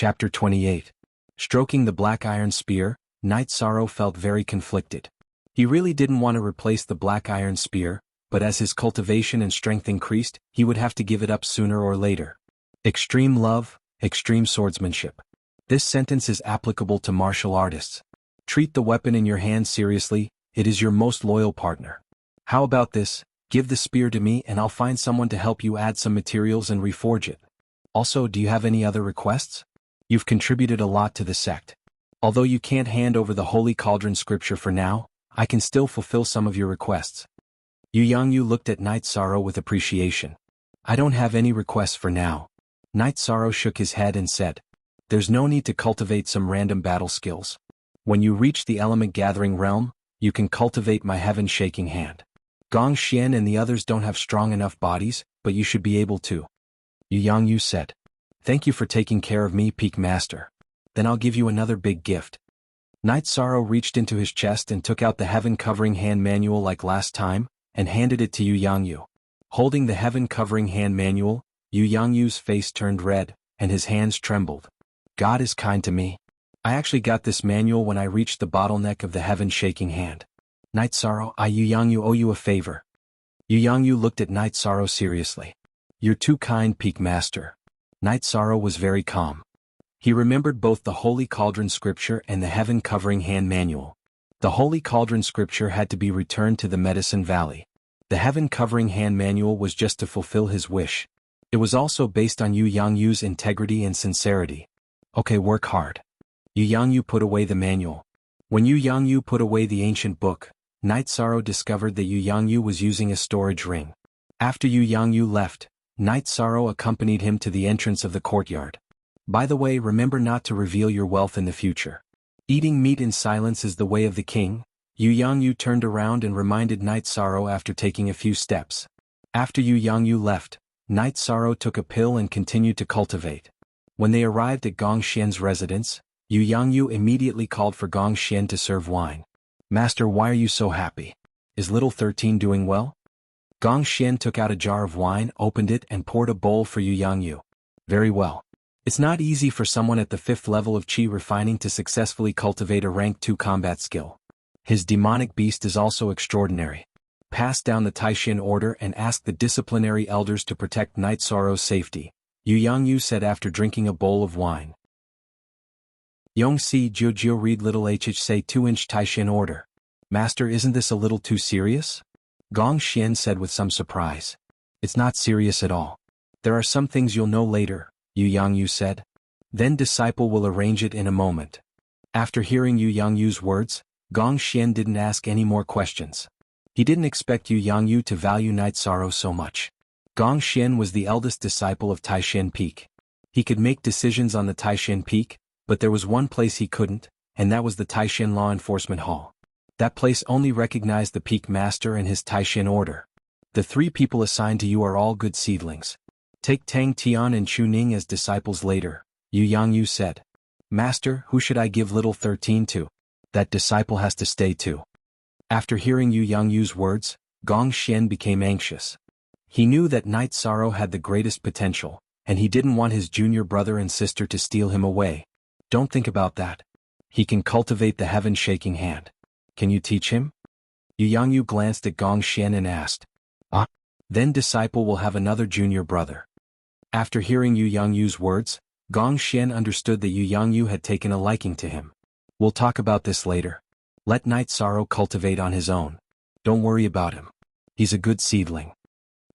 Chapter 28. Stroking the black iron spear, Night Sorrow felt very conflicted. He really didn't want to replace the black iron spear, but as his cultivation and strength increased, he would have to give it up sooner or later. Extreme love, extreme swordsmanship. This sentence is applicable to martial artists. Treat the weapon in your hand seriously, it is your most loyal partner. How about this? Give the spear to me and I'll find someone to help you add some materials and reforge it. Also, do you have any other requests? You've contributed a lot to the sect. Although you can't hand over the Holy Cauldron scripture for now, I can still fulfill some of your requests. Yu Yangyu looked at Night Sorrow with appreciation. I don't have any requests for now. Night Sorrow shook his head and said, there's no need to cultivate some random battle skills. When you reach the element gathering realm, you can cultivate my heaven shaking hand. Gong Xian and the others don't have strong enough bodies, but you should be able to. Yu Yangyu said. Thank you for taking care of me, Peak Master. Then I'll give you another big gift. Night Sorrow reached into his chest and took out the heaven covering hand manual like last time, and handed it to Yu Yangyu. Holding the heaven covering hand manual, Yu Yangyu's face turned red, and his hands trembled. God is kind to me. I actually got this manual when I reached the bottleneck of the heaven shaking hand. Night Sorrow, I Yu Yangyu owe you a favor. Yu Yangyu looked at Night Sorrow seriously. You're too kind, Peak Master. Night Sorrow was very calm. He remembered both the Holy Cauldron scripture and the heaven covering hand manual. The Holy Cauldron scripture had to be returned to the Medicine Valley. The heaven covering hand manual was just to fulfill his wish. It was also based on Yu Yangyu's integrity and sincerity. Okay, work hard. Yu Yangyu put away the manual. When Yu Yangyu put away the ancient book, Night Sorrow discovered that Yu Yangyu was using a storage ring. After Yu Yangyu left, Night Sorrow accompanied him to the entrance of the courtyard. By the way, remember not to reveal your wealth in the future. Eating meat in silence is the way of the king. Yu Yangyu turned around and reminded Night Sorrow after taking a few steps. After Yu Yangyu left, Night Sorrow took a pill and continued to cultivate. When they arrived at Gong Xian's residence, Yu Yangyu immediately called for Gong Xian to serve wine. Master, why are you so happy? Is little 13 doing well? Gong Xian took out a jar of wine, opened it and poured a bowl for Yu Yangyu. Very well. It's not easy for someone at the 5th level of Qi refining to successfully cultivate a rank 2 combat skill. His demonic beast is also extraordinary. Pass down the Taishin order and ask the disciplinary elders to protect Night Sorrow's safety, Yu Yangyu said after drinking a bowl of wine. Yongxi Jiu read little hh say 2-inch Taishin order. Master, isn't this a little too serious? Gong Xian said with some surprise. It's not serious at all. There are some things you'll know later, Yu Yangyu said. Then disciple will arrange it in a moment. After hearing Yu Yangyu's words, Gong Xian didn't ask any more questions. He didn't expect Yu Yangyu to value Night Sorrow so much. Gong Xian was the eldest disciple of Taishin Peak. He could make decisions on the Taishin Peak, but there was one place he couldn't, and that was the Taishin Law Enforcement Hall. That place only recognized the Peak Master and his Taishin order. The 3 people assigned to you are all good seedlings. Take Tang Tian and Chu Ning as disciples later, Yu Yangyu said. Master, who should I give little 13 to? That disciple has to stay too. After hearing Yu Yangyu's words, Gong Xian became anxious. He knew that Night Sorrow had the greatest potential, and he didn't want his junior brother and sister to steal him away. Don't think about that. He can cultivate the heaven shaking hand. Can you teach him? Yu Yangyu glanced at Gong Xian and asked. Then disciple will have another junior brother. After hearing Yu Yangyu's words, Gong Xian understood that Yu Yangyu had taken a liking to him. We'll talk about this later. Let Night Sorrow cultivate on his own. Don't worry about him. He's a good seedling.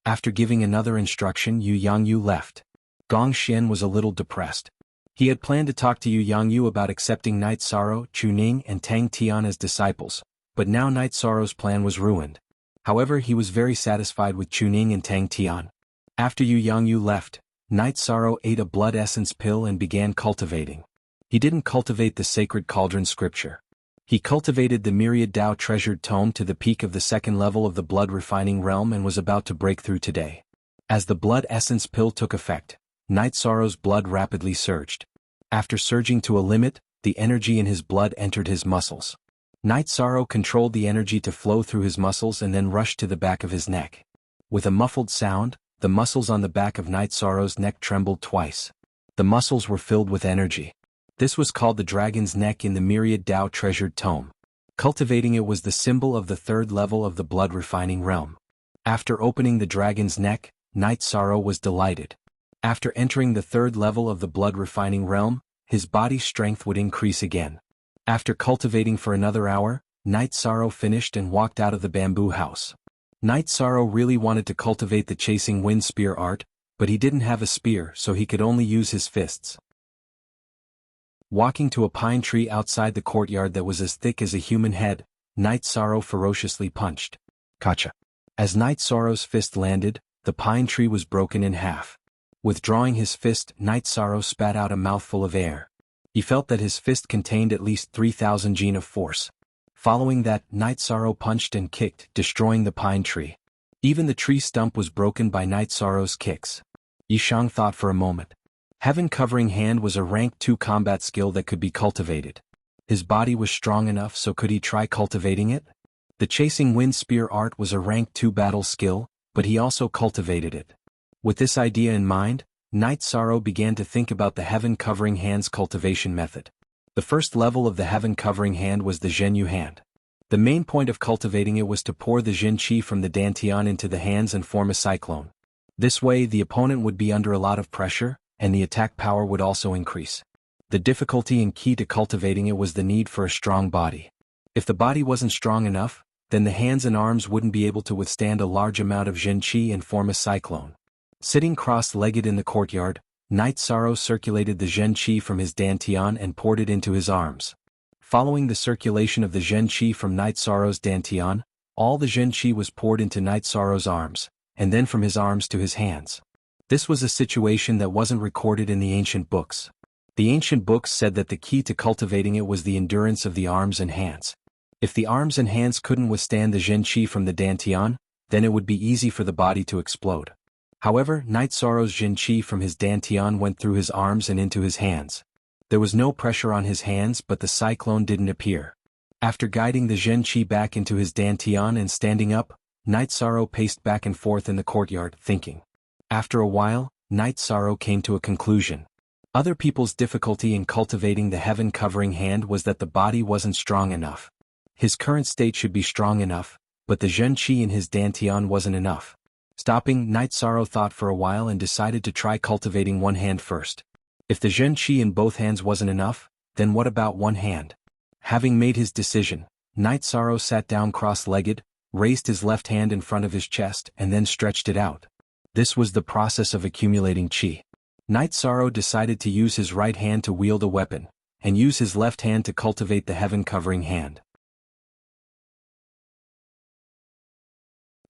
After giving another instruction, Yu Yangyu left. Gong Xian was a little depressed. He had planned to talk to Yu Yangyu about accepting Night Sorrow, Chu Ning and Tang Tian as disciples, but now Night Sorrow's plan was ruined. However, he was very satisfied with Chu Ning and Tang Tian. After Yu Yangyu left, Night Sorrow ate a blood essence pill and began cultivating. He didn't cultivate the sacred cauldron scripture. He cultivated the myriad Dao treasured tome to the peak of the 2nd level of the blood refining realm and was about to break through today. As the blood essence pill took effect, Night Sorrow's blood rapidly surged. After surging to a limit, the energy in his blood entered his muscles. Night Sorrow controlled the energy to flow through his muscles and then rushed to the back of his neck. With a muffled sound, the muscles on the back of Night Sorrow's neck trembled twice. The muscles were filled with energy. This was called the dragon's neck in the myriad Tao treasured tome. Cultivating it was the symbol of the third level of the blood refining realm. After opening the dragon's neck, Night Sorrow was delighted. After entering the third level of the blood refining realm, his body's strength would increase again. After cultivating for another hour, Night Sorrow finished and walked out of the bamboo house. Night Sorrow really wanted to cultivate the chasing wind spear art, but he didn't have a spear, so he could only use his fists. Walking to a pine tree outside the courtyard that was as thick as a human head, Night Sorrow ferociously punched. Gotcha. As Night Sorrow's fist landed, the pine tree was broken in half. Withdrawing his fist, Night Sorrow spat out a mouthful of air. He felt that his fist contained at least 3,000 Jin of force. Following that, Night Sorrow punched and kicked, destroying the pine tree. Even the tree stump was broken by Night Sorrow's kicks. Yishang thought for a moment. Heaven Covering Hand was a rank 2 combat skill that could be cultivated. His body was strong enough, so could he try cultivating it? The Chasing Wind Spear art was a rank 2 battle skill, but he also cultivated it. With this idea in mind, Night Sorrow began to think about the Heaven Covering Hand's cultivation method. The first level of the Heaven Covering Hand was the Zhenyu Hand. The main point of cultivating it was to pour the Jin Qi from the Dantian into the hands and form a cyclone. This way, the opponent would be under a lot of pressure, and the attack power would also increase. The difficulty and key to cultivating it was the need for a strong body. If the body wasn't strong enough, then the hands and arms wouldn't be able to withstand a large amount of Jin Qi and form a cyclone. Sitting cross-legged in the courtyard, Night Sorrow circulated the Zhen Qi from his Dantian and poured it into his arms. Following the circulation of the Zhen Qi from Night Sorrow's Dantian, all the Zhen Qi was poured into Night Sorrow's arms, and then from his arms to his hands. This was a situation that wasn't recorded in the ancient books. The ancient books said that the key to cultivating it was the endurance of the arms and hands. If the arms and hands couldn't withstand the Zhen Qi from the Dantian, then it would be easy for the body to explode. However, Night Sorrow's Jin Qi from his Dantian went through his arms and into his hands. There was no pressure on his hands, but the cyclone didn't appear. After guiding the Zhen Qi back into his Dantian and standing up, Night Sorrow paced back and forth in the courtyard, thinking. After a while, Night Sorrow came to a conclusion. Other people's difficulty in cultivating the Heaven Covering Hand was that the body wasn't strong enough. His current state should be strong enough, but the Zhen Qi in his Dantian wasn't enough. Stopping, Night Sorrow thought for a while and decided to try cultivating one hand first. If the Zhen Qi in both hands wasn't enough, then what about one hand? Having made his decision, Night Sorrow sat down cross-legged, raised his left hand in front of his chest and then stretched it out. This was the process of accumulating qi. Night Sorrow decided to use his right hand to wield a weapon, and use his left hand to cultivate the Heaven Covering Hand.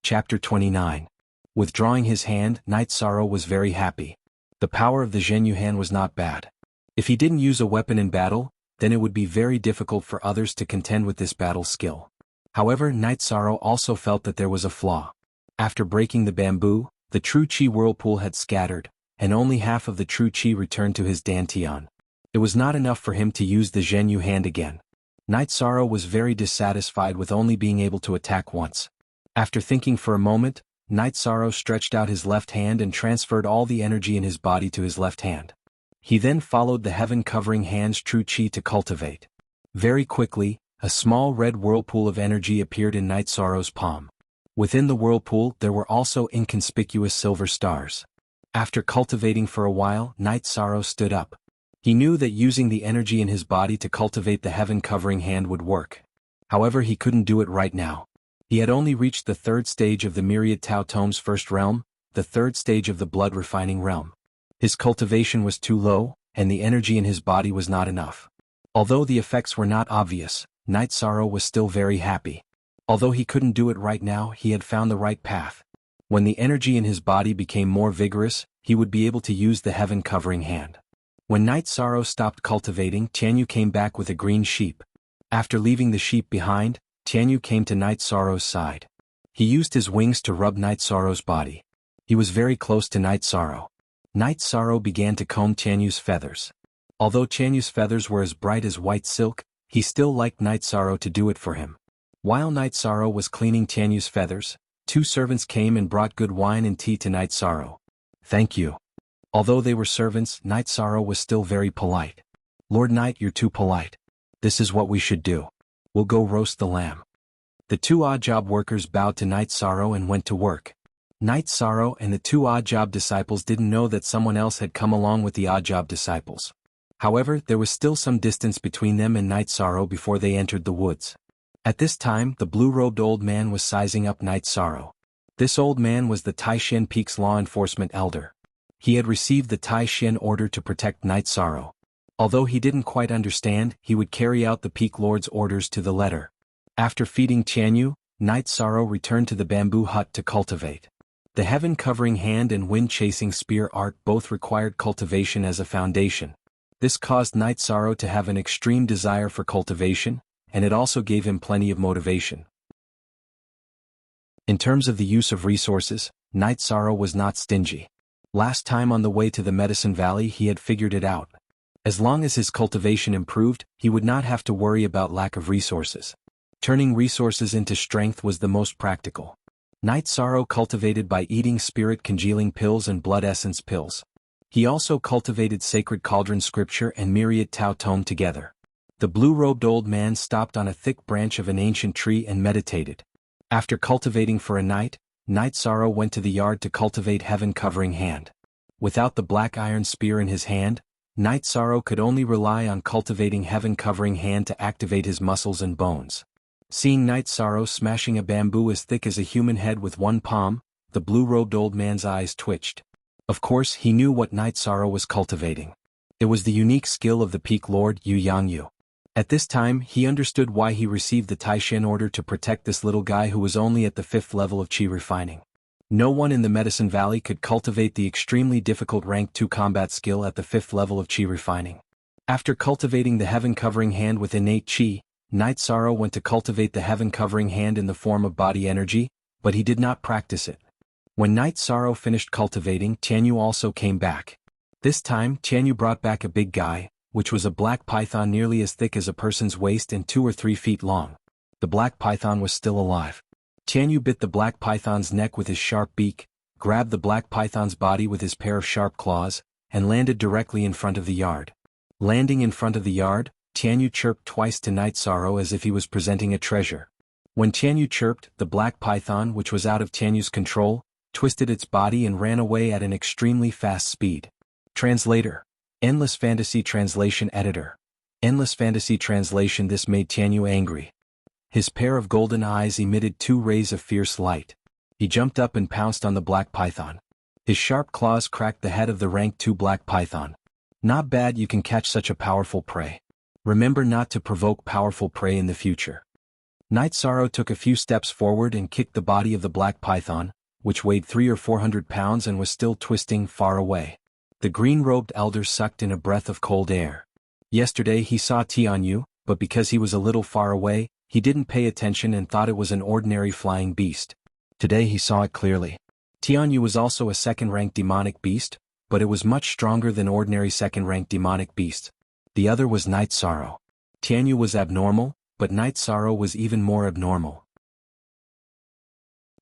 Chapter 29. Withdrawing his hand, Night Sorrow was very happy. The power of the Zhenyu Hand was not bad. If he didn't use a weapon in battle, then it would be very difficult for others to contend with this battle skill. However, Night Sorrow also felt that there was a flaw. After breaking the bamboo, the true Qi whirlpool had scattered, and only half of the true Qi returned to his Dantian. It was not enough for him to use the Zhenyu Hand again. Night Sorrow was very dissatisfied with only being able to attack once. After thinking for a moment, Night Sorrow stretched out his left hand and transferred all the energy in his body to his left hand. He then followed the Heaven Covering Hand's true Qi to cultivate. Very quickly, a small red whirlpool of energy appeared in Night Sorrow's palm. Within the whirlpool there were also inconspicuous silver stars. After cultivating for a while, Night Sorrow stood up. He knew that using the energy in his body to cultivate the Heaven Covering Hand would work. However, he couldn't do it right now. He had only reached the third stage of the Myriad Tao Tome's first realm, the third stage of the blood refining realm. His cultivation was too low, and the energy in his body was not enough. Although the effects were not obvious, Night Sorrow was still very happy. Although he couldn't do it right now, he had found the right path. When the energy in his body became more vigorous, he would be able to use the Heaven Covering Hand. When Night Sorrow stopped cultivating, Tianyu came back with a green sheep. After leaving the sheep behind, Tianyu came to Night Sorrow's side. He used his wings to rub Night Sorrow's body. He was very close to Night Sorrow. Night Sorrow began to comb Tianyu's feathers. Although Tianyu's feathers were as bright as white silk, he still liked Night Sorrow to do it for him. While Night Sorrow was cleaning Tianyu's feathers, two servants came and brought good wine and tea to Night Sorrow. "Thank you. Although they were servants, Night Sorrow was still very polite. "Lord Knight, you're too polite. This is what we should do. We'll go roast the lamb." The two odd job workers bowed to Night Sorrow and went to work. Night Sorrow and the two odd job disciples didn't know that someone else had come along with the odd job disciples. However, there was still some distance between them and Night Sorrow before they entered the woods. At this time, the blue-robed old man was sizing up Night Sorrow. This old man was the Taishan Peak's law enforcement elder. He had received the Taishan order to protect Night Sorrow. Although he didn't quite understand, he would carry out the Peak Lord's orders to the letter. After feeding Tianyu, Night Sorrow returned to the bamboo hut to cultivate. The heaven-covering hand and wind-chasing spear art both required cultivation as a foundation. This caused Night Sorrow to have an extreme desire for cultivation, and it also gave him plenty of motivation. In terms of the use of resources, Night Sorrow was not stingy. Last time on the way to the Medicine Valley he had figured it out. As long as his cultivation improved, he would not have to worry about lack of resources. Turning resources into strength was the most practical. Night Sorrow cultivated by eating spirit congealing pills and blood essence pills. He also cultivated sacred cauldron scripture and myriad Tao tome together. The blue-robed old man stopped on a thick branch of an ancient tree and meditated. After cultivating for a night, Night Sorrow went to the yard to cultivate heaven-covering hand. Without the black iron spear in his hand, Night Sorrow could only rely on cultivating heaven-covering hand to activate his muscles and bones. Seeing Night Sorrow smashing a bamboo as thick as a human head with one palm, the blue-robed old man's eyes twitched. Of course, he knew what Night Sorrow was cultivating. It was the unique skill of the Peak Lord Yu Yangyu. At this time, he understood why he received the Taishan order to protect this little guy who was only at the 5th level of Qi refining. No one in the Medicine Valley could cultivate the extremely difficult Rank 2 combat skill at the 5th level of Qi refining. After cultivating the heaven-covering hand with innate Qi, Night Sorrow went to cultivate the heaven-covering hand in the form of body energy, but he did not practice it. When Night Sorrow finished cultivating, Tianyu also came back. This time, Tianyu brought back a big guy, which was a black python nearly as thick as a person's waist and 2 or 3 feet long. The black python was still alive. Tianyu bit the black python's neck with his sharp beak, grabbed the black python's body with his pair of sharp claws, and landed directly in front of the yard. Landing in front of the yard, Tianyu chirped twice to Night Sorrow as if he was presenting a treasure. When Tianyu chirped, the black python, which was out of Tianyu's control, twisted its body and ran away at an extremely fast speed. Translator. Endless Fantasy Translation Editor. Endless Fantasy Translation. This made Tianyu angry. His pair of golden eyes emitted 2 rays of fierce light. He jumped up and pounced on the black python. His sharp claws cracked the head of the rank 2 black python. Not bad you can catch such a powerful prey. Remember not to provoke powerful prey in the future. Night Sorrow took a few steps forward and kicked the body of the black python, which weighed 300 or 400 pounds and was still twisting far away. The green-robed elder sucked in a breath of cold air. Yesterday he saw Tianyu, but because he was a little far away, he didn't pay attention and thought it was an ordinary flying beast. Today he saw it clearly. Tianyu was also a second-rank demonic beast, but it was much stronger than ordinary second-rank demonic beasts. The other was Night Sorrow. Tianyu was abnormal, but Night Sorrow was even more abnormal.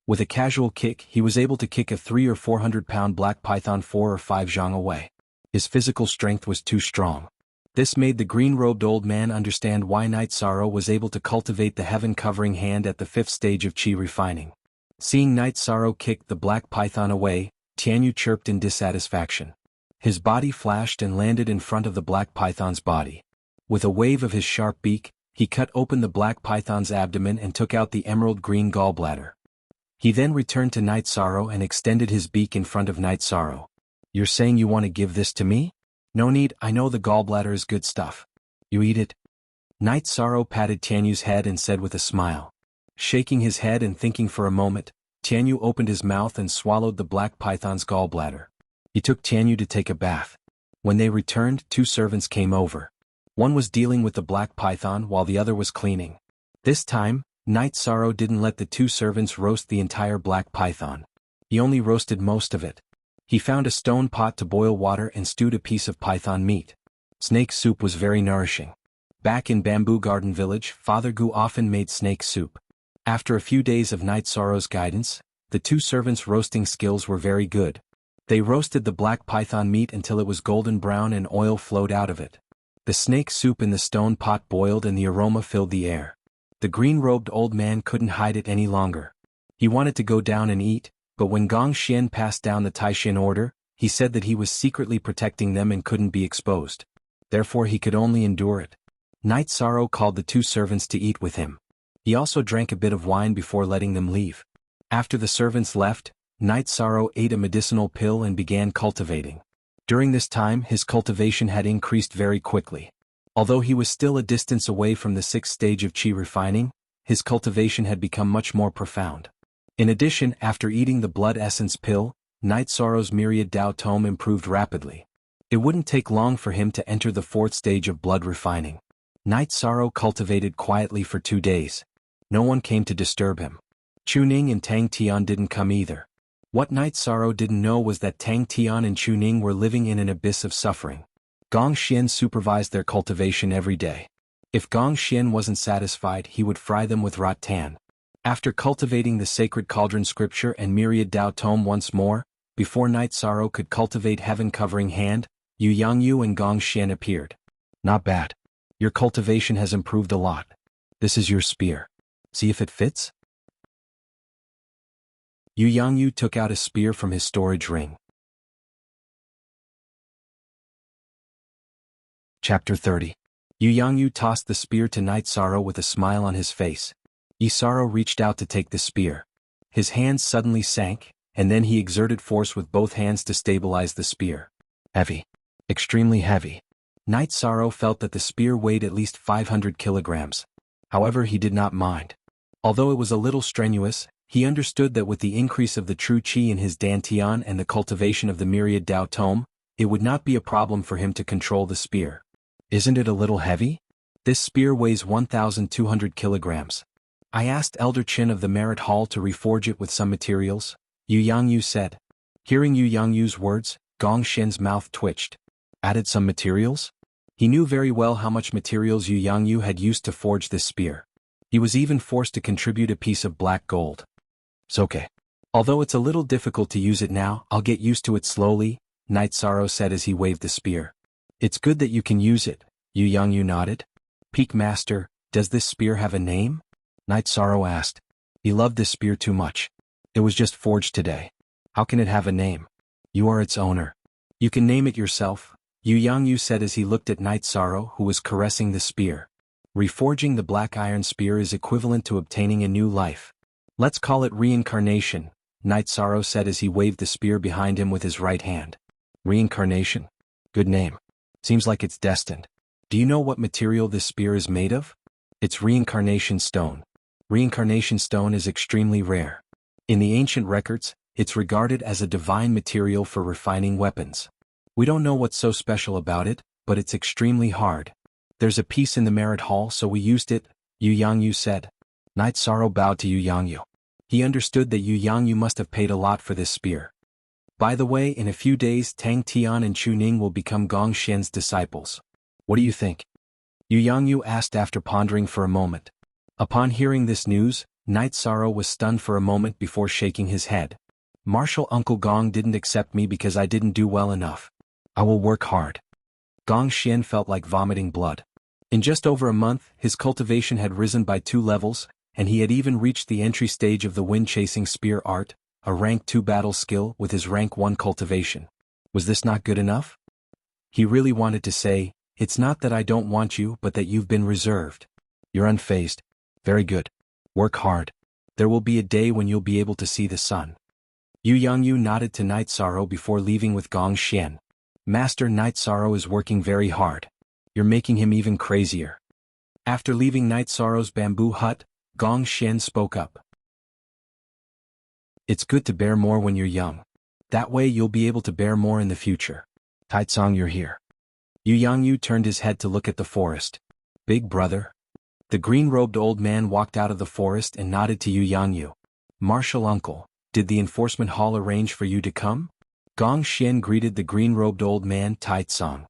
With a casual kick, he was able to kick a 300 or 400 pound black python 4 or 5 zhang away. His physical strength was too strong. This made the green-robed old man understand why Night Sorrow was able to cultivate the heaven-covering hand at the 5th stage of Qi refining. Seeing Night Sorrow kick the black python away, Tianyu chirped in dissatisfaction. His body flashed and landed in front of the black python's body. With a wave of his sharp beak, he cut open the black python's abdomen and took out the emerald-green gallbladder. He then returned to Night Sorrow and extended his beak in front of Night Sorrow. "You're saying you want to give this to me? No need, I know the gallbladder is good stuff. You eat it." Night Sorrow patted Tianyu's head and said with a smile. Shaking his head and thinking for a moment, Tianyu opened his mouth and swallowed the black python's gallbladder. He took Tianyu to take a bath. When they returned, 2 servants came over. One was dealing with the black python while the other was cleaning. This time, Night Sorrow didn't let the 2 servants roast the entire black python. He only roasted most of it. He found a stone pot to boil water and stewed a piece of python meat. Snake soup was very nourishing. Back in Bamboo Garden Village, Father Gu often made snake soup. After a few days of Night Sorrow's guidance, the 2 servants' roasting skills were very good. They roasted the black python meat until it was golden brown and oil flowed out of it. The snake soup in the stone pot boiled and the aroma filled the air. The green-robed old man couldn't hide it any longer. He wanted to go down and eat, but when Gong Xian passed down the Taishin order, he said that he was secretly protecting them and couldn't be exposed. Therefore he could only endure it. Night Sorrow called the 2 servants to eat with him. He also drank a bit of wine before letting them leave. After the servants left, Night Sorrow ate a medicinal pill and began cultivating. During this time his cultivation had increased very quickly. Although he was still a distance away from the 6th stage of qi refining, his cultivation had become much more profound. In addition, after eating the blood essence pill, Night Sorrow's myriad Dao tome improved rapidly. It wouldn't take long for him to enter the 4th stage of blood refining. Night Sorrow cultivated quietly for 2 days. No one came to disturb him. Chuning and Tang Tian didn't come either. What Night Sorrow didn't know was that Tang Tian and Chuning were living in an abyss of suffering. Gong Xian supervised their cultivation every day. If Gong Xian wasn't satisfied, he would fry them with rot tan. After cultivating the sacred cauldron scripture and myriad Dao tome once more, before Night Sorrow could cultivate heaven-covering hand, Yu Yangyu and Gong Xian appeared. Not bad. Your cultivation has improved a lot. This is your spear. See if it fits? Yu Yangyu took out a spear from his storage ring. Chapter 30. Yu Yangyu tossed the spear to Night Sorrow with a smile on his face. Yi Sorrow reached out to take the spear. His hands suddenly sank, and then he exerted force with both hands to stabilize the spear. Heavy. Extremely heavy. Night Sorrow felt that the spear weighed at least 500 kilograms. However, he did not mind. Although it was a little strenuous, he understood that with the increase of the true qi in his dantian and the cultivation of the myriad Dao tome, it would not be a problem for him to control the spear. Isn't it a little heavy? This spear weighs 1,200 kilograms. I asked Elder Qin of the Merit Hall to reforge it with some materials, Yu Yangyu said. Hearing Yu Yangyu's words, Gong Xian's mouth twitched. Added some materials? He knew very well how much materials Yu Yangyu had used to forge this spear. He was even forced to contribute a piece of black gold. It's okay. Although it's a little difficult to use it now, I'll get used to it slowly, Night Sorrow said as he waved the spear. It's good that you can use it, Yu Yangyu nodded. Peak Master, does this spear have a name? Night Sorrow asked. He loved this spear too much. It was just forged today. How can it have a name? You are its owner. You can name it yourself, Yu Yangyu said as he looked at Night Sorrow who was caressing the spear. Reforging the black iron spear is equivalent to obtaining a new life. Let's call it reincarnation, Night Sorrow said as he waved the spear behind him with his right hand. Reincarnation? Good name. Seems like it's destined. Do you know what material this spear is made of? It's reincarnation stone. Reincarnation stone is extremely rare. In the ancient records, it's regarded as a divine material for refining weapons. We don't know what's so special about it, but it's extremely hard. There's a piece in the Merit Hall, so we used it, Yu Yangyu said. Night Sorrow bowed to Yu Yangyu. He understood that Yu Yangyu must have paid a lot for this spear. By the way, in a few days Tang Tian and Chu Ning will become Gong Xian's disciples. What do you think? Yu Yangyu asked after pondering for a moment. Upon hearing this news, Night Sorrow was stunned for a moment before shaking his head. Martial Uncle Gong didn't accept me because I didn't do well enough. I will work hard. Gong Xian felt like vomiting blood. In just over a month, his cultivation had risen by 2 levels, and he had even reached the entry stage of the wind-chasing spear art, a rank 2 battle skill with his rank 1 cultivation. Was this not good enough? He really wanted to say, it's not that I don't want you but that you've been reserved. You're unfazed. Very good. Work hard. There will be a day when you'll be able to see the sun. Yu Yangyu nodded to Night Sorrow before leaving with Gong Xian. Master, Night Sorrow is working very hard. You're making him even crazier. After leaving Night Sorrow's bamboo hut, Gong Xian spoke up. It's good to bear more when you're young. That way you'll be able to bear more in the future. Taitsong, you're here. Yu Yangyu turned his head to look at the forest. Big brother. The green-robed old man walked out of the forest and nodded to Yu Yangyu. Martial uncle, did the enforcement hall arrange for you to come? Gong Xian greeted the green-robed old man Taitsong.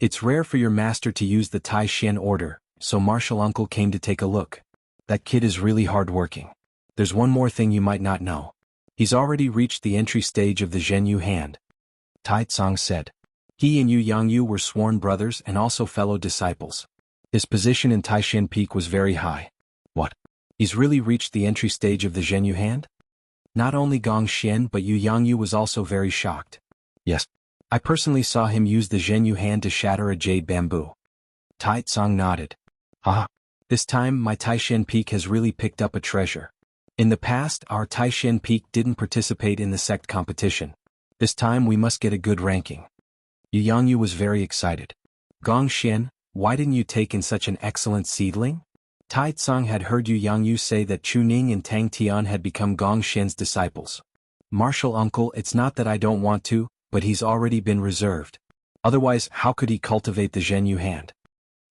It's rare for your master to use the Tai Xian order, so martial uncle came to take a look. That kid is really hard-working. There's one more thing you might not know. He's already reached the entry stage of the Zhenyu hand. Tai Tsong said. He and Yu Yangyu were sworn brothers and also fellow disciples. His position in Taishan Peak was very high. What? He's really reached the entry stage of the Zhenyu hand? Not only Gong Xian but Yu Yangyu was also very shocked. Yes. I personally saw him use the Zhenyu hand to shatter a jade bamboo. Tai Tsong nodded. Ah. This time my Taishan Peak has really picked up a treasure. In the past our Taishan Peak didn't participate in the sect competition. This time we must get a good ranking. Yu Yangyu was very excited. Gong Xian, why didn't you take in such an excellent seedling? Tai Tsong had heard Yu Yangyu say that Chu Ning and Tang Tian had become Gong Xian's disciples. Martial uncle, it's not that I don't want to, but he's already been reserved. Otherwise, how could he cultivate the Zhenyu hand?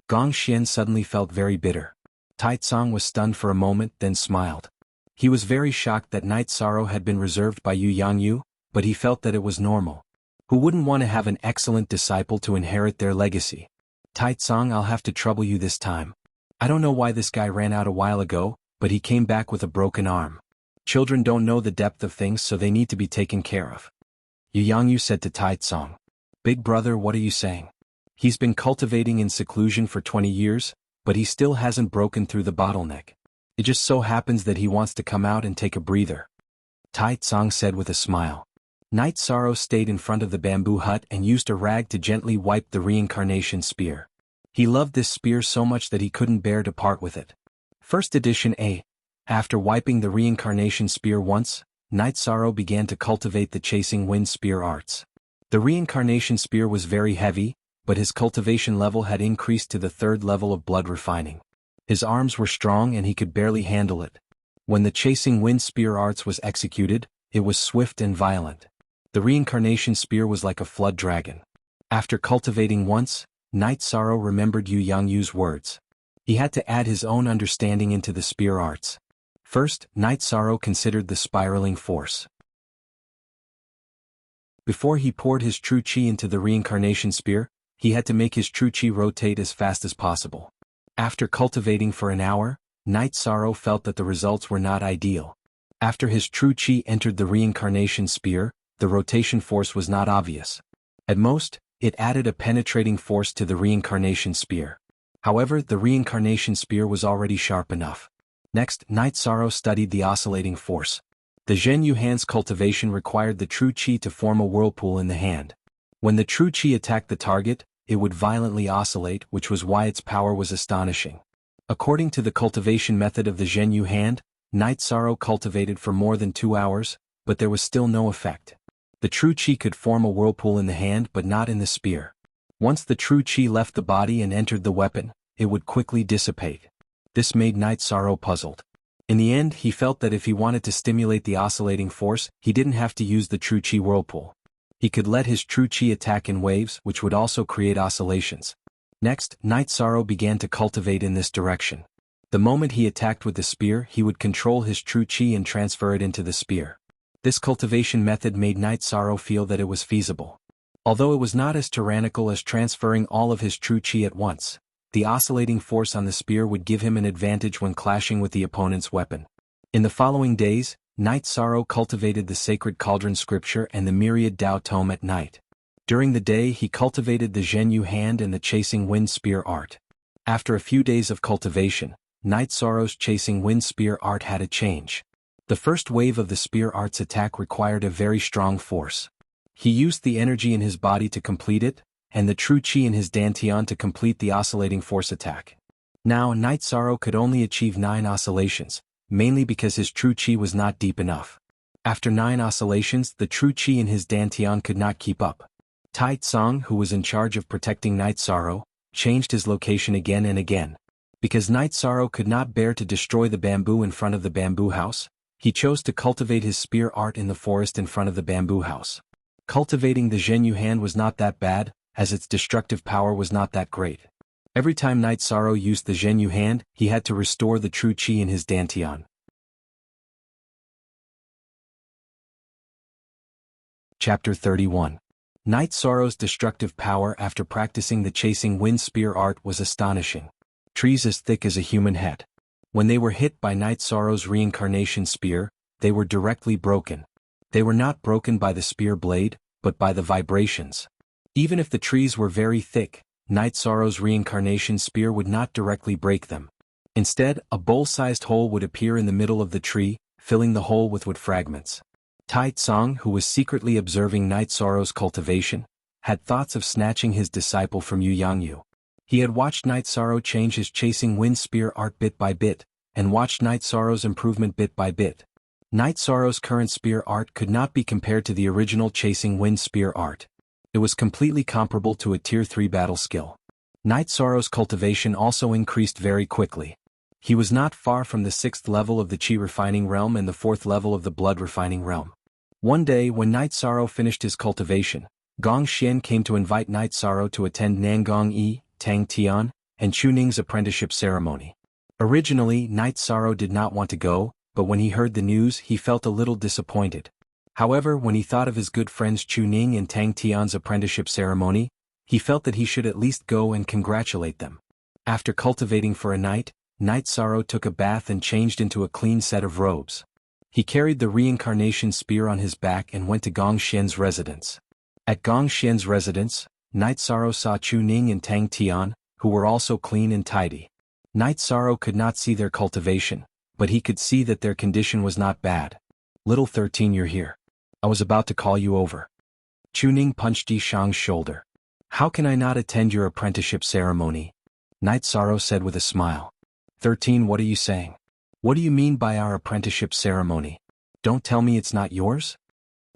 Gong Xian suddenly felt very bitter. Tai Tsong was stunned for a moment, then smiled. He was very shocked that Night Sorrow had been reserved by Yu Yangyu, but he felt that it was normal. Who wouldn't want to have an excellent disciple to inherit their legacy? Tai Tsong, I'll have to trouble you this time. I don't know why this guy ran out a while ago, but he came back with a broken arm. Children don't know the depth of things, so they need to be taken care of. Yu Yangyu said to Tai Tsong. Big brother, what are you saying? He's been cultivating in seclusion for 20 years, but he still hasn't broken through the bottleneck. It just so happens that he wants to come out and take a breather. Tai Tsong said with a smile. Night Sorrow stayed in front of the bamboo hut and used a rag to gently wipe the reincarnation spear. He loved this spear so much that he couldn't bear to part with it. First edition A. After wiping the reincarnation spear once, Night Sorrow began to cultivate the chasing wind spear arts. The reincarnation spear was very heavy, but his cultivation level had increased to the 3rd level of blood refining. His arms were strong and he could barely handle it. When the chasing wind spear arts was executed, it was swift and violent. The reincarnation spear was like a flood dragon. After cultivating once, Night Sorrow remembered Yu Yangyu's words. He had to add his own understanding into the spear arts. First, Night Sorrow considered the spiraling force. Before he poured his true chi into the reincarnation spear, he had to make his true chi rotate as fast as possible. After cultivating for an hour, Night Sorrow felt that the results were not ideal. After his true chi entered the reincarnation spear, the rotation force was not obvious. At most, it added a penetrating force to the reincarnation spear. However, the reincarnation spear was already sharp enough. Next, Night Sorrow studied the oscillating force. The Zhenyu hand's cultivation required the true chi to form a whirlpool in the hand. When the true chi attacked the target, it would violently oscillate, which was why its power was astonishing. According to the cultivation method of the Zhenyu hand, Night Sorrow cultivated for more than 2 hours, but there was still no effect. The true chi could form a whirlpool in the hand but not in the spear. Once the true chi left the body and entered the weapon, it would quickly dissipate. This made Night Sorrow puzzled. In the end, he felt that if he wanted to stimulate the oscillating force, he didn't have to use the true chi whirlpool. He could let his true chi attack in waves, which would also create oscillations. Next, Night Sorrow began to cultivate in this direction. The moment he attacked with the spear, he would control his true chi and transfer it into the spear. This cultivation method made Night Sorrow feel that it was feasible. Although it was not as tyrannical as transferring all of his true chi at once, the oscillating force on the spear would give him an advantage when clashing with the opponent's weapon. In the following days, Night Sorrow cultivated the sacred cauldron scripture and the myriad Tao tome at night. During the day he cultivated the Zhenyu hand and the chasing wind spear art. After a few days of cultivation, Night Sorrow's chasing wind spear art had a change. The first wave of the spear art's attack required a very strong force. He used the energy in his body to complete it, and the true chi in his dantian to complete the oscillating force attack. Now Night Sorrow could only achieve 9 oscillations, mainly because his true chi was not deep enough. After 9 oscillations, the true chi in his dantian could not keep up. Tai Tsong, who was in charge of protecting Night Sorrow, changed his location again and again. Because Night Sorrow could not bear to destroy the bamboo in front of the bamboo house, he chose to cultivate his spear art in the forest in front of the bamboo house. Cultivating the Zhenyu hand was not that bad, as its destructive power was not that great. Every time Night Sorrow used the Zhenyu hand, he had to restore the true chi in his dantian. Chapter 31. Night Sorrow's destructive power after practicing the chasing wind spear art was astonishing. Trees as thick as a human head. When they were hit by Night Sorrow's reincarnation spear, they were directly broken. They were not broken by the spear blade, but by the vibrations. Even if the trees were very thick, Night Sorrow's reincarnation spear would not directly break them. Instead, a bowl-sized hole would appear in the middle of the tree, filling the hole with wood fragments. Tai Tsong, who was secretly observing Night Sorrow's cultivation, had thoughts of snatching his disciple from Yu Yangyu. He had watched Night Sorrow change his chasing wind spear art bit by bit, and watched Night Sorrow's improvement bit by bit. Night Sorrow's current spear art could not be compared to the original chasing wind spear art. It was completely comparable to a Tier 3 battle skill. Night Sorrow's cultivation also increased very quickly. He was not far from the 6th level of the Qi refining realm and the 4th level of the blood refining realm. One day when Night Sorrow finished his cultivation, Gong Xian came to invite Night Sorrow to attend Nangong Yi, Tang Tian, and Chu Ning's apprenticeship ceremony. Originally, Night Sorrow did not want to go, but when he heard the news he felt a little disappointed. However, when he thought of his good friends Chu Ning and Tang Tian's apprenticeship ceremony, he felt that he should at least go and congratulate them. After cultivating for a night, Night Sorrow took a bath and changed into a clean set of robes. He carried the reincarnation spear on his back and went to Gong Xian's residence. At Gong Xian's residence, Night Sorrow saw Chu Ning and Tang Tian, who were also clean and tidy. Night Sorrow could not see their cultivation, but he could see that their condition was not bad. "Little 13, you're here. I was about to call you over." Chu Ning punched Yi Shang's shoulder. "How can I not attend your apprenticeship ceremony?" Night Sorrow said with a smile. 13, what are you saying? What do you mean by our apprenticeship ceremony? Don't tell me it's not yours?"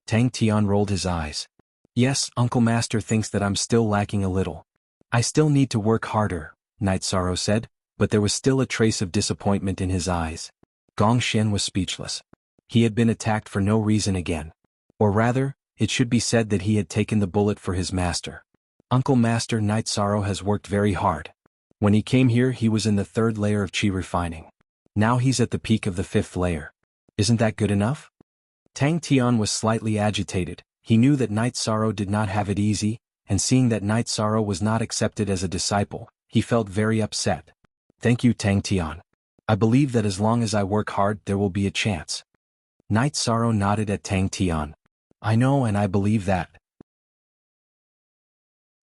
Tang Tian rolled his eyes. "Yes, Uncle Master thinks that I'm still lacking a little. I still need to work harder," Night Sorrow said, but there was still a trace of disappointment in his eyes. Gong Xian was speechless. He had been attacked for no reason again. Or rather, it should be said that he had taken the bullet for his master. Uncle Master Night Sorrow has worked very hard. When he came here he was in the 3rd layer of Qi refining. Now he's at the peak of the 5th layer. Isn't that good enough? Tang Tian was slightly agitated. He knew that Night Sorrow did not have it easy, and seeing that Night Sorrow was not accepted as a disciple, he felt very upset. "Thank you, Tang Tian. I believe that as long as I work hard there will be a chance." Night Sorrow nodded at Tang Tian. "I know and I believe that.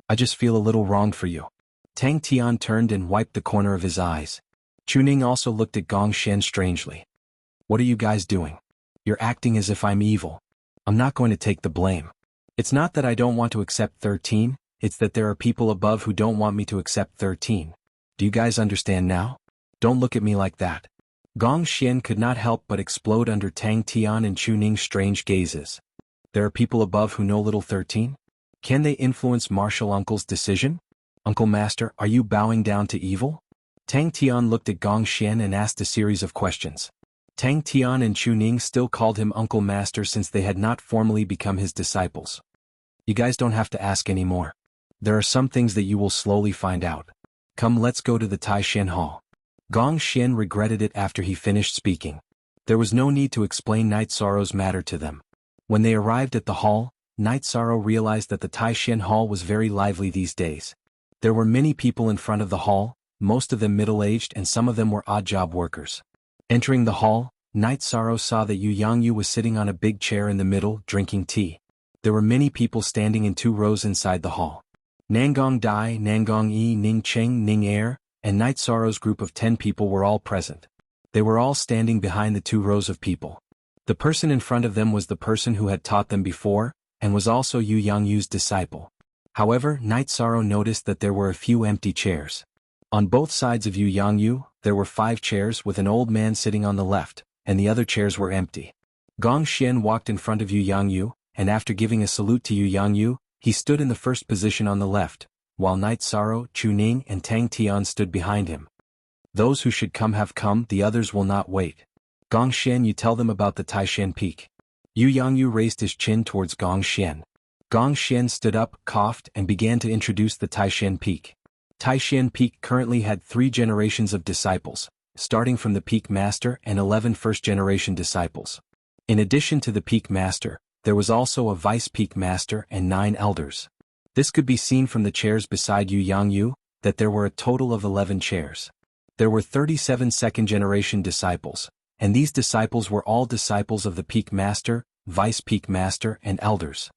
I just feel a little wronged for you." Tang Tian turned and wiped the corner of his eyes. Chu Ning also looked at Gong Xian strangely. "What are you guys doing? You're acting as if I'm evil. I'm not going to take the blame. It's not that I don't want to accept 13, it's that there are people above who don't want me to accept 13. Do you guys understand now? Don't look at me like that." Gong Xian could not help but explode under Tang Tian and Chu Ning's strange gazes. There are people above who know little 13? Can they influence Martial Uncle's decision? "Uncle Master, are you bowing down to evil?" Tang Tian looked at Gong Xian and asked a series of questions. Tang Tian and Chu Ning still called him Uncle Master since they had not formally become his disciples. "You guys don't have to ask anymore. There are some things that you will slowly find out. Come, let's go to the Taishan Hall." Gong Xian regretted it after he finished speaking. There was no need to explain Night Sorrow's matter to them. When they arrived at the hall, Night Sorrow realized that the Taishan Hall was very lively these days. There were many people in front of the hall, most of them middle-aged and some of them were odd-job workers. Entering the hall, Night Sorrow saw that Yu Yangyu was sitting on a big chair in the middle, drinking tea. There were many people standing in 2 rows inside the hall. Nangong Dai, Nangong Yi, Ning Cheng, Ning Air, and Night Sorrow's group of 10 people were all present. They were all standing behind the 2 rows of people. The person in front of them was the person who had taught them before, and was also Yu Yangyu's disciple. However, Night Sorrow noticed that there were a few empty chairs. On both sides of Yu Yangyu, there were 5 chairs with an old man sitting on the left, and the other chairs were empty. Gong Xian walked in front of Yu Yangyu, and after giving a salute to Yu Yangyu, he stood in the first position on the left, while Night Sorrow, Chu Ning and Tang Tian stood behind him. "Those who should come have come, the others will not wait. Gong Xian, you tell them about the Taishan Peak." Yu Yangyu raised his chin towards Gong Xian. Gong Xian stood up, coughed, and began to introduce the Taishan Peak. Taishan Peak currently had 3 generations of disciples, starting from the Peak Master and 11 first-generation disciples. In addition to the Peak Master, there was also a Vice Peak Master and 9 elders. This could be seen from the chairs beside Yu Yangyu, that there were a total of 11 chairs. There were 37 second-generation disciples, and these disciples were all disciples of the Peak Master, Vice Peak Master and elders.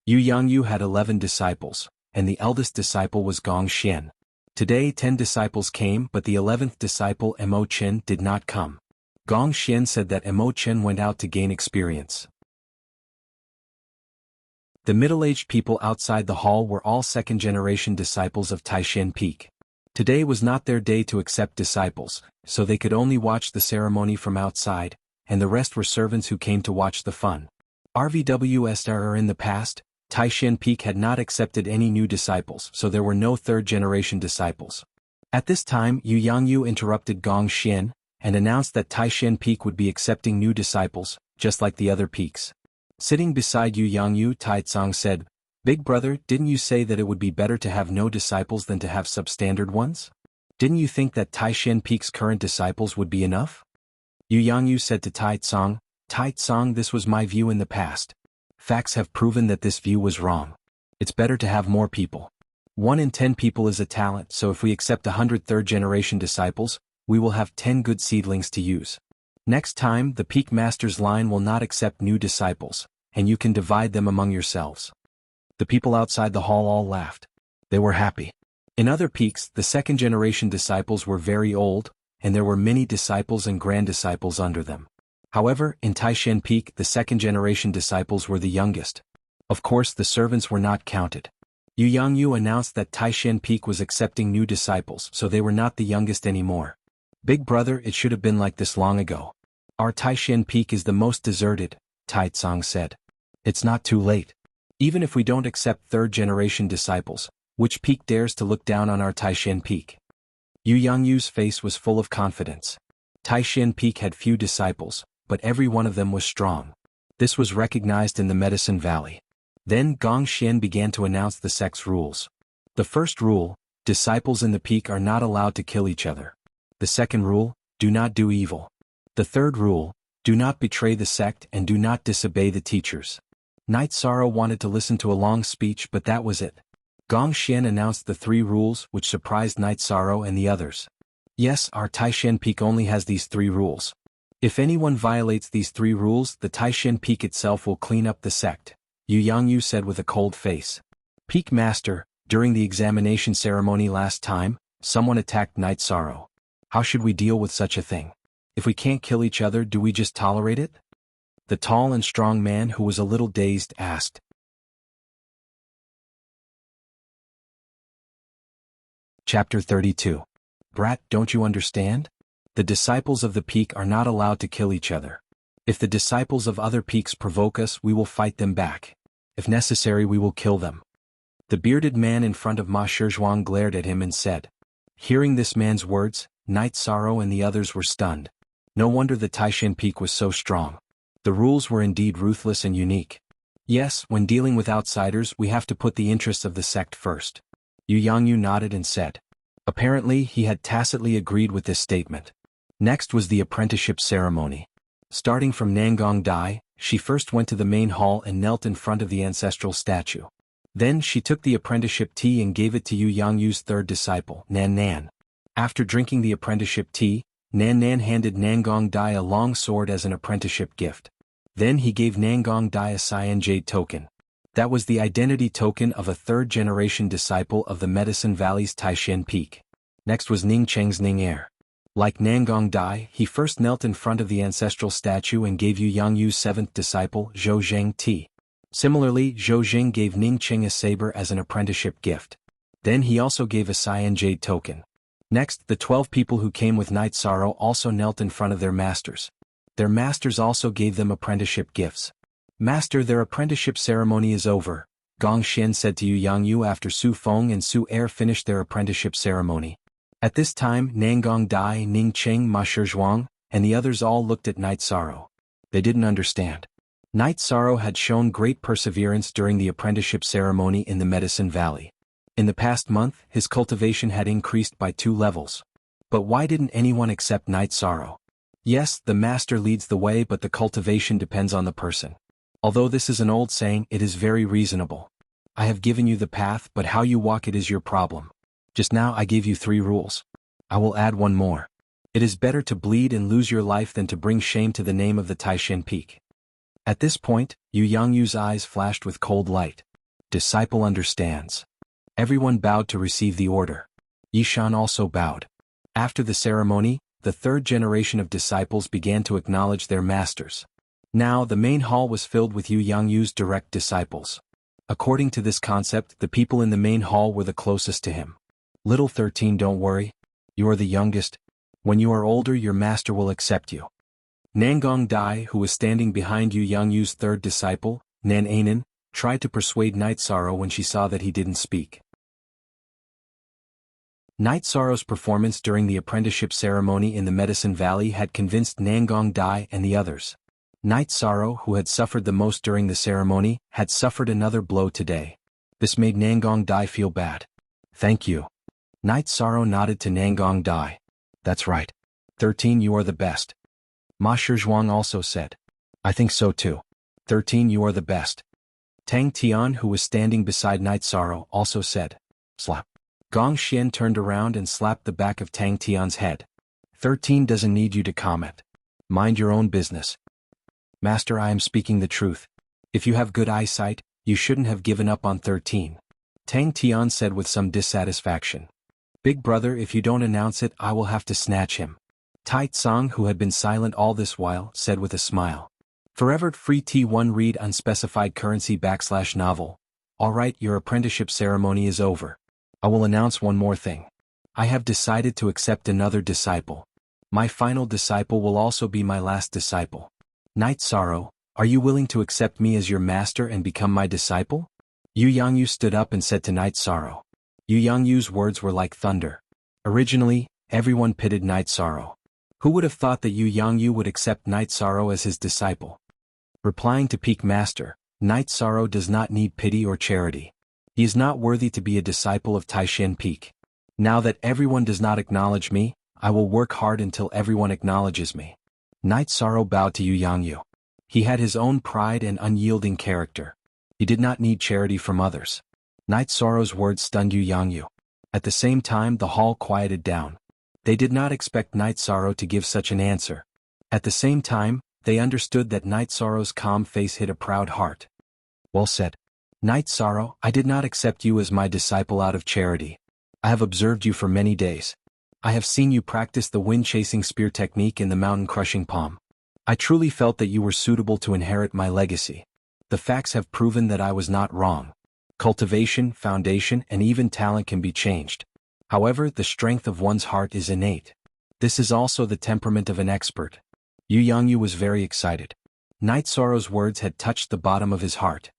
Yu Yangyu had 11 disciples, and the eldest disciple was Gong Xian. Today 10 disciples came, but the 11th disciple Mo Chen did not come. Gong Xian said that Mo Chen went out to gain experience. The middle-aged people outside the hall were all second-generation disciples of Taishan Peak. Today was not their day to accept disciples, so they could only watch the ceremony from outside, and the rest were servants who came to watch the fun. RVWSR in the past, Taishan Peak had not accepted any new disciples, so there were no third-generation disciples. At this time, Yu Yangyu interrupted Gong Xian, and announced that Taishan Peak would be accepting new disciples, just like the other peaks. Sitting beside Yu Yangyu, Tai Tsang said, "Big brother, didn't you say that it would be better to have no disciples than to have substandard ones? Didn't you think that Taishan Peak's current disciples would be enough?" Yu Yangyu said to Tai Tsang, "Tai Tsang, this was my view in the past. Facts have proven that this view was wrong. It's better to have more people. 1 in 10 people is a talent, so if we accept 100 third-generation disciples, we will have 10 good seedlings to use. Next time, the Peak Masters line will not accept new disciples, and you can divide them among yourselves." The people outside the hall all laughed. They were happy. In other peaks, the second-generation disciples were very old, and there were many disciples and grand disciples under them. However, in Taishan Peak, the second-generation disciples were the youngest. Of course, the servants were not counted. Yu Yangyu announced that Taishan Peak was accepting new disciples, so they were not the youngest anymore. "Big brother, it should have been like this long ago. Our Taishan Peak is the most deserted," Tai Tsang said. "It's not too late. Even if we don't accept third-generation disciples, which peak dares to look down on our Taishan Peak?" Yu Yangyu's face was full of confidence. Taishan Peak had few disciples, but every one of them was strong. This was recognized in the Medicine Valley. Then Gong Xian began to announce the sect's rules. The first rule: disciples in the peak are not allowed to kill each other. The second rule: do not do evil. The third rule: do not betray the sect and do not disobey the teachers. Night Sorrow wanted to listen to a long speech, but that was it. Gong Xian announced the 3 rules, which surprised Night Sorrow and the others. "Yes, our Taishan Peak only has these 3 rules. If anyone violates these 3 rules, the Taishan Peak itself will clean up the sect," Yu Yangyu said with a cold face. "Peak Master, during the examination ceremony last time, someone attacked Night Sorrow. How should we deal with such a thing? If we can't kill each other, do we just tolerate it?" The tall and strong man, who was a little dazed, asked. Chapter 32. "Brat, don't you understand? The disciples of the peak are not allowed to kill each other. If the disciples of other peaks provoke us, we will fight them back. If necessary, we will kill them." The bearded man in front of Ma Shizhuang glared at him and said. Hearing this man's words, Night Sorrow and the others were stunned. No wonder the Taishan Peak was so strong. The rules were indeed ruthless and unique. Yes, when dealing with outsiders, we have to put the interests of the sect first. Yu Yangyu nodded and said. Apparently, he had tacitly agreed with this statement. Next was the apprenticeship ceremony. Starting from Nangong Dai, she first went to the main hall and knelt in front of the ancestral statue. Then she took the apprenticeship tea and gave it to Yu Yangyu's third disciple, Nan Nan. After drinking the apprenticeship tea, Nan Nan handed Nangong Dai a long sword as an apprenticeship gift. Then he gave Nangong Dai a cyan jade token. That was the identity token of a third-generation disciple of the Medicine Valley's Taishan Peak. Next was Ning Cheng's Ning Air. Like Nangong Dai, he first knelt in front of the ancestral statue and gave Yu Yangyu's seventh disciple, Zhou Zheng tea. Similarly, Zhou Zheng gave Ning Cheng a saber as an apprenticeship gift. Then he also gave a cyan jade token. Next, the 12 people who came with Night Sorrow also knelt in front of their masters. Their masters also gave them apprenticeship gifts. Master, their apprenticeship ceremony is over, Gong Xian said to Yu Yangyu after Su Feng and Su Er finished their apprenticeship ceremony. At this time, Nangong Dai, Ning Cheng, Ma Shizhuang, and the others all looked at Night Sorrow. They didn't understand. Night Sorrow had shown great perseverance during the apprenticeship ceremony in the Medicine Valley. In the past month, his cultivation had increased by 2 levels. But why didn't anyone accept Night Sorrow? Yes, the master leads the way, but the cultivation depends on the person. Although this is an old saying, it is very reasonable. I have given you the path, but how you walk it is your problem. Just now I gave you 3 rules. I will add 1 more. It is better to bleed and lose your life than to bring shame to the name of the Taishan Peak. At this point, Yu Yangyu's eyes flashed with cold light. Disciple understands. Everyone bowed to receive the order. Yishan also bowed. After the ceremony, the third generation of disciples began to acknowledge their masters. Now the main hall was filled with Yu Yangyu's direct disciples. According to this concept, the people in the main hall were the closest to him. Little 13, don't worry. You are the youngest. When you are older, your master will accept you. Nangong Dai, who was standing behind Yu Yangyu's third disciple, Nan Anan, tried to persuade Night Sorrow when she saw that he didn't speak. Night Sorrow's performance during the apprenticeship ceremony in the Medicine Valley had convinced Nangong Dai and the others. Night Sorrow, who had suffered the most during the ceremony, had suffered another blow today. This made Nangong Dai feel bad. Thank you. Night Sorrow nodded to Nangong Dai. That's right. 13, you are the best. Ma Shizhuang also said. I think so too. 13, you are the best. Tang Tian, who was standing beside Night Sorrow, also said. Slap. Gong Xian turned around and slapped the back of Tang Tian's head. 13 doesn't need you to comment. Mind your own business. Master, I am speaking the truth. If you have good eyesight, you shouldn't have given up on 13. Tang Tian said with some dissatisfaction. Big brother, if you don't announce it, I will have to snatch him. Tai Tsang, who had been silent all this while, said with a smile. Forever free T1 read unspecified currency / novel. Alright, your apprenticeship ceremony is over. I will announce one more thing. I have decided to accept another disciple. My final disciple will also be my last disciple. Night Sorrow, are you willing to accept me as your master and become my disciple? Yu Yangyu stood up and said to Night Sorrow. Yu Yangyu's words were like thunder. Originally, everyone pitied Night Sorrow. Who would have thought that Yu Yangyu would accept Night Sorrow as his disciple? Replying to Peak Master, Night Sorrow does not need pity or charity. He is not worthy to be a disciple of Taishan Peak. Now that everyone does not acknowledge me, I will work hard until everyone acknowledges me. Night Sorrow bowed to Yu Yangyu. He had his own pride and unyielding character. He did not need charity from others. Night Sorrow's words stunned Yu Yangyu. At the same time, the hall quieted down. They did not expect Night Sorrow to give such an answer. At the same time, they understood that Night Sorrow's calm face hid a proud heart. Well said. Night Sorrow, I did not accept you as my disciple out of charity. I have observed you for many days. I have seen you practice the wind-chasing spear technique in the mountain-crushing palm. I truly felt that you were suitable to inherit my legacy. The facts have proven that I was not wrong. Cultivation, foundation, and even talent can be changed. However, the strength of one's heart is innate. This is also the temperament of an expert. Yu Yangyu was very excited. Night Sorrow's words had touched the bottom of his heart.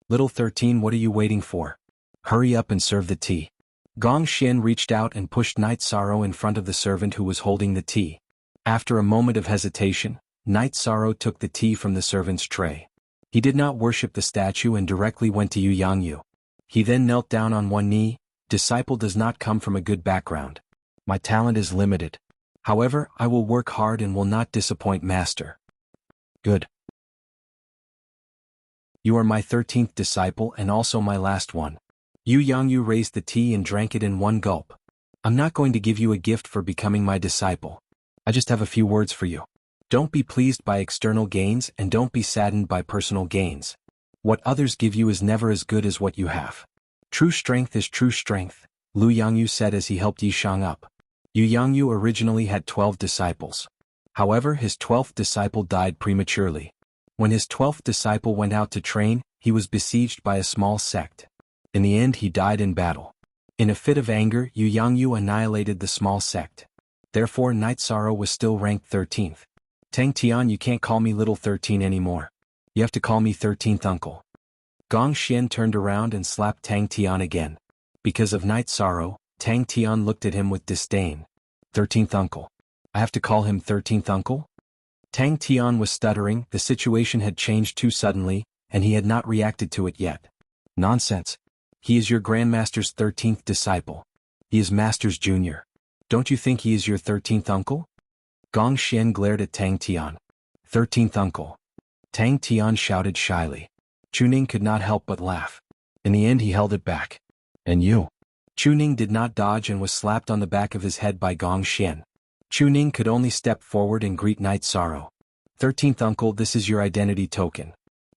Little 13, what are you waiting for? Hurry up and serve the tea. Gong Xian reached out and pushed Night Sorrow in front of the servant who was holding the tea. After a moment of hesitation, Night Sorrow took the tea from the servant's tray. He did not worship the statue and directly went to Yu Yangyu. He then knelt down on one knee. Disciple does not come from a good background. My talent is limited. However, I will work hard and will not disappoint Master. Good. You are my 13th disciple and also my last one. Yu Yangyu raised the tea and drank it in one gulp. I'm not going to give you a gift for becoming my disciple. I just have a few words for you. Don't be pleased by external gains and don't be saddened by personal gains. What others give you is never as good as what you have. True strength is true strength, Lu Yangyu said as he helped Yishang up. Yu Yangyu originally had 12 disciples. However, his 12th disciple died prematurely. When his 12th disciple went out to train, he was besieged by a small sect. In the end, he died in battle. In a fit of anger, Yu Yangyu annihilated the small sect. Therefore, Night Sorrow was still ranked 13th. Tang Tian, you can't call me little 13 anymore. You have to call me 13th uncle. Gong Xian turned around and slapped Tang Tian again. Because of Night Sorrow, Tang Tian looked at him with disdain. 13th uncle. I have to call him 13th uncle? Tang Tian was stuttering, the situation had changed too suddenly, and he had not reacted to it yet. Nonsense. He is your Grandmaster's 13th disciple. He is Master's junior. Don't you think he is your 13th uncle? Gong Xian glared at Tang Tian. 13th uncle. Tang Tian shouted shyly. Chuning could not help but laugh. In the end he held it back. And you? Chuning did not dodge and was slapped on the back of his head by Gong Xian. Chuning could only step forward and greet Night Sorrow. 13th uncle, this is your identity token.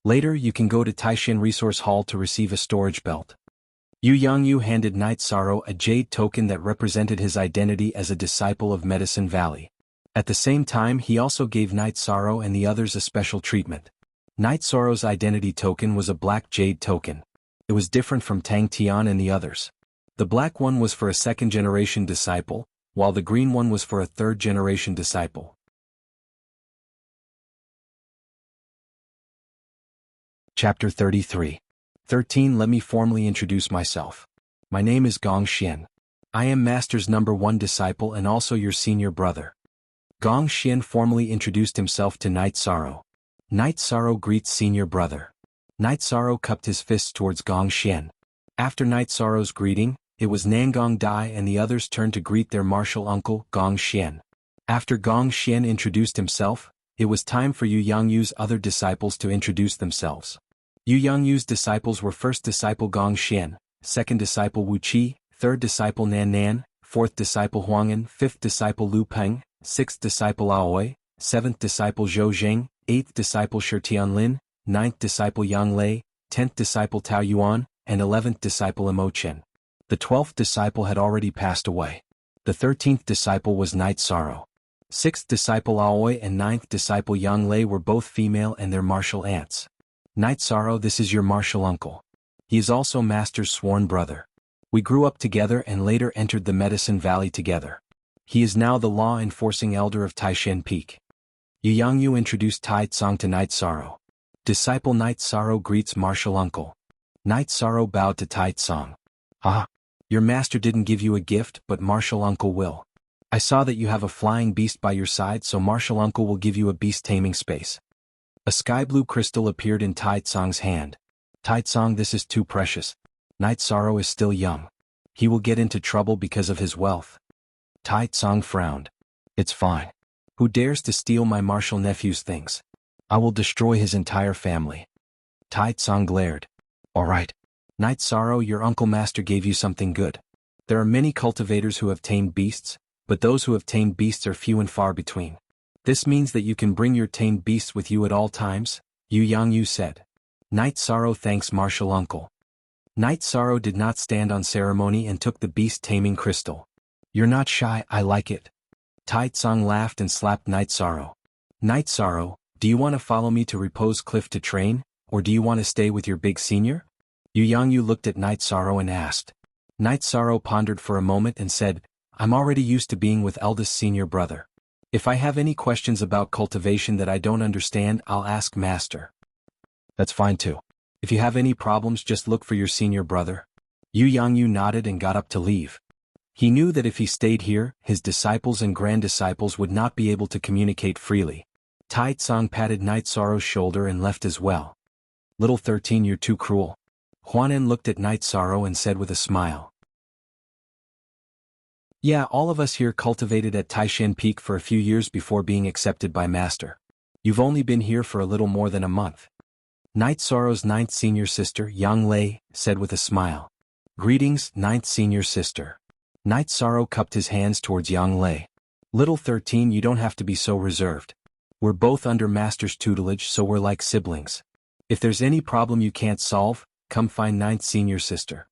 Later you can go to Taishan Resource Hall to receive a storage belt. Yu Yangyu handed Night Sorrow a jade token that represented his identity as a disciple of Medicine Valley. At the same time he also gave Night Sorrow and the others a special treatment. Night Sorrow's identity token was a black jade token. It was different from Tang Tian and the others. The black one was for a second-generation disciple, while the green one was for a third-generation disciple. Chapter 33. 13. Let me formally introduce myself. My name is Gong Xian. I am Master's #1 disciple and also your senior brother. Gong Xian formally introduced himself to Night Sorrow. Night Sorrow greets senior brother. Night Sorrow cupped his fists towards Gong Xian. After Night Sorrow's greeting, it was Nangong Dai and the others turned to greet their martial uncle, Gong Xian. After Gong Xian introduced himself, it was time for Yu Yangyu's other disciples to introduce themselves. Yu Yangyu's disciples were first disciple Gong Xian, second disciple Wu Qi, third disciple Nan Nan, fourth disciple Huang'an, fifth disciple Lu Peng, sixth disciple Aoi, seventh disciple Zhou Zheng, eighth disciple Shirtian Lin, ninth disciple Yang Lei, 10th disciple Tao Yuan, and 11th disciple Imo Chen. The 12th disciple had already passed away. The 13th disciple was Night Sorrow. 6th disciple Aoi and 9th disciple Yang Lei were both female and their martial aunts. Night Sorrow, this is your martial uncle. He is also Master's sworn brother. We grew up together and later entered the Medicine Valley together. He is now the law-enforcing elder of Taishan Peak. Yu Yangyu introduced Tai Tsong to Night Sorrow. Disciple Night Sorrow greets martial uncle. Night Sorrow bowed to Tai Tsong. Ah, your master didn't give you a gift, but martial uncle will. I saw that you have a flying beast by your side, so martial uncle will give you a beast taming space. A sky blue crystal appeared in Tai Tsong's hand. Tai Tsong, this is too precious. Night Sorrow is still young. He will get into trouble because of his wealth. Tai Tsong frowned. It's fine. Who dares to steal my martial nephew's things? I will destroy his entire family. Tai Tsong glared. All right. Night Sorrow, your uncle master gave you something good. There are many cultivators who have tamed beasts, but those who have tamed beasts are few and far between. This means that you can bring your tamed beasts with you at all times, Yu Yangyu said. Night Sorrow thanks martial uncle. Night Sorrow did not stand on ceremony and took the beast taming crystal. You're not shy, I like it. Tai Tsong laughed and slapped Night Sorrow. Night Sorrow, do you want to follow me to Repose Cliff to train, or do you want to stay with your big senior? Yu Yangyu looked at Night Sorrow and asked. Night Sorrow pondered for a moment and said, I'm already used to being with eldest senior brother. If I have any questions about cultivation that I don't understand, I'll ask Master. That's fine too. If you have any problems, just look for your senior brother. Yu Yangyu nodded and got up to leave. He knew that if he stayed here, his disciples and grand-disciples would not be able to communicate freely. Tai Tsong patted Night Sorrow's shoulder and left as well. Little 13, you're too cruel. Huanan looked at Night Sorrow and said with a smile. Yeah, all of us here cultivated at Taishan Peak for a few years before being accepted by Master. You've only been here for a little more than a month. Night Sorrow's 9th senior sister, Yang Lei, said with a smile. Greetings, 9th senior sister. Night Sorrow cupped his hands towards Yang Lei. Little 13, you don't have to be so reserved. We're both under Master's tutelage, so we're like siblings. If there's any problem you can't solve, come find 9th senior sister.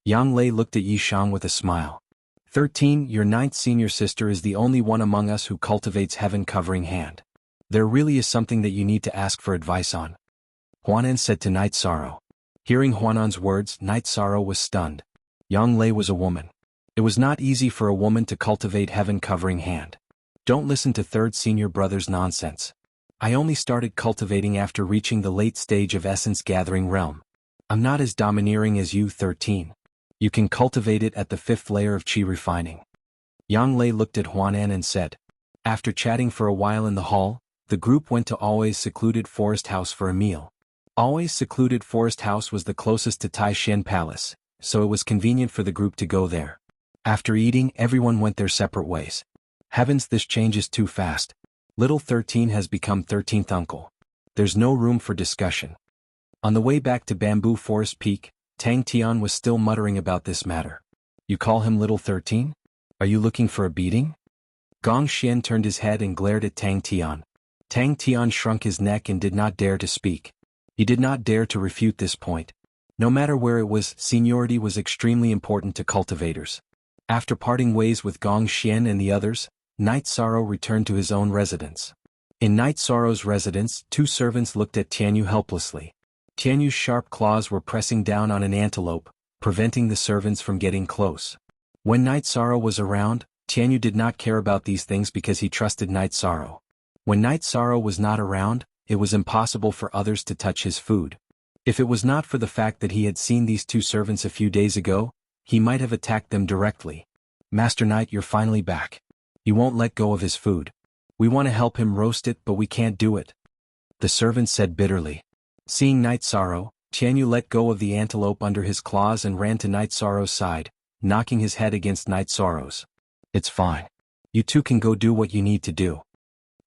Yang Lei looked at Yi Shang with a smile. 13, your 9th senior sister is the only one among us who cultivates heaven covering hand. There really is something that you need to ask for advice on. Huanan said to Night Sorrow. Hearing Huanan's words, Night Sorrow was stunned. Yang Lei was a woman. It was not easy for a woman to cultivate heaven covering hand. Don't listen to third senior brother's nonsense. I only started cultivating after reaching the late stage of essence gathering realm. I'm not as domineering as you, 13. You can cultivate it at the 5th layer of Qi refining. Yang Lei looked at Huanan and said. After chatting for a while in the hall, the group went to Always Secluded Forest House for a meal. Always Secluded Forest House was the closest to Taishan Palace, so it was convenient for the group to go there. After eating, everyone went their separate ways. Heavens, this changes too fast. Little 13 has become 13th uncle. There's no room for discussion. On the way back to Bamboo Forest Peak, Tang Tian was still muttering about this matter. You call him Little 13? Are you looking for a beating? Gong Xian turned his head and glared at Tang Tian. Tang Tian shrunk his neck and did not dare to speak. He did not dare to refute this point. No matter where it was, seniority was extremely important to cultivators. After parting ways with Gong Xian and the others, Night Sorrow returned to his own residence. In Night Sorrow's residence, two servants looked at Tianyu helplessly. Tianyu's sharp claws were pressing down on an antelope, preventing the servants from getting close. When Night Sorrow was around, Tianyu did not care about these things because he trusted Night Sorrow. When Night Sorrow was not around, it was impossible for others to touch his food. If it was not for the fact that he had seen these two servants a few days ago, he might have attacked them directly. Master Knight, you're finally back. He won't let go of his food. We want to help him roast it, but we can't do it. The servant said bitterly. Seeing Night Sorrow, Tianyu let go of the antelope under his claws and ran to Night Sorrow's side, knocking his head against Night Sorrow's. It's fine. You two can go do what you need to do.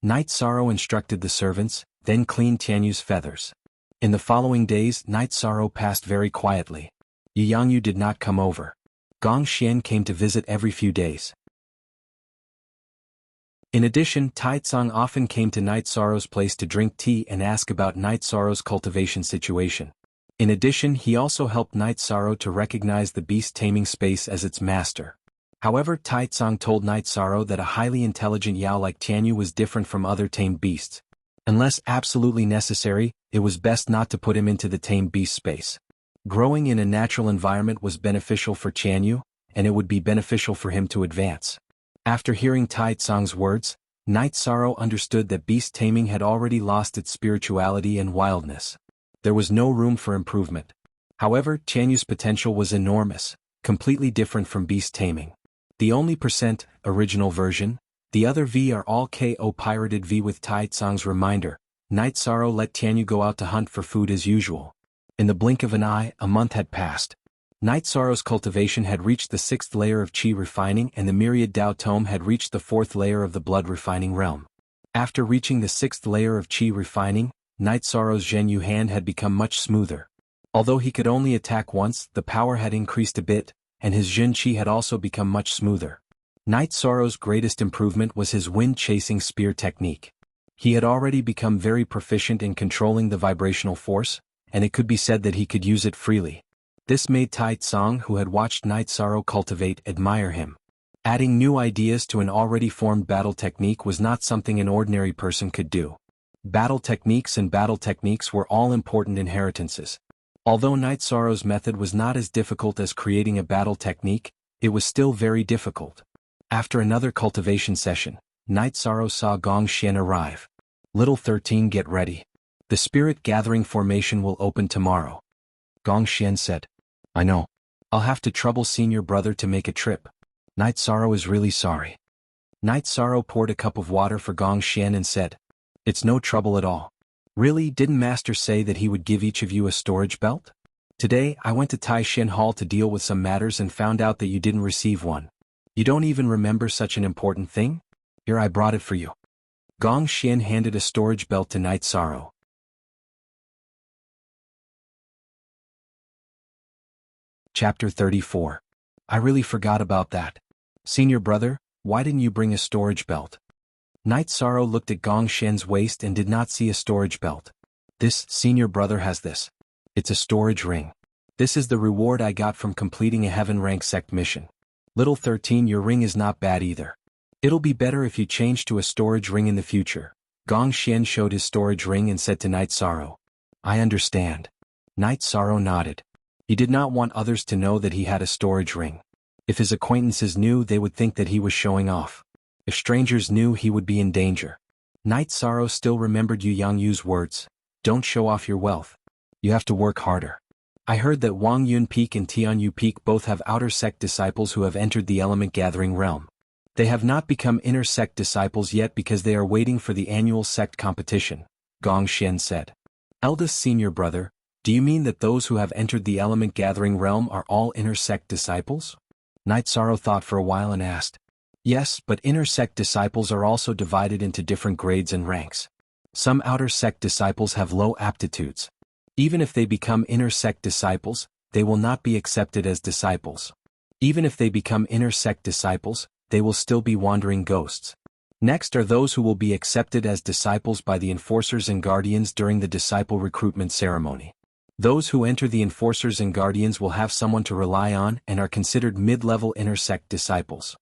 Night Sorrow instructed the servants, then cleaned Tianyu's feathers. In the following days, Night Sorrow passed very quietly. Yu Yangyu did not come over. Gong Xian came to visit every few days. In addition, Tai Tsang often came to Night Sorrow's place to drink tea and ask about Night Sorrow's cultivation situation. In addition, he also helped Night Sorrow to recognize the beast taming space as its master. However, Tai Tsang told Night Sorrow that a highly intelligent Yao like Tianyu was different from other tamed beasts. Unless absolutely necessary, it was best not to put him into the tamed beast space. Growing in a natural environment was beneficial for Tianyu, and it would be beneficial for him to advance. After hearing Tai Tsang's words, Night Sorrow understood that beast taming had already lost its spirituality and wildness. There was no room for improvement. However, Tianyu's potential was enormous, completely different from beast taming. The only original version, the other V are all KO pirated V. With Tai Tsang's reminder, Night Sorrow let Tianyu go out to hunt for food as usual. In the blink of an eye, a month had passed. Night Sorrow's cultivation had reached the 6th layer of Qi refining and the myriad Dao Tome had reached the 4th layer of the blood refining realm. After reaching the 6th layer of Qi refining, Night Sorrow's Zhenyu hand had become much smoother. Although he could only attack once, the power had increased a bit, and his Zhen Qi had also become much smoother. Night Sorrow's greatest improvement was his wind-chasing spear technique. He had already become very proficient in controlling the vibrational force, and it could be said that he could use it freely. This made Tai Tsang, who had watched Night Sorrow cultivate, admire him. Adding new ideas to an already formed battle technique was not something an ordinary person could do. Battle techniques were all important inheritances. Although Night Sorrow's method was not as difficult as creating a battle technique, it was still very difficult. After another cultivation session, Night Sorrow saw Gong Xian arrive. Little 13, get ready. The spirit gathering formation will open tomorrow. Gong Xian said. I know. I'll have to trouble senior brother to make a trip. Night Sorrow is really sorry. Night Sorrow poured a cup of water for Gong Xian and said, It's no trouble at all. Really, didn't Master say that he would give each of you a storage belt? Today, I went to Tai Shin Hall to deal with some matters and found out that you didn't receive one. You don't even remember such an important thing? Here, I brought it for you. Gong Xian handed a storage belt to Night Sorrow. Chapter 34. I really forgot about that. Senior brother, why didn't you bring a storage belt? Night Sorrow looked at Gong Xian's waist and did not see a storage belt. This senior brother has this. It's a storage ring. This is the reward I got from completing a heaven rank sect mission. Little 13, your ring is not bad either. It'll be better if you change to a storage ring in the future. Gong Xian showed his storage ring and said to Night Sorrow. I understand. Night Sorrow nodded. He did not want others to know that he had a storage ring. If his acquaintances knew, they would think that he was showing off. If strangers knew, he would be in danger. Night Sorrow still remembered Yu Yangyu's words. Don't show off your wealth. You have to work harder. I heard that Wang Yun Peak and Tianyu Peak both have outer sect disciples who have entered the element gathering realm. They have not become inner sect disciples yet because they are waiting for the annual sect competition, Gong Xian said. Eldest senior brother, do you mean that those who have entered the element gathering realm are all inner sect disciples? Night Sorrow thought for a while and asked. Yes, but inner sect disciples are also divided into different grades and ranks. Some outer sect disciples have low aptitudes. Even if they become inner sect disciples, they will not be accepted as disciples. Even if they become inner sect disciples, they will still be wandering ghosts. Next are those who will be accepted as disciples by the enforcers and guardians during the disciple recruitment ceremony. Those who enter the enforcers and guardians will have someone to rely on and are considered mid-level inner sect disciples.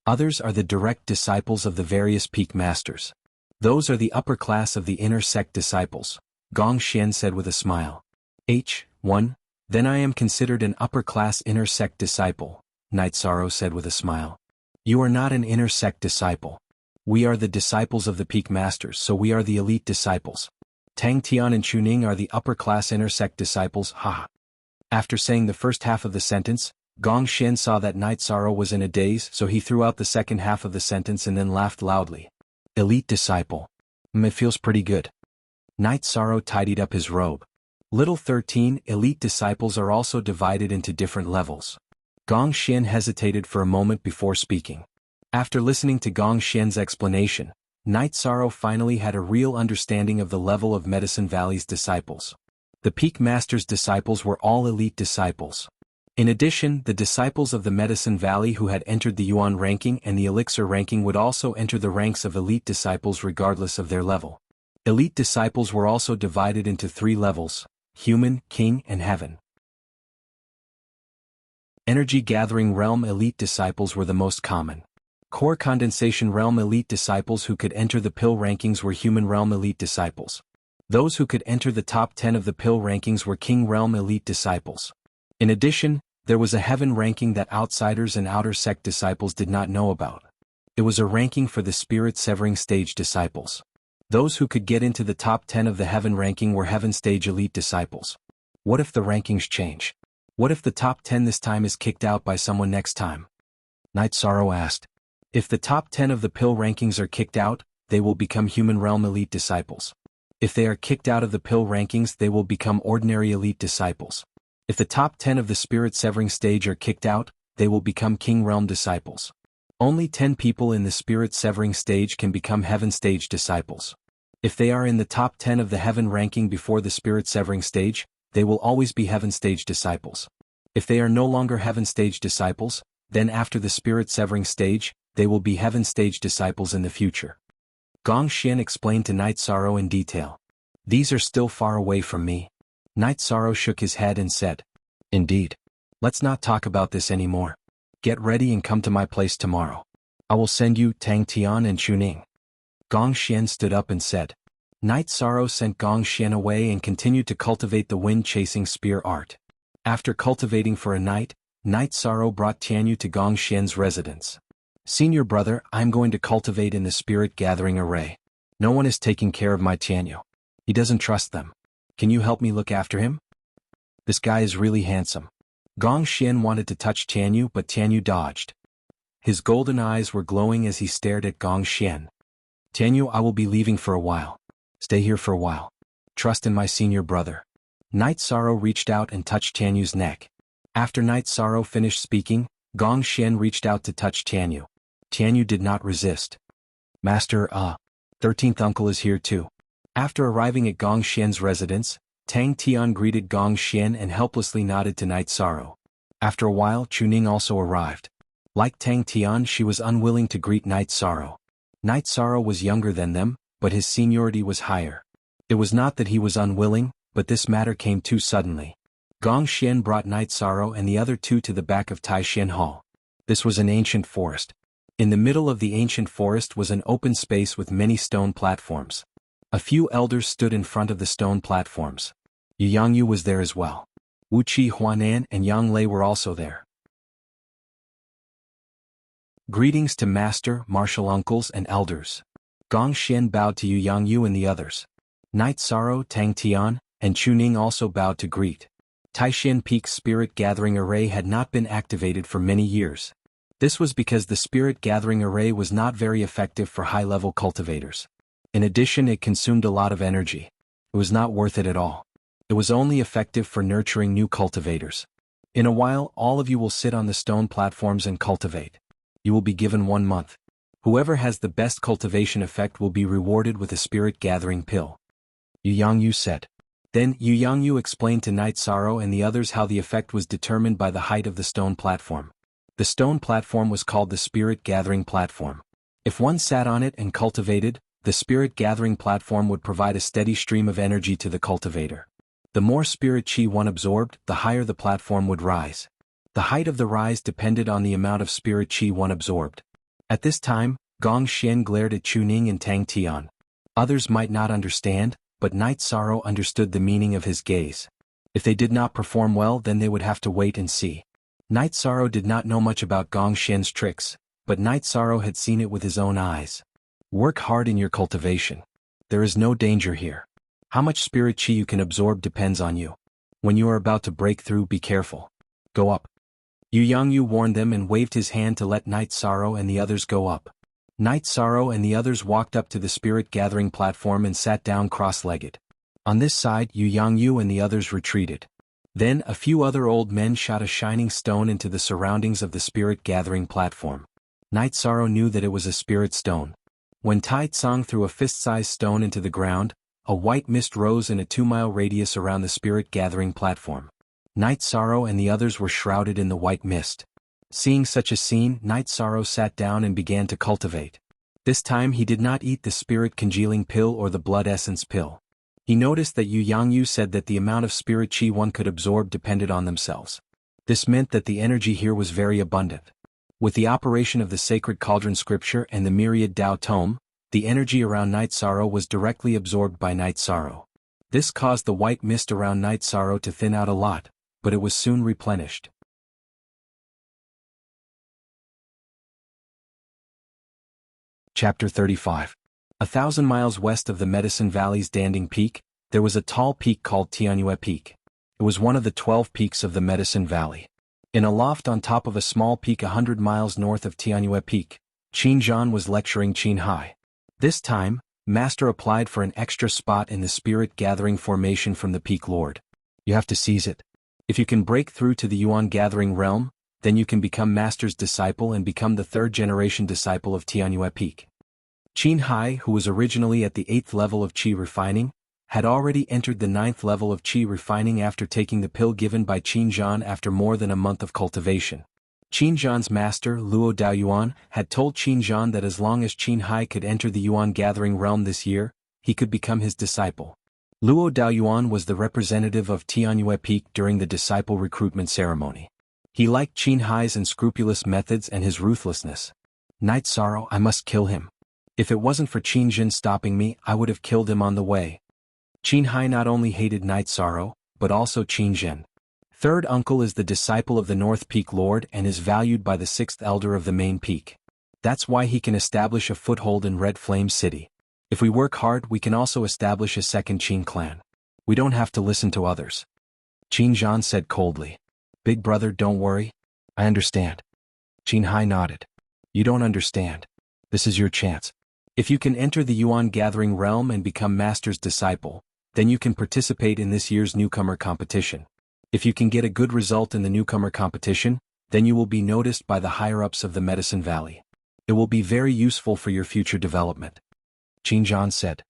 Others are the direct disciples of the various peak masters. Those are the upper class of the inner sect disciples, Gong Xian said with a smile. H1, then I am considered an upper class inner sect disciple, Night Sorrow said with a smile. You are not an inner sect disciple. We are the disciples of the peak masters, so we are the elite disciples. Tang Tian and Chuning are the upper class inner sect disciples, haha. After saying the first half of the sentence, Gong Xian saw that Night Sorrow was in a daze, so he threw out the second half of the sentence and then laughed loudly. Elite disciple. It feels pretty good. Night Sorrow tidied up his robe. Little 13 elite disciples are also divided into different levels. Gong Xian hesitated for a moment before speaking. After listening to Gong Xian's explanation, Night Sorrow finally had a real understanding of the level of Medicine Valley's disciples. The Peak Master's disciples were all elite disciples. In addition, the disciples of the Medicine Valley who had entered the Yuan ranking and the Elixir ranking would also enter the ranks of elite disciples regardless of their level. Elite disciples were also divided into 3 levels: Human, King, and Heaven. Energy Gathering Realm elite disciples were the most common. Core Condensation Realm elite disciples who could enter the pill rankings were Human Realm elite disciples. Those who could enter the top 10 of the pill rankings were King Realm elite disciples. In addition, there was a Heaven ranking that outsiders and outer sect disciples did not know about. It was a ranking for the Spirit Severing Stage disciples. Those who could get into the top 10 of the Heaven ranking were Heaven Stage elite disciples. What if the rankings change? What if the top 10 this time is kicked out by someone next time? Night Sorrow asked. If the top 10 of the pill rankings are kicked out, they will become Human Realm elite disciples. If they are kicked out of the pill rankings, they will become ordinary elite disciples. If the top 10 of the Spirit Severing Stage are kicked out, they will become King Realm disciples. Only 10 people in the Spirit Severing Stage can become Heaven Stage disciples. If they are in the top 10 of the Heaven ranking before the Spirit Severing Stage, they will always be Heaven Stage disciples. If they are no longer Heaven Stage disciples, then after the Spirit Severing Stage, they will be Heaven Stage disciples in the future. Gong Xian explained to Night Sorrow in detail. These are still far away from me. Night Sorrow shook his head and said, Indeed. Let's not talk about this anymore. Get ready and come to my place tomorrow. I will send you Tang Tian and Chuning. Gong Xian stood up and said. Night Sorrow sent Gong Xian away and continued to cultivate the wind-chasing spear art. After cultivating for a night, Night Sorrow brought Tianyu to Gong Xian's residence. Senior brother, I'm going to cultivate in the spirit gathering array. No one is taking care of my Tianyu. He doesn't trust them. Can you help me look after him? This guy is really handsome. Gong Xian wanted to touch Tianyu, but Tianyu dodged. His golden eyes were glowing as he stared at Gong Xian. Tianyu, I will be leaving for a while. Stay here for a while. Trust in my senior brother. Night Sorrow reached out and touched Tianyu's neck. After Night Sorrow finished speaking, Gong Xian reached out to touch Tianyu. Tianyu did not resist. Master, 13th uncle is here too. After arriving at Gong Xian's residence, Tang Tian greeted Gong Xian and helplessly nodded to Night Sorrow. After a while, Chuning also arrived. Like Tang Tian, she was unwilling to greet Night Sorrow. Night Sorrow was younger than them, but his seniority was higher. It was not that he was unwilling, but this matter came too suddenly. Gong Xian brought Night Sorrow and the other 2 to the back of Taishan Hall. This was an ancient forest. In the middle of the ancient forest was an open space with many stone platforms. A few elders stood in front of the stone platforms. Yu Yangyu was there as well. Wuxia Huanan and Yang Lei were also there. Greetings to Master, Martial Uncles and Elders. Gong Xian bowed to Yu Yangyu and the others. Night Sorrow, Tang Tian, and Chuning also bowed to greet. Taishan Peak's Spirit Gathering Array had not been activated for many years. This was because the Spirit Gathering Array was not very effective for high-level cultivators. In addition, it consumed a lot of energy. It was not worth it at all. It was only effective for nurturing new cultivators. In a while, all of you will sit on the stone platforms and cultivate. You will be given 1 month. Whoever has the best cultivation effect will be rewarded with a Spirit Gathering pill. Yu Yangyu said. Then Yu Yangyu explained to Night Sorrow and the others how the effect was determined by the height of the stone platform. The stone platform was called the Spirit Gathering Platform. If one sat on it and cultivated, the spirit gathering platform would provide a steady stream of energy to the cultivator. The more spirit chi one absorbed, the higher the platform would rise. The height of the rise depended on the amount of spirit chi one absorbed. At this time, Gong Xian glared at Chu Ning and Tang Tian. Others might not understand, but Night Sorrow understood the meaning of his gaze. If they did not perform well, then they would have to wait and see. Night Sorrow did not know much about Gong Xian's tricks, but Night Sorrow had seen it with his own eyes. Work hard in your cultivation. There is no danger here. How much spirit chi you can absorb depends on you. When you are about to break through, be careful. Go up. Yu Yangyu warned them and waved his hand to let Night Sorrow and the others go up. Night Sorrow and the others walked up to the spirit gathering platform and sat down cross-legged. On this side, Yu Yangyu and the others retreated. Then a few other old men shot a shining stone into the surroundings of the spirit gathering platform. Night Sorrow knew that it was a spirit stone. When Tai Tsang threw a fist-sized stone into the ground, a white mist rose in a 2-mile radius around the spirit gathering platform. Night Sorrow and the others were shrouded in the white mist. Seeing such a scene, Night Sorrow sat down and began to cultivate. This time he did not eat the spirit congealing pill or the blood essence pill. He noticed that Yu Yangyu said that the amount of spirit chi one could absorb depended on themselves. This meant that the energy here was very abundant. With the operation of the sacred cauldron scripture and the myriad Dao tome, the energy around Night Sorrow was directly absorbed by Night Sorrow. This caused the white mist around Night Sorrow to thin out a lot, but it was soon replenished. Chapter 35. 1,000 miles west of the Medicine Valley's Danding Peak, there was a tall peak called Tianyue Peak. It was one of the 12 peaks of the Medicine Valley. In a loft on top of a small peak 100 miles north of Tianyue Peak, Qin Zhan was lecturing Qin Hai. This time, Master applied for an extra spot in the spirit gathering formation from the Peak Lord. You have to seize it. If you can break through to the Yuan gathering realm, then you can become Master's disciple and become the 3rd-generation disciple of Tianyue Peak. Qin Hai, who was originally at the 8th level of Qi refining, had already entered the 9th level of Qi refining after taking the pill given by Qin Zhan after more than a month of cultivation. Qin Zhan's master, Luo Daoyuan, had told Qin Zhan that as long as Qin Hai could enter the Yuan gathering realm this year, he could become his disciple. Luo Daoyuan was the representative of Tianyue Peak during the disciple recruitment ceremony. He liked Qin Hai's unscrupulous methods and his ruthlessness. Night Sorrow, I must kill him. If it wasn't for Qin Zhen stopping me, I would have killed him on the way. Qin Hai not only hated Night Sorrow, but also Qin Zhen. Third uncle is the disciple of the North Peak Lord and is valued by the 6th elder of the main peak. That's why he can establish a foothold in Red Flame City. If we work hard, we can also establish a second Qin clan. We don't have to listen to others. Qin Zhan said coldly. Big brother, don't worry. I understand. Qin Hai nodded. You don't understand. This is your chance. If you can enter the Yuan gathering realm and become Master's disciple, then you can participate in this year's newcomer competition. If you can get a good result in the newcomer competition, then you will be noticed by the higher-ups of the Medicine Valley. It will be very useful for your future development. Qin Zhan said.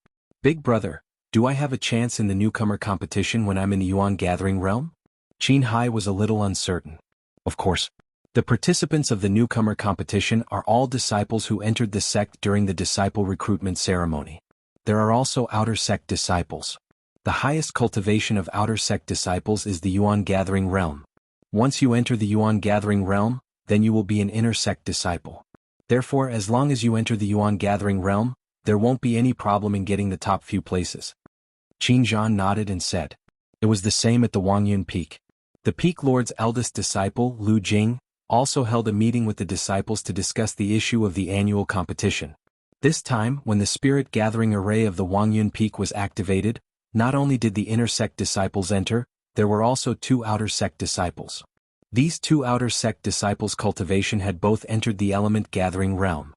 Big brother, do I have a chance in the newcomer competition when I'm in the Yuan gathering realm? Qin Hai was a little uncertain. Of course. The participants of the newcomer competition are all disciples who entered the sect during the disciple recruitment ceremony. There are also outer sect disciples. The highest cultivation of outer sect disciples is the Yuan gathering realm. Once you enter the Yuan gathering realm, then you will be an inner sect disciple. Therefore, as long as you enter the Yuan gathering realm, there won't be any problem in getting the top few places. Qin Zhan nodded and said. It was the same at the Wangyun Peak. The Peak Lord's eldest disciple, Lu Jing, also held a meeting with the disciples to discuss the issue of the annual competition. This time, when the spirit gathering array of the Wangyun Peak was activated, not only did the inner sect disciples enter, there were also 2 outer sect disciples. These 2 outer sect disciples' cultivation had both entered the element gathering realm.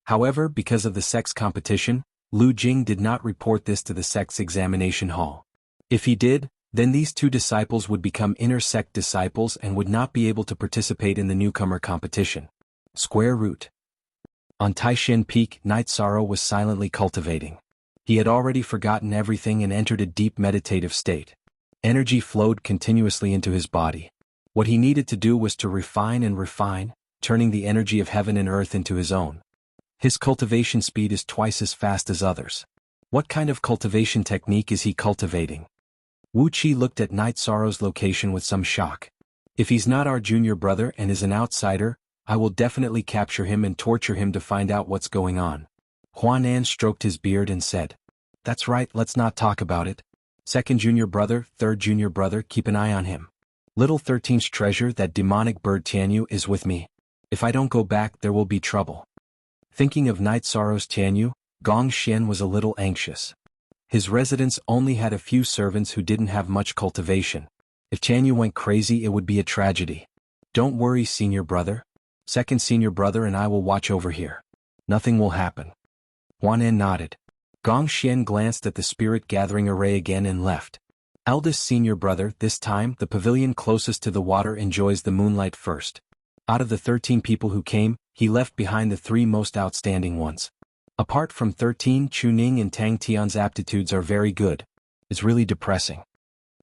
However, because of the sect's competition, Lu Jing did not report this to the sect's examination hall. If he did, then these 2 disciples would become inner sect disciples and would not be able to participate in the newcomer competition. Square root. On Taishin Peak, Night Sorrow was silently cultivating. He had already forgotten everything and entered a deep meditative state. Energy flowed continuously into his body. What he needed to do was to refine and refine, turning the energy of heaven and earth into his own. His cultivation speed is twice as fast as others. What kind of cultivation technique is he cultivating? Wuxia looked at Night Sorrow's location with some shock. If he's not our junior brother and is an outsider, I will definitely capture him and torture him to find out what's going on. Huanan stroked his beard and said, "That's right, let's not talk about it. Second junior brother, third junior brother, keep an eye on him. Little 13's treasure, that demonic bird Tianyu, is with me. If I don't go back, there will be trouble." Thinking of Night Sorrow's Tianyu, Gong Xian was a little anxious. His residence only had a few servants who didn't have much cultivation. If Tianyu went crazy, it would be a tragedy. "Don't worry, senior brother. Second senior brother and I will watch over here. Nothing will happen." Huanan nodded. Gong Xian glanced at the spirit gathering array again and left. Eldest senior brother, this time the pavilion closest to the water enjoys the moonlight first. Out of the 13 people who came, he left behind the 3 most outstanding ones. Apart from 13, Chuning and Tang Tian's aptitudes are very good. It's really depressing.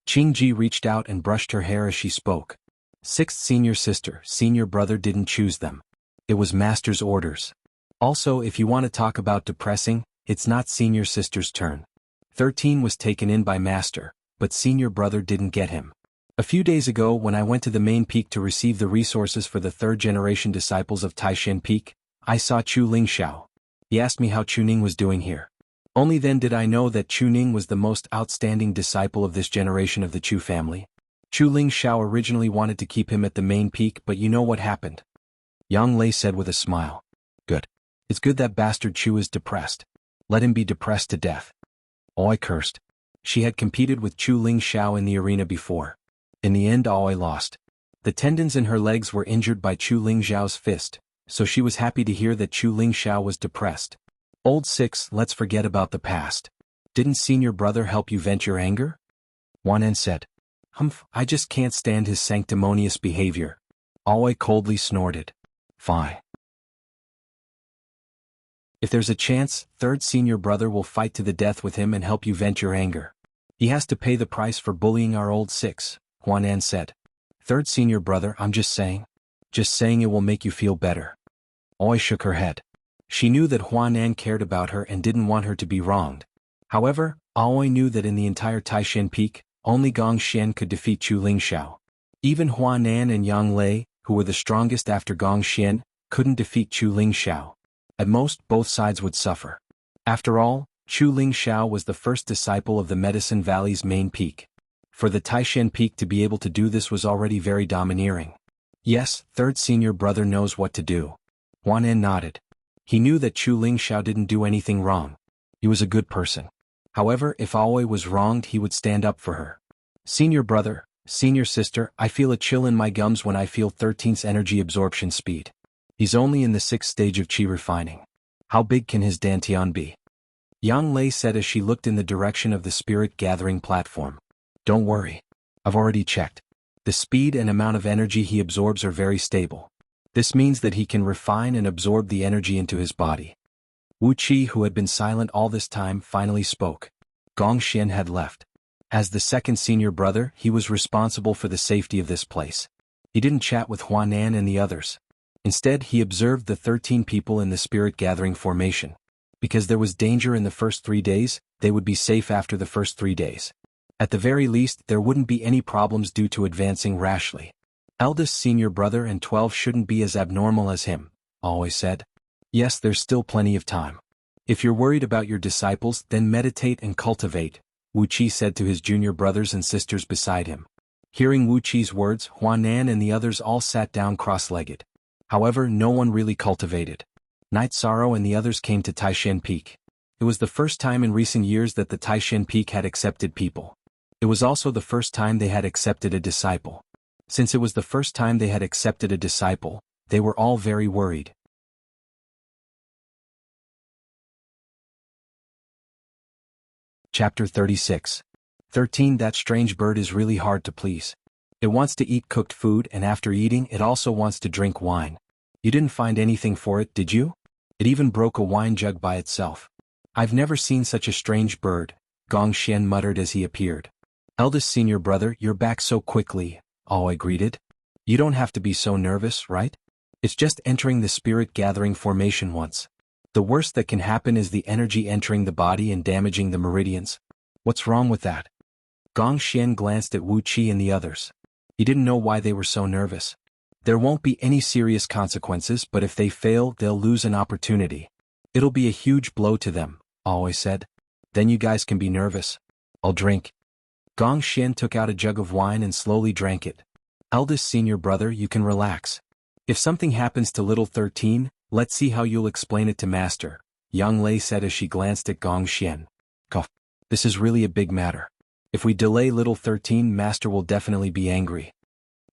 Qingji reached out and brushed her hair as she spoke. Sixth senior sister, senior brother didn't choose them. It was master's orders. Also, if you want to talk about depressing, it's not senior sister's turn. 13 was taken in by master, but senior brother didn't get him. A few days ago when I went to the main peak to receive the resources for the 3rd generation disciples of Taishan Peak, I saw Chu Lingxiao. He asked me how Chuning was doing here. Only then did I know that Chuning was the most outstanding disciple of this generation of the Chu family. Chu Lingxiao originally wanted to keep him at the main peak, but you know what happened? Yang Lei said with a smile. Good. It's good that bastard Chu is depressed. Let him be depressed to death. Oi cursed. She had competed with Chu Lingxiao in the arena before. In the end, Oi lost. The tendons in her legs were injured by Chu Lingxiao's fist, so she was happy to hear that Chu Lingxiao was depressed. Old 6, let's forget about the past. Didn't senior brother help you vent your anger? Huanan said. Humph, I just can't stand his sanctimonious behavior. Oi coldly snorted. Fine. If there's a chance, 3rd senior brother will fight to the death with him and help you vent your anger. He has to pay the price for bullying our old 6, Huanan said. 3rd senior brother, I'm just saying. Just saying it will make you feel better. Oi shook her head. She knew that Huanan cared about her and didn't want her to be wronged. However, Aoi knew that in the entire Taishan Peak, only Gong Xian could defeat Chu Lingxiao. Even Huanan and Yang Lei, who were the strongest after Gong Xian, couldn't defeat Chu Lingxiao. At most, both sides would suffer. After all, Chu Lingxiao was the first disciple of the Medicine Valley's main peak. For the Taishan Peak to be able to do this was already very domineering. Yes, 3rd senior brother knows what to do. Huanan nodded. He knew that Chu Lingxiao didn't do anything wrong. He was a good person. However, if Aoi was wronged, he would stand up for her. Senior brother, senior sister, I feel a chill in my gums when I feel 13's energy absorption speed. He's only in the 6th stage of qi refining. How big can his dantian be? Yang Lei said as she looked in the direction of the spirit gathering platform. Don't worry. I've already checked. The speed and amount of energy he absorbs are very stable. This means that he can refine and absorb the energy into his body. Wuxia, who had been silent all this time, finally spoke. Gong Xian had left. As the 2nd senior brother, he was responsible for the safety of this place. He didn't chat with Huanan and the others. Instead, he observed the 13 people in the spirit gathering formation. Because there was danger in the first 3 days, they would be safe after the first 3 days. At the very least, there wouldn't be any problems due to advancing rashly. Eldest senior brother and 12 shouldn't be as abnormal as him, always said. Yes, there's still plenty of time. If you're worried about your disciples, then meditate and cultivate, Wuxia said to his junior brothers and sisters beside him. Hearing Wuqi's words, Huanan and the others all sat down cross-legged. However, no one really cultivated. Night Sorrow and the others came to Taishan Peak. It was the first time in recent years that the Taishan Peak had accepted people. It was also the first time they had accepted a disciple. Since it was the first time they had accepted a disciple, they were all very worried. Chapter 36. 13. That strange bird is really hard to please. It wants to eat cooked food, and after eating it also wants to drink wine. You didn't find anything for it, did you? It even broke a wine jug by itself. I've never seen such a strange bird, Gong Xian muttered as he appeared. Eldest senior brother, you're back so quickly, Aoi greeted. You don't have to be so nervous, right? It's just entering the spirit gathering formation once. The worst that can happen is the energy entering the body and damaging the meridians. What's wrong with that? Gong Xian glanced at Wu Qi and the others. He didn't know why they were so nervous. There won't be any serious consequences, but if they fail, they'll lose an opportunity. It'll be a huge blow to them, always said. Then you guys can be nervous. I'll drink. Gong Xian took out a jug of wine and slowly drank it. Eldest senior brother, you can relax. If something happens to little 13, let's see how you'll explain it to master, Yang Lei said as she glanced at Gong Xian. Cough. This is really a big matter. If we delay little 13, master will definitely be angry.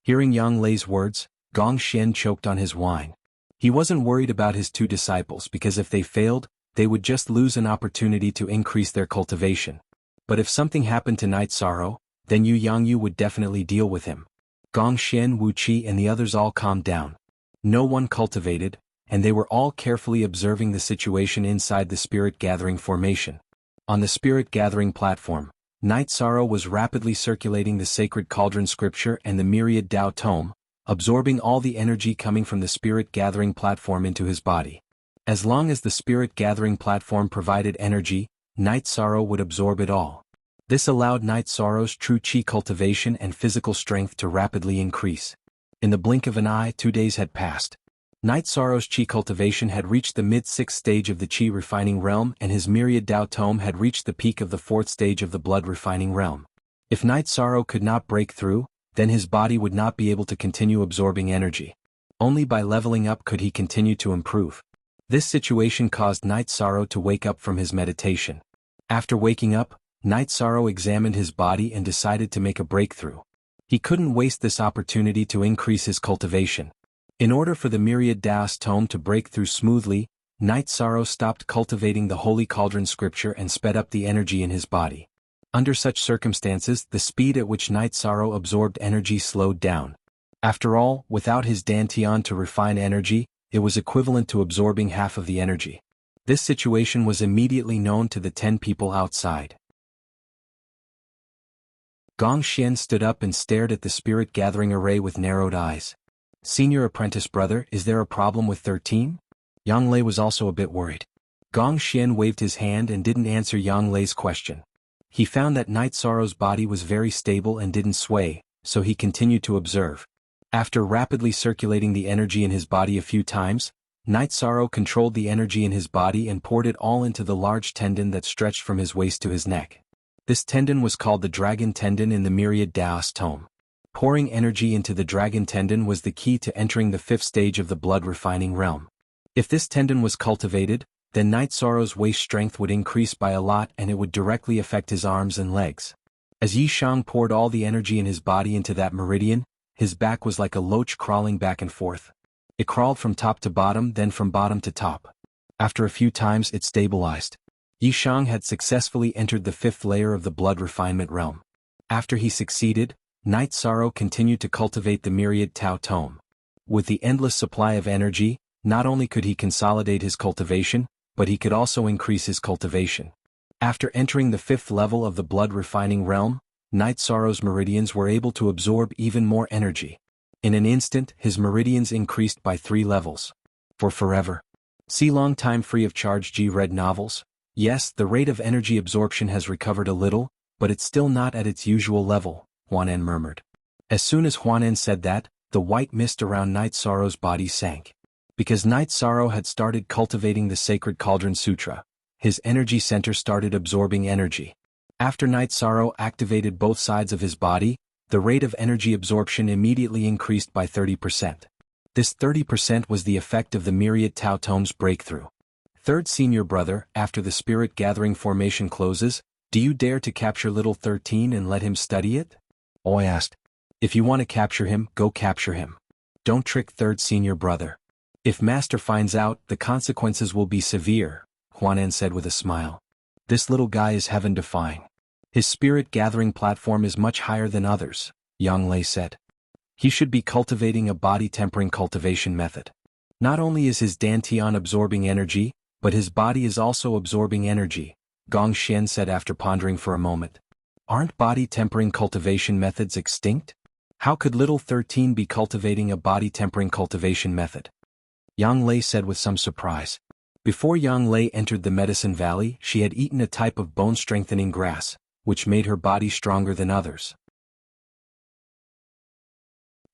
Hearing Yang Lei's words, Gong Xian choked on his wine. He wasn't worried about his two disciples because if they failed, they would just lose an opportunity to increase their cultivation. But if something happened to Night Sorrow, then Yu Yangyu would definitely deal with him. Gong Xian, Wu Qi and the others all calmed down. No one cultivated, and they were all carefully observing the situation inside the spirit gathering formation. On the spirit gathering platform, Night Sorrow was rapidly circulating the sacred cauldron scripture and the myriad Tao tome, absorbing all the energy coming from the spirit gathering platform into his body. As long as the spirit gathering platform provided energy, Night Sorrow would absorb it all. This allowed Night Sorrow's true chi cultivation and physical strength to rapidly increase. In the blink of an eye, 2 days had passed. Night Sorrow's chi cultivation had reached the mid-6th stage of the chi refining realm and his myriad Tao tome had reached the peak of the 4th stage of the blood refining realm. If Night Sorrow could not break through, then his body would not be able to continue absorbing energy. Only by leveling up could he continue to improve. This situation caused Night Sorrow to wake up from his meditation. After waking up, Night Sorrow examined his body and decided to make a breakthrough. He couldn't waste this opportunity to increase his cultivation. In order for the myriad Tao's tome to break through smoothly, Night Sorrow stopped cultivating the holy cauldron scripture and sped up the energy in his body. Under such circumstances, the speed at which Night Sorrow absorbed energy slowed down. After all, without his dantian to refine energy, it was equivalent to absorbing half of the energy. This situation was immediately known to the 10 people outside. Gong Xian stood up and stared at the spirit gathering array with narrowed eyes. Senior apprentice brother, is there a problem with 13? Yang Lei was also a bit worried. Gong Xian waved his hand and didn't answer Yang Lei's question. He found that Night Sorrow's body was very stable and didn't sway, so he continued to observe. After rapidly circulating the energy in his body a few times, Night Sorrow controlled the energy in his body and poured it all into the large tendon that stretched from his waist to his neck. This tendon was called the dragon tendon in the myriad Tao's tome. Pouring energy into the dragon tendon was the key to entering the 5th stage of the blood refining realm. If this tendon was cultivated, then Night Sorrow's waist strength would increase by a lot and it would directly affect his arms and legs. As Yi Shang poured all the energy in his body into that meridian, his back was like a loach crawling back and forth. It crawled from top to bottom, then from bottom to top. After a few times it stabilized. Yi Shang had successfully entered the 5th layer of the blood refinement realm. After he succeeded, Night Sorrow continued to cultivate the myriad Tao tome. With the endless supply of energy, not only could he consolidate his cultivation, but he could also increase his cultivation. After entering the 5th level of the blood refining realm, Night Sorrow's meridians were able to absorb even more energy. In an instant, his meridians increased by 3 levels. For forever. See long time free of charge G read novels? Yes, the rate of energy absorption has recovered a little, but it's still not at its usual level, Huanen murmured. As soon as Huanen said that, the white mist around Night Sorrow's body sank. Because Night Sorrow had started cultivating the sacred cauldron sutra, his energy center started absorbing energy. After Night Sorrow activated both sides of his body, the rate of energy absorption immediately increased by 30%. This 30% was the effect of the myriad Tao tome's breakthrough. Third senior brother, after the spirit gathering formation closes, do you dare to capture little 13 and let him study it? Oi asked. If you want to capture him, go capture him. Don't trick third senior brother. If master finds out, the consequences will be severe, Huanen said with a smile. This little guy is heaven-defying. His spirit gathering platform is much higher than others, Yang Lei said. He should be cultivating a body-tempering cultivation method. Not only is his dantian absorbing energy, but his body is also absorbing energy, Gong Xian said after pondering for a moment. Aren't body-tempering cultivation methods extinct? How could little 13 be cultivating a body-tempering cultivation method? Yang Lei said with some surprise. Before Yang Lei entered the Medicine Valley, she had eaten a type of bone-strengthening grass, which made her body stronger than others.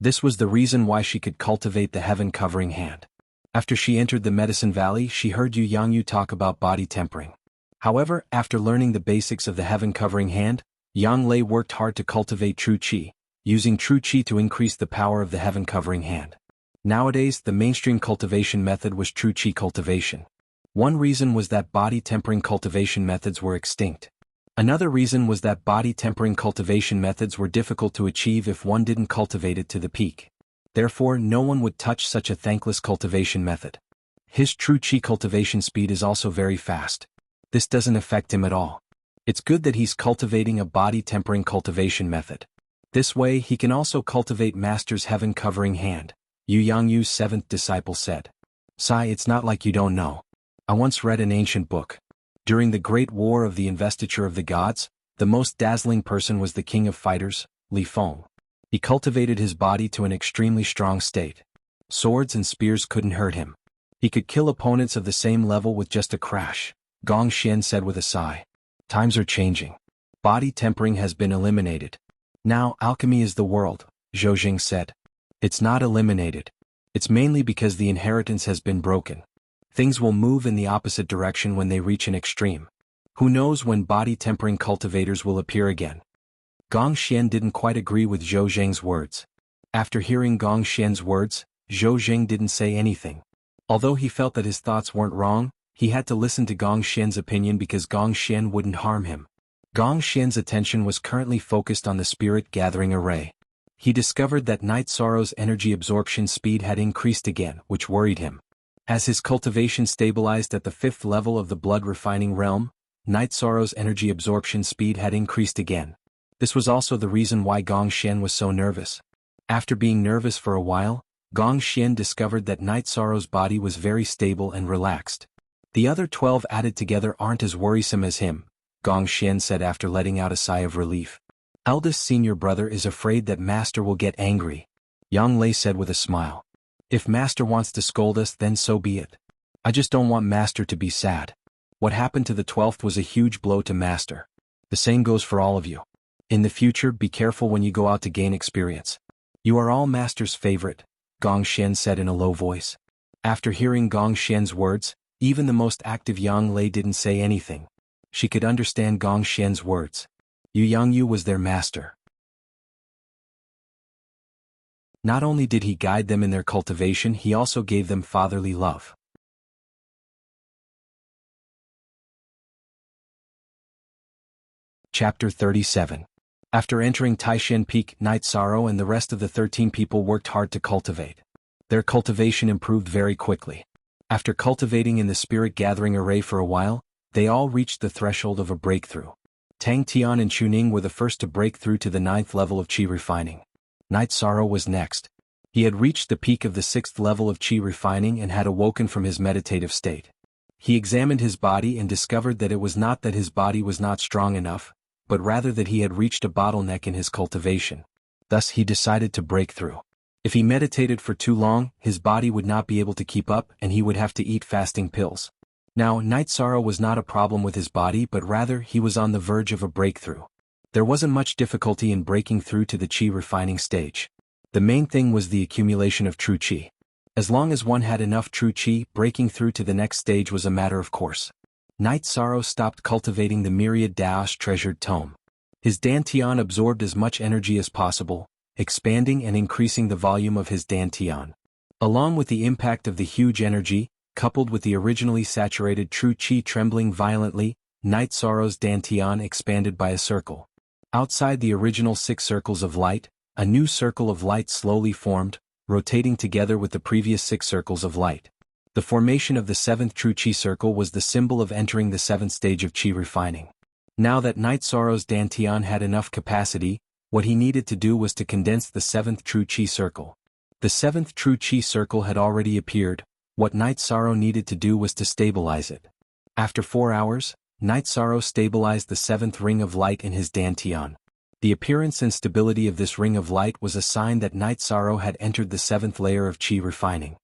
This was the reason why she could cultivate the heaven-covering hand. After she entered the Medicine Valley, she heard Yu Yangyu talk about body tempering. However, after learning the basics of the heaven-covering hand, Yang Lei worked hard to cultivate true qi, using true qi to increase the power of the heaven-covering hand. Nowadays, the mainstream cultivation method was true qi cultivation. One reason was that body-tempering cultivation methods were extinct. Another reason was that body-tempering cultivation methods were difficult to achieve if one didn't cultivate it to the peak. Therefore, no one would touch such a thankless cultivation method. His true qi cultivation speed is also very fast. This doesn't affect him at all. It's good that he's cultivating a body-tempering cultivation method. This way, he can also cultivate Master's heaven-covering hand, Yu Yangyu's seventh disciple said. Sai, it's not like you don't know. I once read an ancient book. During the Great War of the Investiture of the Gods, the most dazzling person was the King of Fighters, Li Feng. He cultivated his body to an extremely strong state. Swords and spears couldn't hurt him. He could kill opponents of the same level with just a crash, Gong Xian said with a sigh. Times are changing. Body tempering has been eliminated. Now alchemy is the world, Zhou Jing said. It's not eliminated. It's mainly because the inheritance has been broken. Things will move in the opposite direction when they reach an extreme. Who knows when body-tempering cultivators will appear again? Gong Xian didn't quite agree with Zhou Zheng's words. After hearing Gong Xian's words, Zhou Zheng didn't say anything. Although he felt that his thoughts weren't wrong, he had to listen to Gong Xian's opinion because Gong Xian wouldn't harm him. Gong Xian's attention was currently focused on the spirit-gathering array. He discovered that Night Sorrow's energy absorption speed had increased again, which worried him. As his cultivation stabilized at the 5th level of the blood-refining realm, Night Sorrow's energy absorption speed had increased again. This was also the reason why Gong Xian was so nervous. After being nervous for a while, Gong Xian discovered that Night Sorrow's body was very stable and relaxed. The other 12 added together aren't as worrisome as him, Gong Xian said after letting out a sigh of relief. Eldest senior brother is afraid that Master will get angry, Yang Lei said with a smile. If Master wants to scold us, then so be it. I just don't want Master to be sad. What happened to the 12th was a huge blow to Master. The same goes for all of you. In the future, be careful when you go out to gain experience. You are all Master's favorite, Gong Xian said in a low voice. After hearing Gong Xian's words, even the most active Yang Lei didn't say anything. She could understand Gong Xian's words. Yu Yangyu was their master. Not only did he guide them in their cultivation, he also gave them fatherly love. Chapter 37. After entering Taishan Peak, Night Sorrow and the rest of the 13 people worked hard to cultivate. Their cultivation improved very quickly. After cultivating in the spirit-gathering array for a while, they all reached the threshold of a breakthrough. Tang Tian and Chuning were the first to break through to the 9th level of qi refining. Night Sorrow was next. He had reached the peak of the 6th level of qi refining and had awoken from his meditative state. He examined his body and discovered that it was not that his body was not strong enough, but rather that he had reached a bottleneck in his cultivation. Thus he decided to break through. If he meditated for too long, his body would not be able to keep up and he would have to eat fasting pills. Now, Night Sorrow was not a problem with his body, but rather he was on the verge of a breakthrough. There wasn't much difficulty in breaking through to the qi refining stage. The main thing was the accumulation of true qi. As long as one had enough true qi, breaking through to the next stage was a matter of course. Night Sorrow stopped cultivating the myriad Dao's treasured tome. His Dantian absorbed as much energy as possible, expanding and increasing the volume of his Dantian. Along with the impact of the huge energy, coupled with the originally saturated true qi trembling violently, Night Sorrow's Dantian expanded by a circle. Outside the original 6 circles of light, a new circle of light slowly formed, rotating together with the previous 6 circles of light. The formation of the 7th true qi circle was the symbol of entering the 7th stage of qi refining. Now that Night Sorrow's Dantian had enough capacity, what he needed to do was to condense the 7th true qi circle. The 7th true qi circle had already appeared. What Night Sorrow needed to do was to stabilize it. After 4 hours, Night Sorrow stabilized the 7th ring of light in his Dantian. The appearance and stability of this ring of light was a sign that Night Sorrow had entered the 7th layer of qi refining.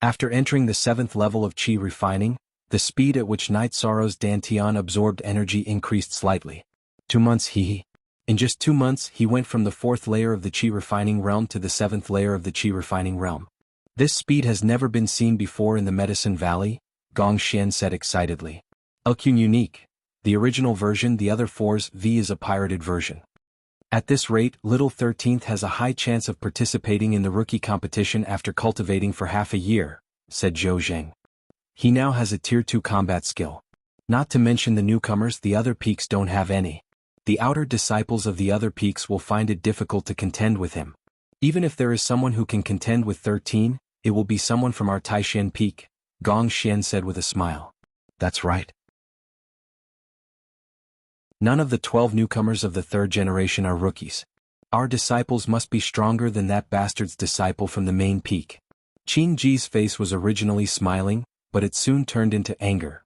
After entering the 7th level of qi refining, the speed at which Night Sorrow's Dantian absorbed energy increased slightly. 2 months In just 2 months he went from the 4th layer of the qi refining realm to the 7th layer of the qi refining realm. This speed has never been seen before in the Medicine Valley, Gong Xian said excitedly. LQ unique. The original version, the other 4's V is a pirated version. At this rate, Little 13th has a high chance of participating in the rookie competition after cultivating for half a year, said Zhou Zheng. He now has a Tier 2 combat skill. Not to mention the newcomers, the other peaks don't have any. The outer disciples of the other peaks will find it difficult to contend with him. Even if there is someone who can contend with 13, it will be someone from our Taishan peak, Gong Xian said with a smile. That's right. None of the 12 newcomers of the 3rd generation are rookies. Our disciples must be stronger than that bastard's disciple from the main peak. Qin Ji's face was originally smiling, but it soon turned into anger.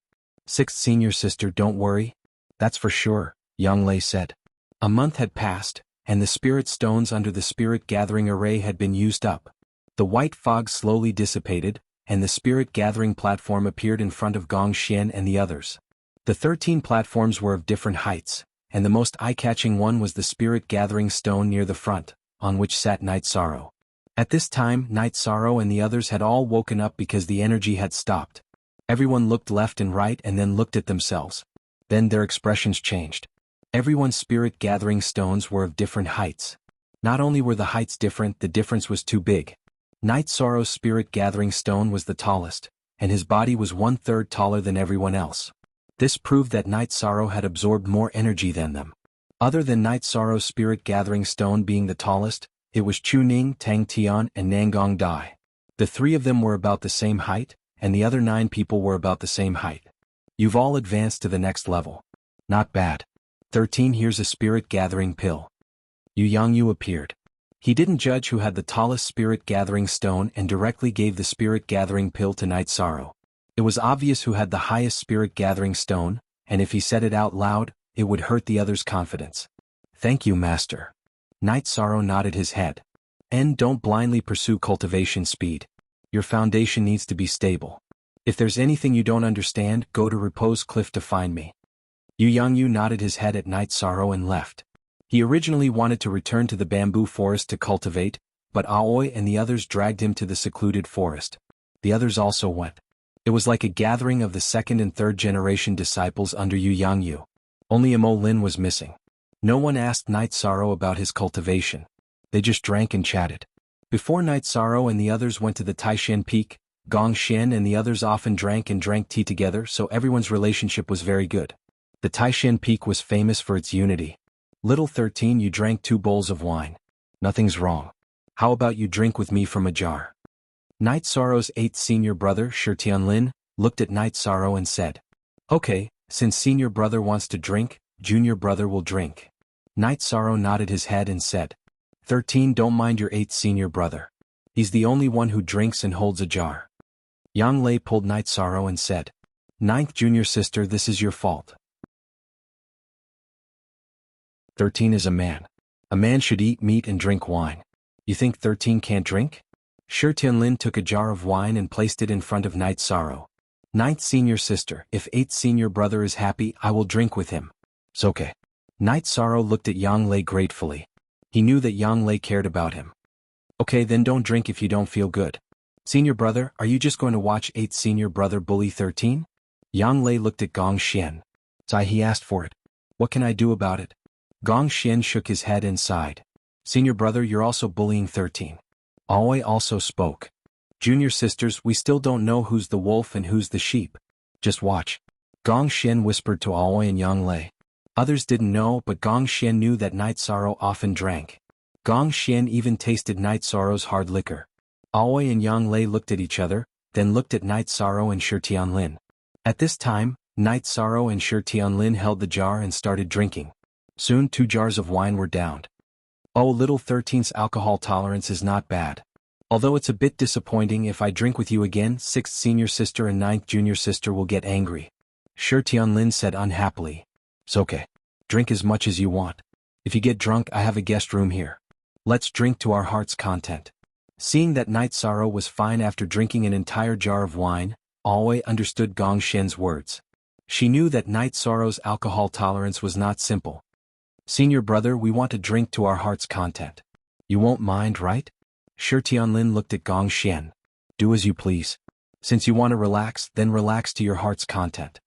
6th senior sister, don't worry. That's for sure, Yang Lei said. A month had passed, and the spirit stones under the spirit gathering array had been used up. The white fog slowly dissipated, and the spirit gathering platform appeared in front of Gong Xian and the others. The 13 platforms were of different heights, and the most eye-catching one was the spirit gathering stone near the front, on which sat Night Sorrow. At this time, Night Sorrow and the others had all woken up because the energy had stopped. Everyone looked left and right and then looked at themselves. Then their expressions changed. Everyone's spirit gathering stones were of different heights. Not only were the heights different, the difference was too big. Night Sorrow's spirit gathering stone was the tallest, and his body was 1/3 taller than everyone else. This proved that Night Sorrow had absorbed more energy than them. Other than Night Sorrow's spirit gathering stone being the tallest, it was Chu Ning, Tang Tian, and Nangong Dai. The 3 of them were about the same height, and the other 9 people were about the same height. You've all advanced to the next level. Not bad. 13, here's a spirit gathering pill. Yu Yangyu appeared. He didn't judge who had the tallest spirit gathering stone and directly gave the spirit gathering pill to Night Sorrow. It was obvious who had the highest spirit gathering stone, and if he said it out loud, it would hurt the others' confidence. Thank you, Master. Night Sorrow nodded his head. And don't blindly pursue cultivation speed. Your foundation needs to be stable. If there's anything you don't understand, go to Repose Cliff to find me. Yu Yangyu nodded his head at Night Sorrow and left. He originally wanted to return to the bamboo forest to cultivate, but Aoi and the others dragged him to the secluded forest. The others also went. It was like a gathering of the 2nd and 3rd generation disciples under Yu Yangyu. Only Imo Lin was missing. No one asked Night Sorrow about his cultivation. They just drank and chatted. Before Night Sorrow and the others went to the Taishan Peak, Gong Xian and the others often drank tea together, so everyone's relationship was very good. The Taishan Peak was famous for its unity. Little 13, you drank 2 bowls of wine. Nothing's wrong. How about you drink with me from a jar? Night Sorrow's 8th senior brother, Shi Tianlin, looked at Night Sorrow and said, Okay, since senior brother wants to drink, junior brother will drink. Night Sorrow nodded his head and said, 13, don't mind your 8th senior brother. He's the only one who drinks and holds a jar. Yang Lei pulled Night Sorrow and said, 9th junior sister, this is your fault. 13 is a man. A man should eat meat and drink wine. You think 13 can't drink? Shi Tianlin took a jar of wine and placed it in front of Night Sorrow. 9th senior sister, if 8th senior brother is happy, I will drink with him. It's okay. Night Sorrow looked at Yang Lei gratefully. He knew that Yang Lei cared about him. Okay, then don't drink if you don't feel good. Senior brother, are you just going to watch 8th senior brother bully 13? Yang Lei looked at Gong Xian. He asked for it. What can I do about it? Gong Xian shook his head and sighed. Senior brother, you're also bullying 13. Aoi also spoke. Junior sisters, we still don't know who's the wolf and who's the sheep. Just watch. Gong Xian whispered to Aoi and Yang Lei. Others didn't know, but Gong Xian knew that Night Sorrow often drank. Gong Xian even tasted Night Sorrow's hard liquor. Aoi and Yang Lei looked at each other, then looked at Night Sorrow and Shi Tianlin. At this time, Night Sorrow and Shi Tianlin held the jar and started drinking. Soon 2 jars of wine were downed. Oh, little 13's alcohol tolerance is not bad. Although it's a bit disappointing, if I drink with you again, 6th senior sister and 9th junior sister will get angry. Shi Tianlin said unhappily. It's okay. Drink as much as you want. If you get drunk, I have a guest room here. Let's drink to our heart's content. Seeing that Night Sorrow was fine after drinking an entire jar of wine, Alway understood Gong Xian's words. She knew that Night Sorrow's alcohol tolerance was not simple. "Senior brother, we want to drink to our heart's content. You won't mind, right?" Shi Tianlin looked at Gong Xian. "Do as you please. Since you want to relax, then relax to your heart's content."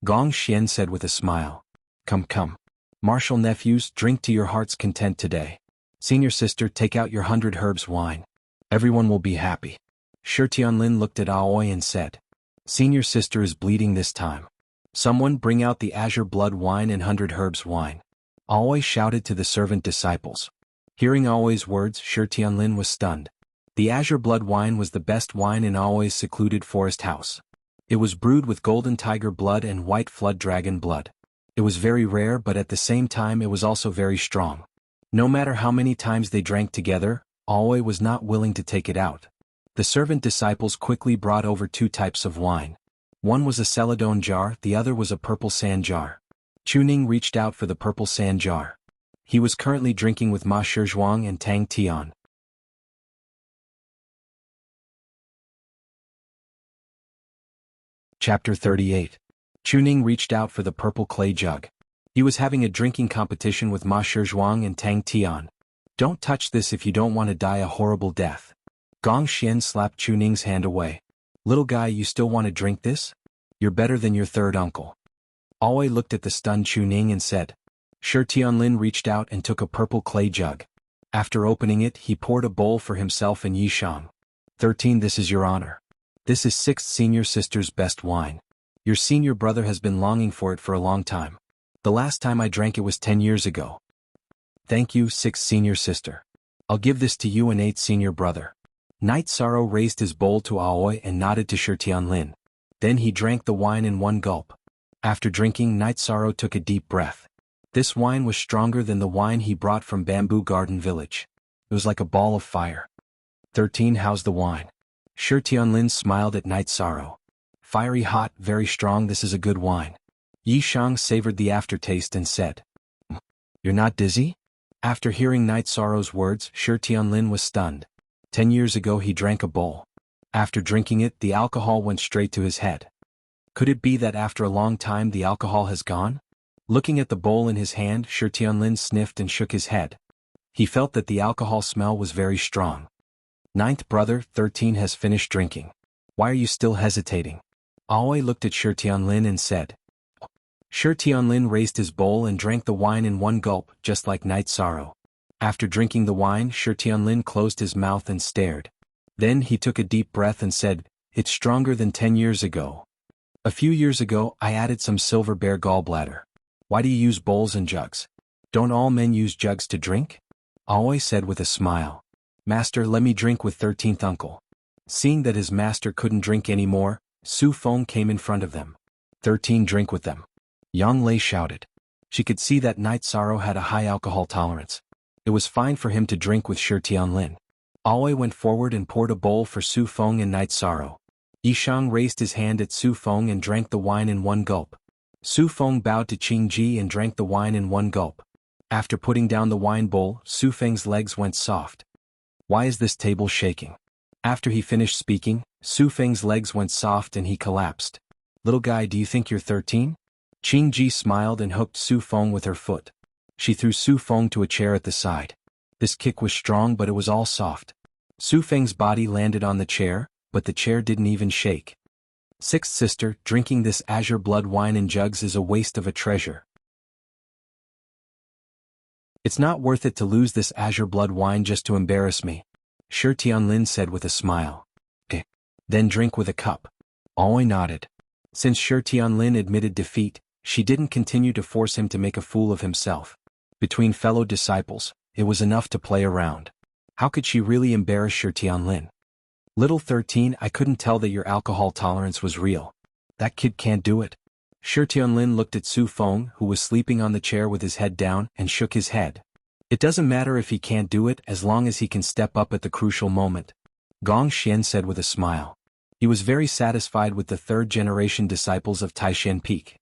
Gong Xian said with a smile. Come. Martial nephews, drink to your heart's content today. Senior sister, take out your 100 herbs wine. Everyone will be happy." Shi Tianlin looked at Aoi and said, "Senior sister is bleeding this time. Someone bring out the azure blood wine and 100 herbs wine." Aoi shouted to the servant disciples. Hearing Aoi's words, Shi Tianlin was stunned. The azure blood wine was the best wine in Aoi's secluded forest house. It was brewed with golden tiger blood and white flood dragon blood. It was very rare, but at the same time it was also very strong. No matter how many times they drank together, Aoi was not willing to take it out. The servant disciples quickly brought over 2 types of wine. One was a celadone jar, the other was a purple sand jar. Chuning reached out for the purple sand jar. He was currently drinking with Ma Shizhuang and Tang Tian. Chapter 38. Chuning reached out for the purple clay jug. He was having a drinking competition with Ma Shizhuang and Tang Tian. "Don't touch this if you don't want to die a horrible death." Gong Xian slapped Chuning's hand away. "Little guy, you still want to drink this? You're better than your third uncle." Aoi looked at the stunned Chuning and said. Shi Tianlin reached out and took a purple clay jug. After opening it, he poured a bowl for himself and Yishang. 13. This is your honor. This is 6th senior sister's best wine. Your senior brother has been longing for it for a long time. The last time I drank it was 10 years ago. Thank you, 6th senior sister. I'll give this to you and 8th senior brother. Night Sorrow raised his bowl to Aoi and nodded to Shi Tianlin. Then he drank the wine in one gulp. After drinking, Night Sorrow took a deep breath. This wine was stronger than the wine he brought from Bamboo Garden Village. It was like a ball of fire. 13. How's the wine? Shi Tianlin smiled at Night Sorrow. Fiery hot, very strong, this is a good wine. Yishang savored the aftertaste and said. You're not dizzy? After hearing Night Sorrow's words, Shi Tianlin was stunned. 10 years ago he drank a bowl. After drinking it, the alcohol went straight to his head. Could it be that after a long time the alcohol has gone? Looking at the bowl in his hand, Shi Tianlin sniffed and shook his head. He felt that the alcohol smell was very strong. Ninth brother, 13, has finished drinking. Why are you still hesitating? Aoi looked at Shi Tianlin and said. Shi Tianlin raised his bowl and drank the wine in one gulp, just like Night Sorrow. After drinking the wine, Shi Tianlin closed his mouth and stared. Then he took a deep breath and said, It's stronger than 10 years ago. A few years ago, I added some silver bear gallbladder. Why do you use bowls and jugs? Don't all men use jugs to drink? Aoi said with a smile. Master, let me drink with 13th uncle. Seeing that his master couldn't drink anymore, Su Feng came in front of them. 13, drink with them. Yang Lei shouted. She could see that Night Sorrow had a high alcohol tolerance. It was fine for him to drink with Shi Tianlin. Aoi went forward and poured a bowl for Su Feng and Night Sorrow. Yishang raised his hand at Su Feng and drank the wine in one gulp. Su Feng bowed to Qing Ji and drank the wine in one gulp. After putting down the wine bowl, Su Feng's legs went soft. Why is this table shaking? After he finished speaking, Su Feng's legs went soft and he collapsed. Little guy, do you think you're 13? Qing Ji smiled and hooked Su Feng with her foot. She threw Su Feng to a chair at the side. This kick was strong, but it was all soft. Su Feng's body landed on the chair, but the chair didn't even shake. Sixth sister, drinking this azure blood wine in jugs is a waste of a treasure. It's not worth it to lose this azure blood wine just to embarrass me, Shi Tianlin said with a smile. Then drink with a cup. Aoi nodded. Since Shi Tianlin admitted defeat, she didn't continue to force him to make a fool of himself. Between fellow disciples, it was enough to play around. How could she really embarrass Shi Tianlin? Little 13, I couldn't tell that your alcohol tolerance was real. That kid can't do it. Shi Tianlin looked at Su Feng, who was sleeping on the chair with his head down, and shook his head. It doesn't matter if he can't do it as long as he can step up at the crucial moment. Gong Xian said with a smile. He was very satisfied with the third-generation disciples of Taishan Peak.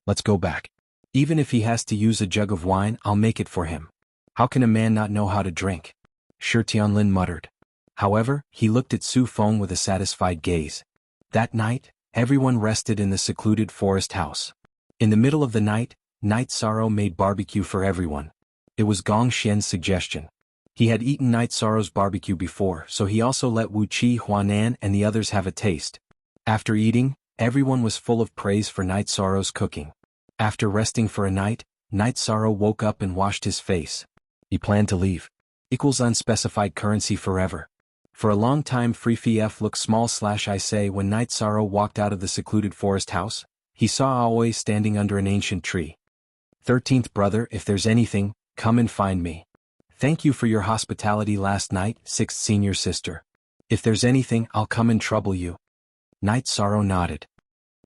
Let's go back. Even if he has to use a jug of wine, I'll make it for him. How can a man not know how to drink? Shi Tianlin muttered. However, he looked at Su Feng with a satisfied gaze. That night, everyone rested in the secluded forest house. In the middle of the night, Night Sorrow made barbecue for everyone. It was Gong Xian's suggestion. He had eaten Night Sorrow's barbecue before, so he also let Wuxia Huanan and the others have a taste. After eating, everyone was full of praise for Night Sorrow's cooking. After resting for a night, Night Sorrow woke up and washed his face. He planned to leave. Equals unspecified currency forever. For a long time FreeFF looked small/I say when Night Sorrow walked out of the secluded forest house, he saw Aoi standing under an ancient tree. 13th brother, if there's anything, come and find me. Thank you for your hospitality last night, 6th senior sister. If there's anything, I'll come and trouble you. Night Sorrow nodded.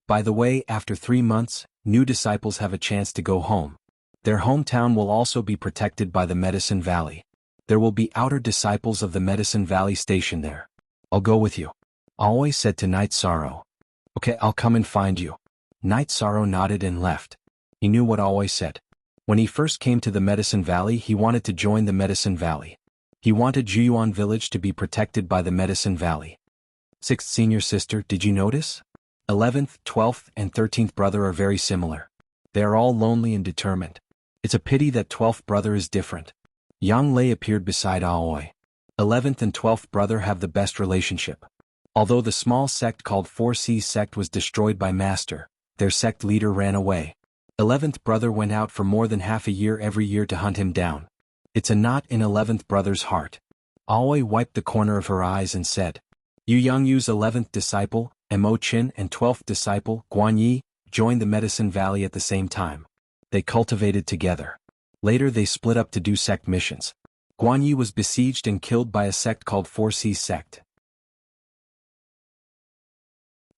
By the way, after 3 months, new disciples have a chance to go home. Their hometown will also be protected by the Medicine Valley. There will be outer disciples of the Medicine Valley stationed there. I'll go with you. Aoi said to Night Sorrow. Okay, I'll come and find you. Night Sorrow nodded and left. He knew what Aoi said. When he first came to the Medicine Valley, he wanted to join the Medicine Valley. He wanted Juyuan village to be protected by the Medicine Valley. 6th senior sister, did you notice? 11th, 12th, and 13th brother are very similar. They are all lonely and determined. It's a pity that 12th brother is different. Yang Lei appeared beside Aoi. 11th and 12th brother have the best relationship. Although the small sect called 4C's sect was destroyed by Master, their sect leader ran away. 11th brother went out for more than half a year every year to hunt him down. It's a knot in 11th brother's heart. Aoi wiped the corner of her eyes and said, Yu Yangyu's 11th disciple, Mo Qin, and 12th disciple, Guan Yi, joined the Medicine Valley at the same time. They cultivated together. Later they split up to do sect missions. Guan Yi was besieged and killed by a sect called 4C's sect.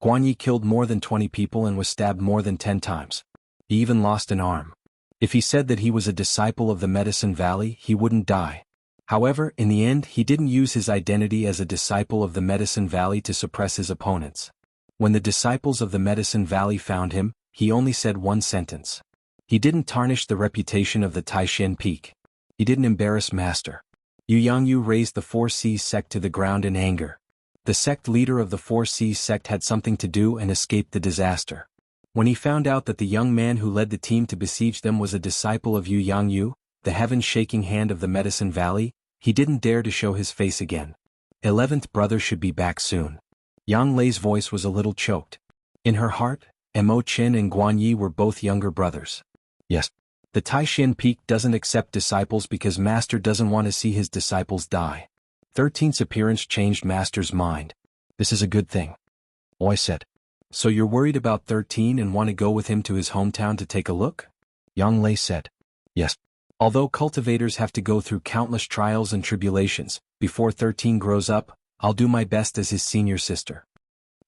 Guan Yi killed more than 20 people and was stabbed more than 10 times. He even lost an arm. If he said that he was a disciple of the Medicine Valley, he wouldn't die. However, in the end, he didn't use his identity as a disciple of the Medicine Valley to suppress his opponents. When the disciples of the Medicine Valley found him, he only said one sentence. He didn't tarnish the reputation of the Taishan Peak. He didn't embarrass Master. Yu Yangyu raised the 4C's sect to the ground in anger. The sect leader of the 4C's sect had something to do and escaped the disaster. When he found out that the young man who led the team to besiege them was a disciple of Yu Yangyu, the heaven-shaking hand of the Medicine Valley, he didn't dare to show his face again. 11th brother should be back soon. Yang Lei's voice was a little choked. In her heart, Mo Qin and Guan Yi were both younger brothers. Yes. The Taishan Peak doesn't accept disciples because Master doesn't want to see his disciples die. 13th's appearance changed Master's mind. This is a good thing. Oi said. So you're worried about 13 and want to go with him to his hometown to take a look? Yang Lei said. Yes. Although cultivators have to go through countless trials and tribulations, before 13 grows up, I'll do my best as his senior sister.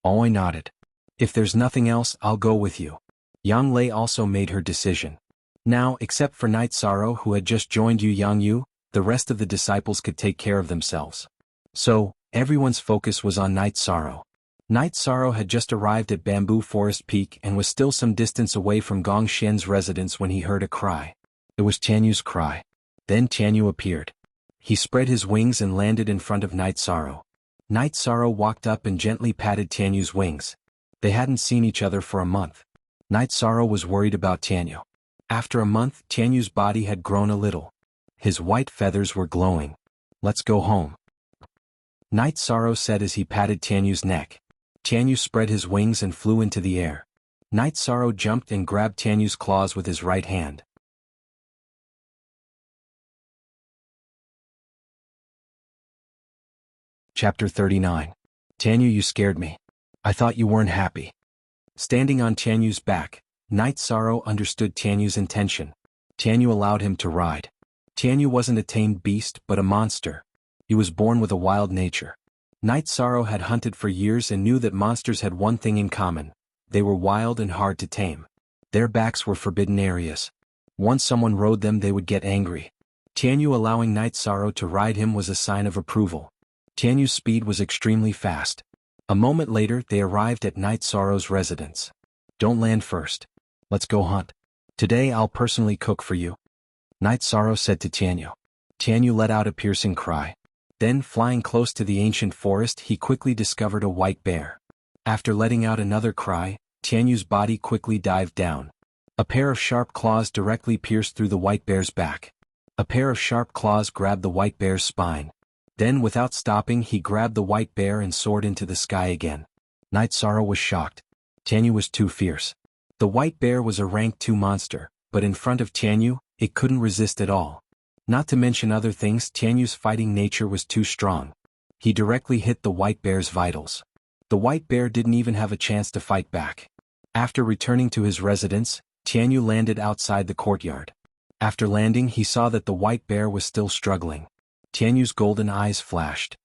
Oi nodded. If there's nothing else, I'll go with you. Yang Lei also made her decision. Now, except for Night Sorrow who had just joined Yu Yangyu, the rest of the disciples could take care of themselves. So, everyone's focus was on Night Sorrow. Night Sorrow had just arrived at Bamboo Forest Peak and was still some distance away from Gong Xian's residence when he heard a cry. It was Tianyu's cry. Then Tianyu appeared. He spread his wings and landed in front of Night Sorrow. Night Sorrow walked up and gently patted Tianyu's wings. They hadn't seen each other for a month. Night Sorrow was worried about Tianyu. After a month, Tianyu's body had grown a little. His white feathers were glowing. Let's go home. Night Sorrow said as he patted Tianyu's neck. Tianyu spread his wings and flew into the air. Night Sorrow jumped and grabbed Tianyu's claws with his right hand. Chapter 39. Tianyu, you scared me. I thought you weren't happy. Standing on Tianyu's back, Night Sorrow understood Tianyu's intention. Tianyu allowed him to ride. Tianyu wasn't a tamed beast but a monster. He was born with a wild nature. Night Sorrow had hunted for years and knew that monsters had one thing in common. They were wild and hard to tame. Their backs were forbidden areas. Once someone rode them they would get angry. Tianyu allowing Night Sorrow to ride him was a sign of approval. Tianyu's speed was extremely fast. A moment later they arrived at Night Sorrow's residence. Don't land first. Let's go hunt. Today I'll personally cook for you. Night Sorrow said to Tianyu. Tianyu let out a piercing cry. Then, flying close to the ancient forest, he quickly discovered a white bear. After letting out another cry, Tianyu's body quickly dived down. A pair of sharp claws directly pierced through the white bear's back. A pair of sharp claws grabbed the white bear's spine. Then, without stopping, he grabbed the white bear and soared into the sky again. Night Sorrow was shocked. Tianyu was too fierce. The white bear was a rank 2 monster, but in front of Tianyu, it couldn't resist at all. Not to mention other things, Tianyu's fighting nature was too strong. He directly hit the white bear's vitals. The white bear didn't even have a chance to fight back. After returning to his residence, Tianyu landed outside the courtyard. After landing, he saw that the white bear was still struggling. Tianyu's golden eyes flashed.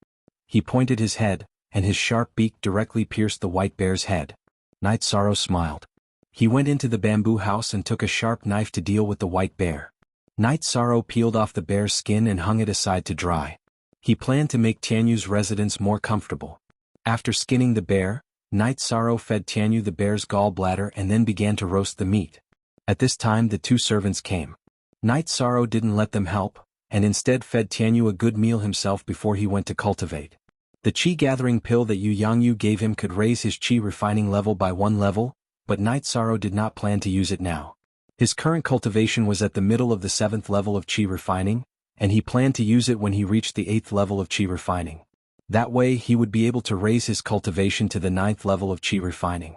He pointed his head, and his sharp beak directly pierced the white bear's head. Night Sorrow smiled. He went into the bamboo house and took a sharp knife to deal with the white bear. Night Sorrow peeled off the bear's skin and hung it aside to dry. He planned to make Tianyu's residence more comfortable. After skinning the bear, Night Sorrow fed Tianyu the bear's gallbladder and then began to roast the meat. At this time the 2 servants came. Night Sorrow didn't let them help, and instead fed Tianyu a good meal himself before he went to cultivate. The chi gathering pill that Yu Yangyu gave him could raise his chi refining level by 1 level, but Night Sorrow did not plan to use it now. His current cultivation was at the middle of the 7th level of chi refining, and he planned to use it when he reached the 8th level of chi refining. That way he would be able to raise his cultivation to the 9th level of chi refining.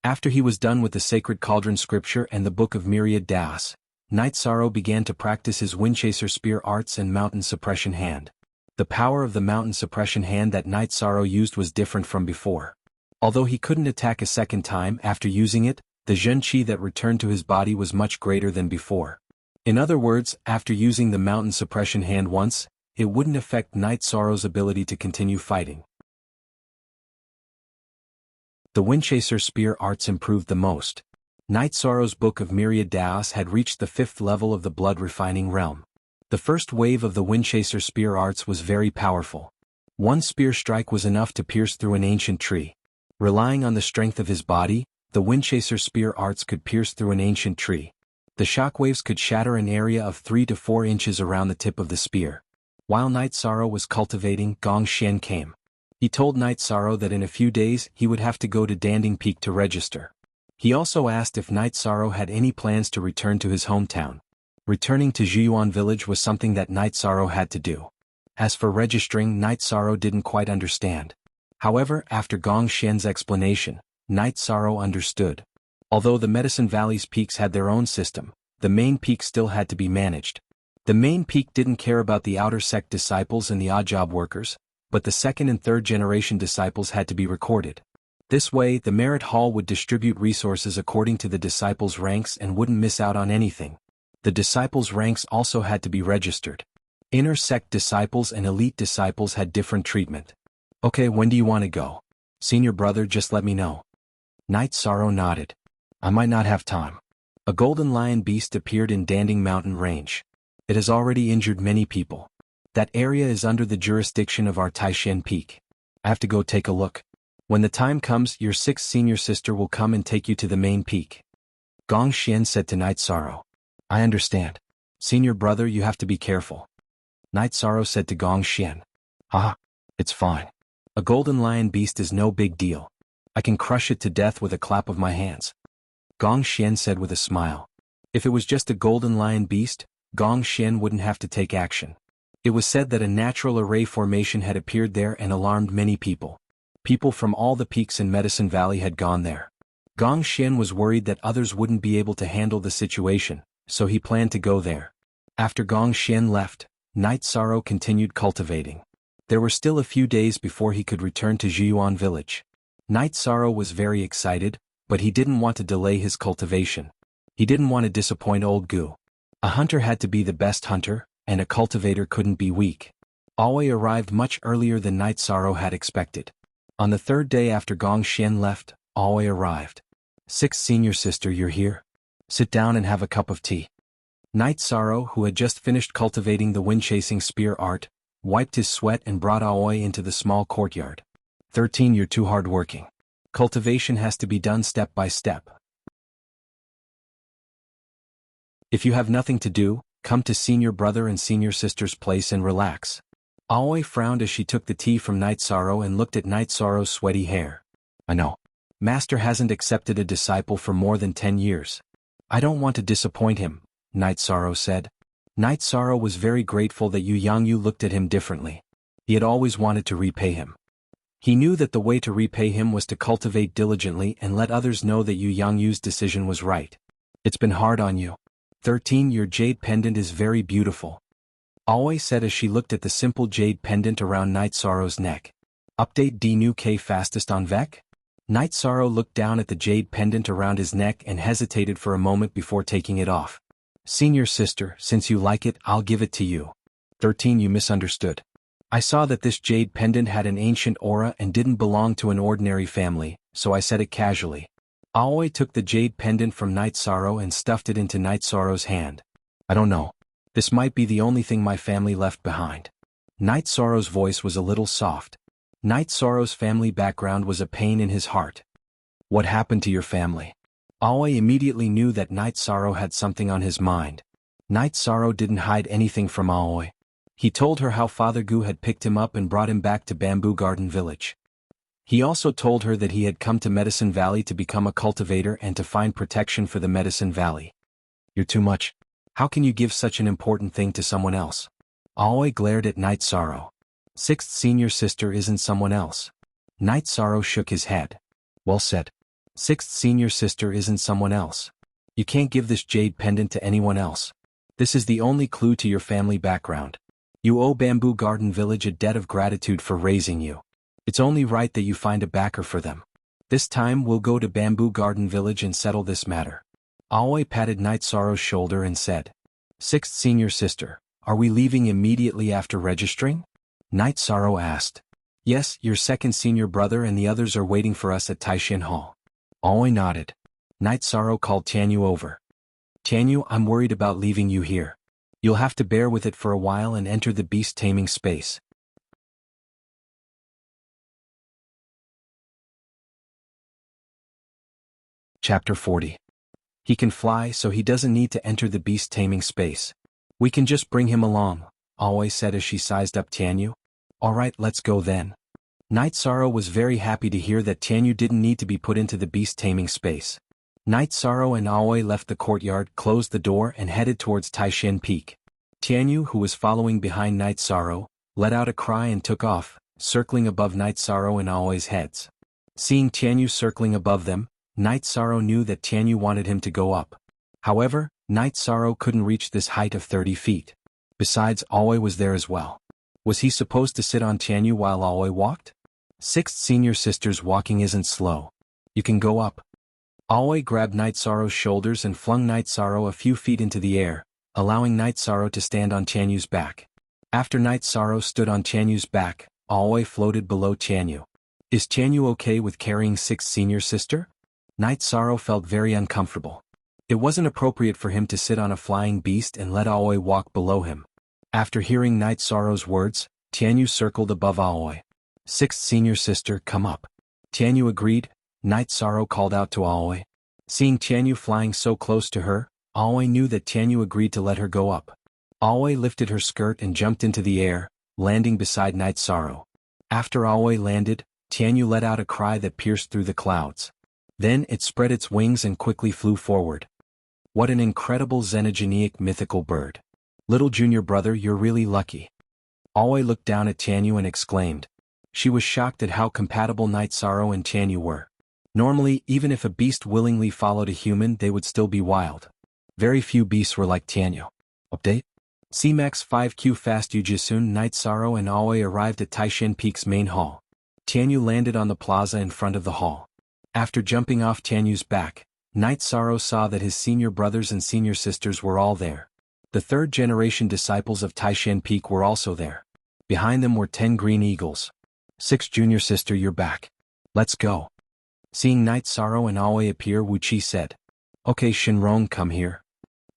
After he was done with the Sacred Cauldron Scripture and the Book of Myriad Das, Night Sorrow began to practice his Windchaser Spear arts and Mountain Suppression Hand. The power of the Mountain Suppression Hand that Night Sorrow used was different from before. Although he couldn't attack a second time after using it, the Zhen Qi that returned to his body was much greater than before. In other words, after using the Mountain Suppression Hand once, it wouldn't affect Night Sorrow's ability to continue fighting. The Windchaser Spear arts improved the most. Night Sorrow's Book of Myriad Daos had reached the 5th level of the blood refining realm. The first wave of the Windchaser Spear arts was very powerful. One spear strike was enough to pierce through an ancient tree. Relying on the strength of his body, the Windchaser Spear arts could pierce through an ancient tree. The shockwaves could shatter an area of 3 to 4 inches around the tip of the spear. While Night Sorrow was cultivating, Gong Xian came. He told Night Sorrow that in a few days he would have to go to Danding Peak to register. He also asked if Night Sorrow had any plans to return to his hometown. Returning to Zhiyuan village was something that Night Sorrow had to do. As for registering, Night Sorrow didn't quite understand. However, after Gong Xian's explanation, Night Sorrow understood. Although the Medicine Valley's peaks had their own system, the main peak still had to be managed. The main peak didn't care about the outer sect disciples and the odd job workers, but the 2nd and 3rd generation disciples had to be recorded. This way, the Merit Hall would distribute resources according to the disciples' ranks and wouldn't miss out on anything. The disciples' ranks also had to be registered. Inner sect disciples and elite disciples had different treatment. Okay, when do you want to go? Senior brother, just let me know. Night Sorrow nodded. I might not have time. A golden lion beast appeared in Danding Mountain Range. It has already injured many people. That area is under the jurisdiction of our Taishan Peak. I have to go take a look. When the time comes, your 6th senior sister will come and take you to the main peak. Gong Xian said to Night Sorrow. I understand. Senior brother, you have to be careful. Night Sorrow said to Gong Xian. It's fine. A golden lion beast is no big deal. I can crush it to death with a clap of my hands. Gong Xian said with a smile. If it was just a golden lion beast, Gong Xian wouldn't have to take action. It was said that a natural array formation had appeared there and alarmed many people. People from all the peaks in Medicine Valley had gone there. Gong Xian was worried that others wouldn't be able to handle the situation, so he planned to go there. After Gong Xian left, Night Sorrow continued cultivating. There were still a few days before he could return to Zhiyuan village. Night Sorrow was very excited, but he didn't want to delay his cultivation. He didn't want to disappoint old Gu. A hunter had to be the best hunter, and a cultivator couldn't be weak. Aoi arrived much earlier than Night Sorrow had expected. On the 3rd day after Gong Xian left, Aoi arrived. 6th senior sister, you're here? Sit down and have a cup of tea. Night Sorrow, who had just finished cultivating the wind-chasing spear art, wiped his sweat and brought Aoi into the small courtyard. 13, you're too hard-working. Cultivation has to be done step by step. If you have nothing to do, come to senior brother and senior sister's place and relax. Aoi frowned as she took the tea from Night Sorrow and looked at Night Sorrow's sweaty hair. I know. Master hasn't accepted a disciple for more than 10 years. I don't want to disappoint him, Night Sorrow said. Night Sorrow was very grateful that Yu Yangyu looked at him differently. He had always wanted to repay him. He knew that the way to repay him was to cultivate diligently and let others know that Yu Yangyu's decision was right. It's been hard on you. 13. Your jade pendant is very beautiful. Aoi said as she looked at the simple jade pendant around Night Sorrow's neck. Update D Nu K fastest on Vec? Night Sorrow looked down at the jade pendant around his neck and hesitated for a moment before taking it off. Senior sister, since you like it, I'll give it to you. 13. You misunderstood. I saw that this jade pendant had an ancient aura and didn't belong to an ordinary family, so I said it casually. Aoi took the jade pendant from Night Sorrow and stuffed it into Night Sorrow's hand. I don't know. This might be the only thing my family left behind. Night Sorrow's voice was a little soft. Night Sorrow's family background was a pain in his heart. What happened to your family? Aoi immediately knew that Night Sorrow had something on his mind. Night Sorrow didn't hide anything from Aoi. He told her how Father Gu had picked him up and brought him back to Bamboo Garden Village. He also told her that he had come to Medicine Valley to become a cultivator and to find protection for the Medicine Valley. You're too much. How can you give such an important thing to someone else? Aoi glared at Night Sorrow. Sixth senior sister isn't someone else. Night Sorrow shook his head. Well said. Sixth senior sister isn't someone else. You can't give this jade pendant to anyone else. This is the only clue to your family background. You owe Bamboo Garden Village a debt of gratitude for raising you. It's only right that you find a backer for them. This time we'll go to Bamboo Garden Village and settle this matter. Aoi patted Night Sorrow's shoulder and said, Sixth senior sister, are we leaving immediately after registering? Night Sorrow asked. Yes, your second senior brother and the others are waiting for us at Taishin Hall. Aoi nodded. Night Sorrow called Tianyu over. Tianyu, I'm worried about leaving you here. You'll have to bear with it for a while and enter the beast taming space. Chapter 40. He can fly, so he doesn't need to enter the beast taming space. We can just bring him along, Aoi said as she sized up Tianyu. Alright, let's go then. Night Sorrow was very happy to hear that Tianyu didn't need to be put into the beast taming space. Night Sorrow and Aoi left the courtyard, closed the door and headed towards Taishin Peak. Tianyu, who was following behind Night Sorrow, let out a cry and took off, circling above Night Sorrow and Aoi's heads. Seeing Tianyu circling above them, Night Sorrow knew that Tianyu wanted him to go up. However, Night Sorrow couldn't reach this height of 30 feet. Besides, Aoi was there as well. Was he supposed to sit on Tianyu while Aoi walked? Sixth senior sister's walking isn't slow. You can go up. Aoi grabbed Night Sorrow's shoulders and flung Night Sorrow a few feet into the air, allowing Night Sorrow to stand on Tianyu's back. After Night Sorrow stood on Tianyu's back, Aoi floated below Tianyu. Is Tianyu okay with carrying sixth senior sister? Night Sorrow felt very uncomfortable. It wasn't appropriate for him to sit on a flying beast and let Aoi walk below him. After hearing Night Sorrow's words, Tianyu circled above Aoi. Sixth senior sister, come up. Tianyu agreed. Night Sorrow called out to Aoi. Seeing Tianyu flying so close to her, Aoi knew that Tianyu agreed to let her go up. Aoi lifted her skirt and jumped into the air, landing beside Night Sorrow. After Aoi landed, Tianyu let out a cry that pierced through the clouds. Then it spread its wings and quickly flew forward. What an incredible xenogeneic mythical bird. Little junior brother, you're really lucky. Aoi looked down at Tianyu and exclaimed. She was shocked at how compatible Night Sorrow and Tianyu were. Normally, even if a beast willingly followed a human, they would still be wild. Very few beasts were like Tianyu. Update? CMAX 5Q Fast Ujisun. Night Sorrow and Aoi arrived at Taishin Peak's main hall. Tianyu landed on the plaza in front of the hall. After jumping off Tianyu's back, Night Sorrow saw that his senior brothers and senior sisters were all there. The third-generation disciples of Taishin Peak were also there. Behind them were 10 green eagles. Sixth junior sister, you're back. Let's go. Seeing Night Sorrow and Aoi appear, Wuxia said. Okay, Shinrong, come here.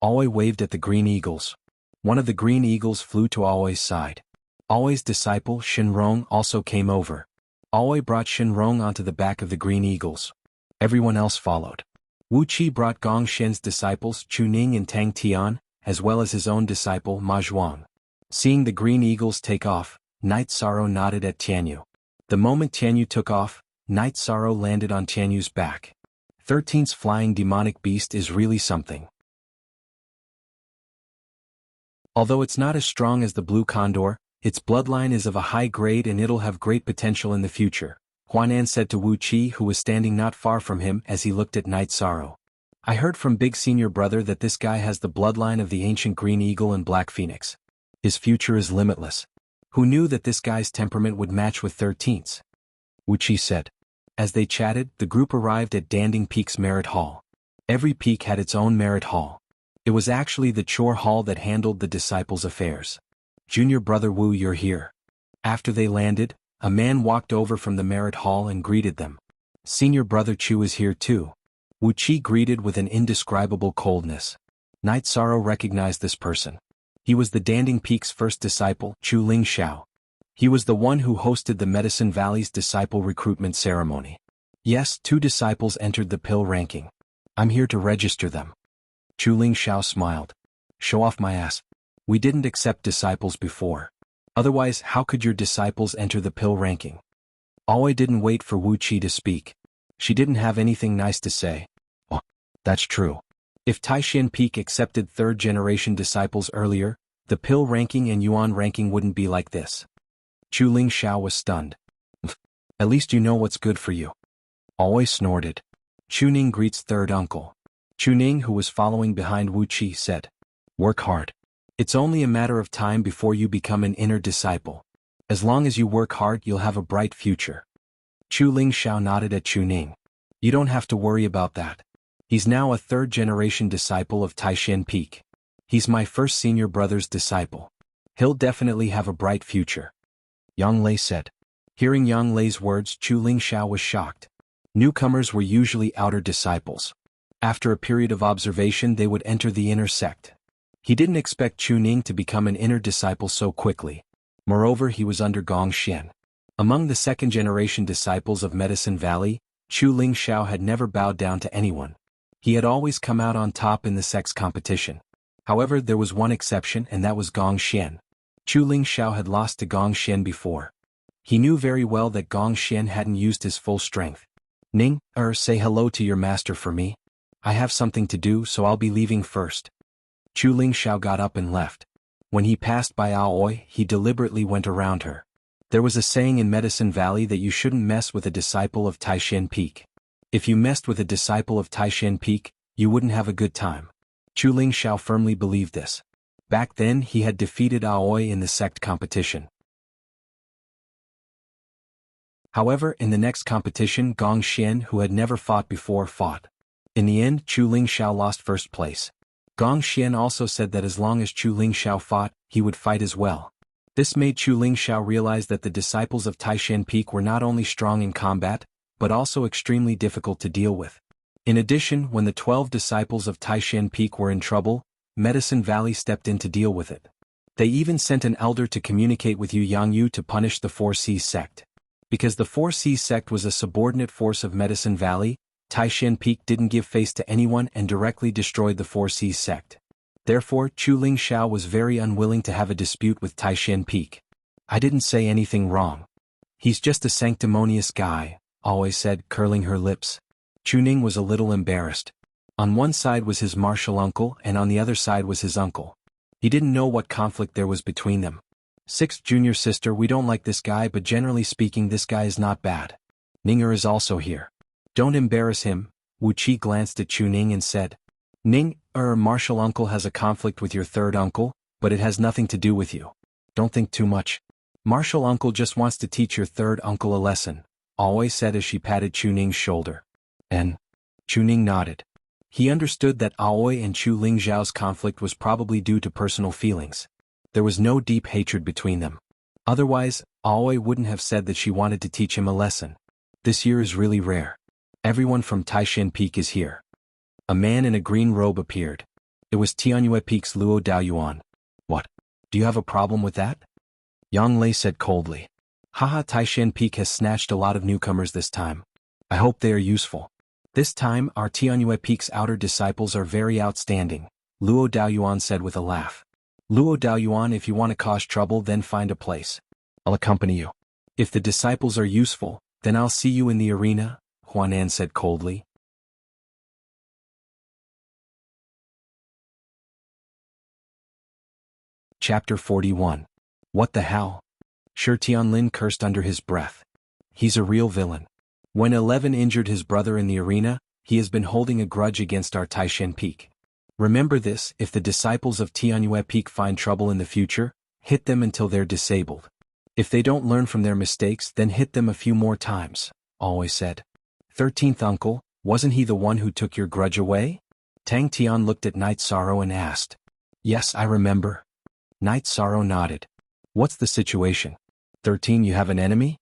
Aoi waved at the green eagles. One of the green eagles flew to Aoi's side. Aoi's disciple, Shinrong, also came over. Aoi brought Shinrong onto the back of the green eagles. Everyone else followed. Wuxia brought Gong Shen's disciples, Chuning and Tang Tian, as well as his own disciple, Ma Zhuang. Seeing the green eagles take off, Night Sorrow nodded at Tianyu. The moment Tianyu took off, Night Sorrow landed on Tianyu's back. 13's flying demonic beast is really something. Although it's not as strong as the blue condor, its bloodline is of a high grade and it'll have great potential in the future, Huanan said to Wu Qi, who was standing not far from him as he looked at Night Sorrow. I heard from Big Senior Brother that this guy has the bloodline of the ancient Green Eagle and Black Phoenix. His future is limitless. Who knew that this guy's temperament would match with 13's? Wu Qi said. As they chatted, the group arrived at Danding Peak's Merit Hall. Every peak had its own Merit Hall. It was actually the chore hall that handled the disciples' affairs. Junior Brother Wu, you're here. After they landed, a man walked over from the Merit Hall and greeted them. Senior Brother Chu is here too. Wu Qi greeted with an indescribable coldness. Night Sorrow recognized this person. He was the Danding Peak's first disciple, Chu Ling Xiao. He was the one who hosted the Medicine Valley's disciple recruitment ceremony. Yes, 2 disciples entered the pill ranking. I'm here to register them. Chu Ling Xiao smiled. Show off my ass. We didn't accept disciples before. Otherwise, how could your disciples enter the pill ranking? Aoi didn't wait for Wu Qi to speak. She didn't have anything nice to say. Oh, that's true. If Taishan Peak accepted 3rd-generation disciples earlier, the pill ranking and yuan ranking wouldn't be like this. Chu Ling Xiao was stunned. At least you know what's good for you. Aoi snorted. Chu Ning greets 3rd uncle. Chu Ning, who was following behind Wu Qi, said, Work hard. It's only a matter of time before you become an inner disciple. As long as you work hard, you'll have a bright future. Chu Ling Xiao nodded at Chu Ning. You don't have to worry about that. He's now a 3rd-generation disciple of Taishan Peak. He's my first senior brother's disciple. He'll definitely have a bright future. Yang Lei said. Hearing Yang Lei's words, Chu Ling Xiao was shocked. Newcomers were usually outer disciples. After a period of observation, they would enter the inner sect. He didn't expect Chu Ning to become an inner disciple so quickly. Moreover, he was under Gong Xian. Among the 2nd-generation disciples of Medicine Valley, Chu Ling Xiao had never bowed down to anyone. He had always come out on top in the sex competition. However, there was one exception, and that was Gong Xian. Chu Ling Xiao had lost to Gong Xian before. He knew very well that Gong Xian hadn't used his full strength. Ning, say hello to your master for me. I have something to do, so I'll be leaving first. Chu Ling Xiao got up and left. When he passed by Aoi, he deliberately went around her. There was a saying in Medicine Valley that you shouldn't mess with a disciple of Taishan Peak. If you messed with a disciple of Taishan Peak, you wouldn't have a good time. Chu Ling Xiao firmly believed this. Back then, he had defeated Aoi in the sect competition. However, in the next competition, Gong Xian, who had never fought before, fought. In the end, Chu Ling Xiao lost first place. Gong Xian also said that as long as Chu Ling Xiao fought, he would fight as well. This made Chu Ling Xiao realize that the disciples of Taishan Peak were not only strong in combat, but also extremely difficult to deal with. In addition, when the 12 disciples of Taishan Peak were in trouble, Medicine Valley stepped in to deal with it. They even sent an elder to communicate with Yu Yangyu to punish the 4C sect. Because the 4C sect was a subordinate force of Medicine Valley, Taishan Peak didn't give face to anyone and directly destroyed the 4C sect. Therefore, Chu Ling Xiao was very unwilling to have a dispute with Taishan Peak. I didn't say anything wrong. He's just a sanctimonious guy, Aoi said, curling her lips. Chu Ning was a little embarrassed. On one side was his martial uncle and on the other side was his uncle. He didn't know what conflict there was between them. 6th junior sister, we don't like this guy, but generally speaking this guy is not bad. Ninger is also here. Don't embarrass him. Wu Qi glanced at Chu Ning and said. Ning, martial uncle has a conflict with your 3rd uncle, but it has nothing to do with you. Don't think too much. Martial uncle just wants to teach your 3rd uncle a lesson, Aoi said as she patted Chu Ning's shoulder. And? Chu Ning nodded. He understood that Aoi and Chu Ling Xiao's conflict was probably due to personal feelings. There was no deep hatred between them. Otherwise, Aoi wouldn't have said that she wanted to teach him a lesson. This year is really rare. Everyone from Taishan Peak is here. A man in a green robe appeared. It was Tianyue Peak's Luo Daoyuan. What? Do you have a problem with that? Yang Lei said coldly. Haha, Taishan Peak has snatched a lot of newcomers this time. I hope they are useful. This time, our Tianyue Peak's outer disciples are very outstanding, Luo Daoyuan said with a laugh. Luo Daoyuan, if you want to cause trouble then find a place. I'll accompany you. If the disciples are useful, then I'll see you in the arena, Huanan said coldly. Chapter 41. What the hell? Shi Tianlin cursed under his breath. He's a real villain. When 11 injured his brother in the arena, he has been holding a grudge against our Taishan Peak. Remember this: if the disciples of Tianyue Peak find trouble in the future, hit them until they're disabled. If they don't learn from their mistakes, then hit them a few more times, always said. 13th uncle, wasn't he the one who took your grudge away? Tang Tian looked at Night Sorrow and asked. Yes, I remember. Night Sorrow nodded. What's the situation? 13, you have an enemy?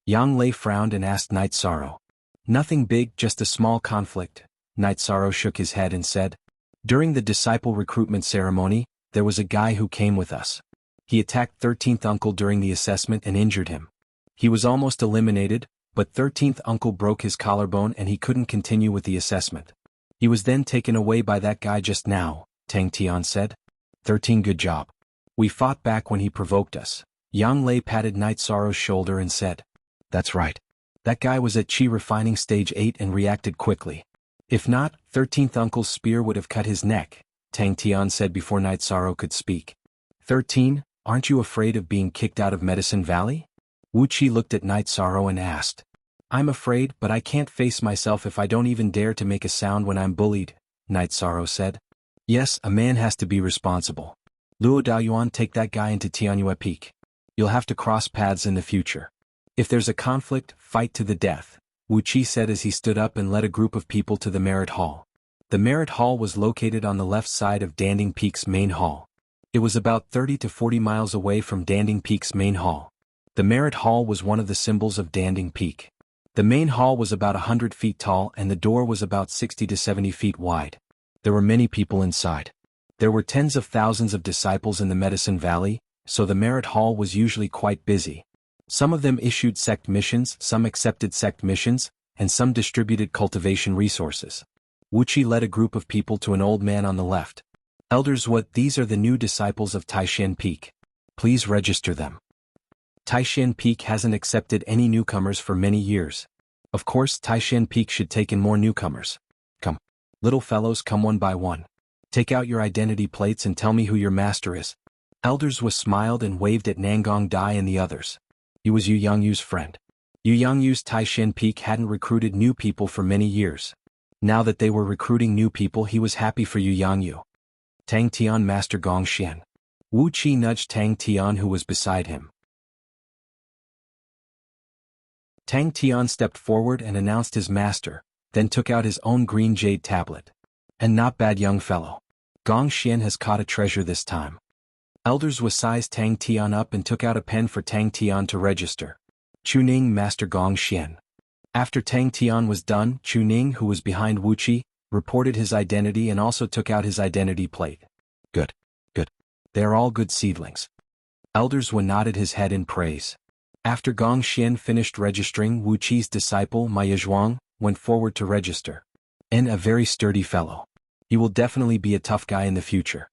Yang Lei frowned and asked Night Sorrow. Nothing big, just a small conflict. Night Sorrow shook his head and said. During the disciple recruitment ceremony, there was a guy who came with us. He attacked 13th uncle during the assessment and injured him. He was almost eliminated, but 13th uncle broke his collarbone and he couldn't continue with the assessment. He was then taken away by that guy just now, Tang Tian said. 13, good job. We fought back when he provoked us. Yang Lei patted Night Sorrow's shoulder and said. That's right. That guy was at Qi refining stage 8 and reacted quickly. If not, 13th uncle's spear would have cut his neck, Tang Tian said before Night Sorrow could speak. 13, aren't you afraid of being kicked out of Medicine Valley? Wuqi looked at Night Sorrow and asked. I'm afraid, but I can't face myself if I don't even dare to make a sound when I'm bullied, Night Sorrow said. Yes, a man has to be responsible. Luo Daoyuan, take that guy into Tianyue Peak. You'll have to cross paths in the future. If there's a conflict, fight to the death, Wuqi said as he stood up and led a group of people to the Merit Hall. The Merit Hall was located on the left side of Danding Peak's main hall. It was about 30 to 40 miles away from Danding Peak's main hall. The Merit Hall was one of the symbols of Danding Peak. The main hall was about 100 feet tall and the door was about 60 to 70 feet wide. There were many people inside. There were tens of thousands of disciples in the Medicine Valley, so the Merit Hall was usually quite busy. Some of them issued sect missions, some accepted sect missions, and some distributed cultivation resources. Wuqi led a group of people to an old man on the left. Elders, these are the new disciples of Taishan Peak. Please register them. Taishan Peak hasn't accepted any newcomers for many years. Of course, Taishan Peak should take in more newcomers. Come. Little fellows, come one by one. Take out your identity plates and tell me who your master is. Elders smiled and waved at Nangong Dai and the others. He was Yu Yangyu's friend. Yu Yangyu's Taishan Peak hadn't recruited new people for many years. Now that they were recruiting new people, he was happy for Yu Yangyu. Tang Tian, Master Gong Xian. Wu Qi nudged Tang Tian, who was beside him. Tang Tian stepped forward and announced his master, then took out his own green jade tablet. And not bad, young fellow. Gong Xian has caught a treasure this time. Elders sized Tang Tian up and took out a pen for Tang Tian to register. Chuning, Master Gong Xian. After Tang Tian was done, Chuning, who was behind Wuqi, reported his identity and also took out his identity plate. Good. Good. They are all good seedlings. Elders nodded his head in praise. After Gong Xian finished registering, Wuqi's disciple, Ma Yizhuang, went forward to register. And a very sturdy fellow. He will definitely be a tough guy in the future.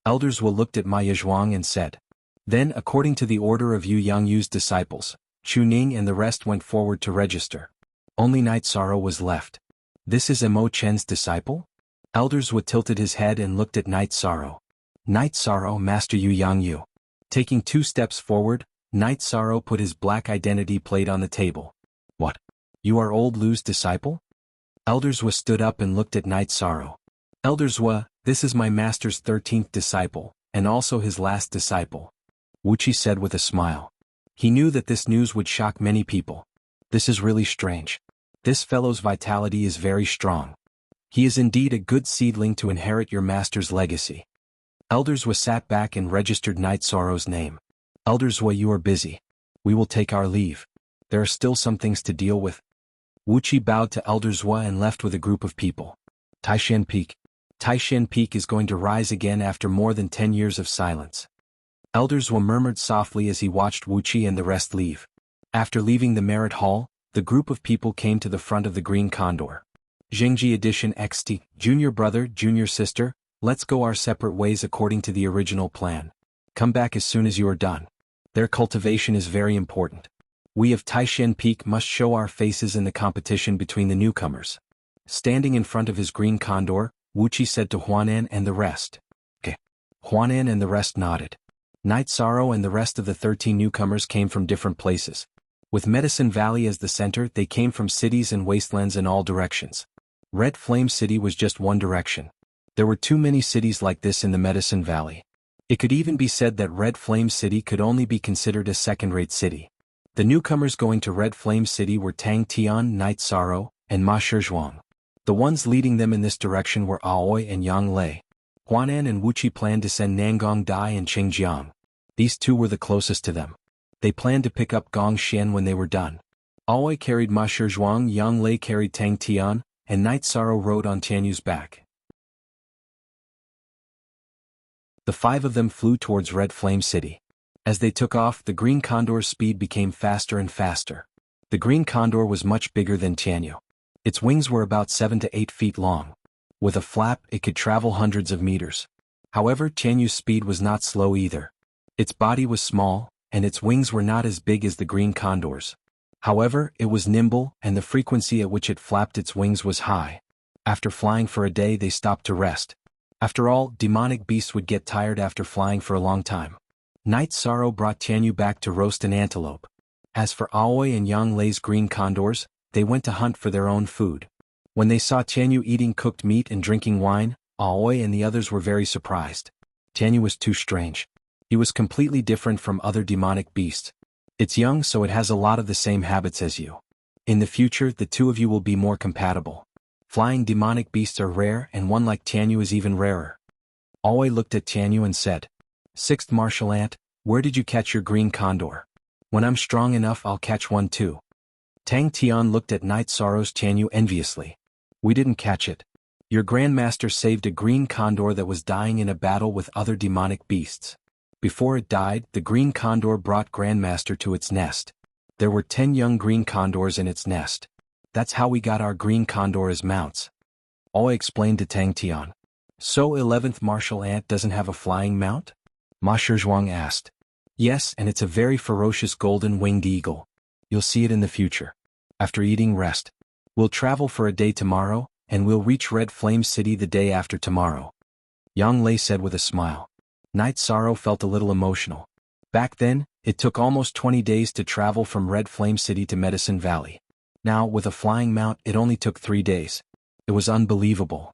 Elders looked at Ma Yizhuang and said. Then, according to the order of Yu Yangyu's disciples, Chuning and the rest went forward to register. Only Night Sorrow was left. This is Mo Chen's disciple? Elders tilted his head and looked at Night Sorrow. Night Sorrow, Master Yu Yangyu. Taking 2 steps forward, Night Sorrow put his black identity plate on the table. What? You are old Lu's disciple? Elders stood up and looked at Night Sorrow. Elders this is my master's 13th disciple, and also his last disciple. Wuqi said with a smile. He knew that this news would shock many people. This is really strange. This fellow's vitality is very strong. He is indeed a good seedling to inherit your master's legacy. Elders sat back and registered Night Sorrow's name. Elders you are busy. We will take our leave. There are still some things to deal with. Wuqi bowed to Elders and left with a group of people. Taishan Peak. Taishan Peak is going to rise again after more than 10 years of silence. Elders murmured softly as he watched Wuqi and the rest leave. After leaving the Merit Hall, the group of people came to the front of the Green Condor. Jingji Edition XT, Junior brother, junior sister, let's go our separate ways according to the original plan. Come back as soon as you are done. Their cultivation is very important. We of Taishan Peak must show our faces in the competition between the newcomers. Standing in front of his green condor, Wuxi said to Huanan and the rest. Okay. Huanan and the rest nodded. Night Sorrow and the rest of the 13 newcomers came from different places. With Medicine Valley as the center, they came from cities and wastelands in all directions. Red Flame City was just one direction. There were too many cities like this in the Medicine Valley. It could even be said that Red Flame City could only be considered a second-rate city. The newcomers going to Red Flame City were Tang Tian, Night Sorrow, and Ma Shizhuang. The ones leading them in this direction were Aoi and Yang Lei. Huanan and Wuqi planned to send Nangong Dai and Qingjiang. These two were the closest to them. They planned to pick up Gong Xian when they were done. Aoi carried Ma Shizhuang, Yang Lei carried Tang Tian, and Night Sorrow rode on Tianyu's back. The 5 of them flew towards Red Flame City. As they took off, the Green Condor's speed became faster and faster. The Green Condor was much bigger than Tianyu. Its wings were about 7 to 8 feet long. With a flap, it could travel hundreds of meters. However, Tianyu's speed was not slow either. Its body was small, and its wings were not as big as the Green Condor's. However, it was nimble, and the frequency at which it flapped its wings was high. After flying for a day, they stopped to rest. After all, demonic beasts would get tired after flying for a long time. Night Sorrow brought Tianyu back to roast an antelope. As for Aoi and Yang Lei's Green Condors, they went to hunt for their own food. When they saw Tianyu eating cooked meat and drinking wine, Aoi and the others were very surprised. Tianyu was too strange. He was completely different from other demonic beasts. It's young, so it has a lot of the same habits as you. In the future, the two of you will be more compatible. Flying demonic beasts are rare, and one like Tianyu is even rarer. Aoi looked at Tianyu and said, "Sixth martial ant, where did you catch your Green Condor? When I'm strong enough, I'll catch one too." Tang Tian looked at Night Sorrow's Tianyu enviously. "We didn't catch it. Your Grandmaster saved a Green Condor that was dying in a battle with other demonic beasts. Before it died, the Green Condor brought Grandmaster to its nest. There were 10 young Green Condors in its nest. That's how we got our Green Condor as mounts." Aoi explained to Tang Tian. "So 11th martial ant doesn't have a flying mount?" Ma Shizhuang asked. "Yes, and it's a very ferocious golden winged eagle. You'll see it in the future. After eating, rest. We'll travel for a day tomorrow, and we'll reach Red Flame City the day after tomorrow," Yang Lei said with a smile. Night Sorrow felt a little emotional. Back then, it took almost 20 days to travel from Red Flame City to Medicine Valley. Now, with a flying mount, it only took 3 days. It was unbelievable.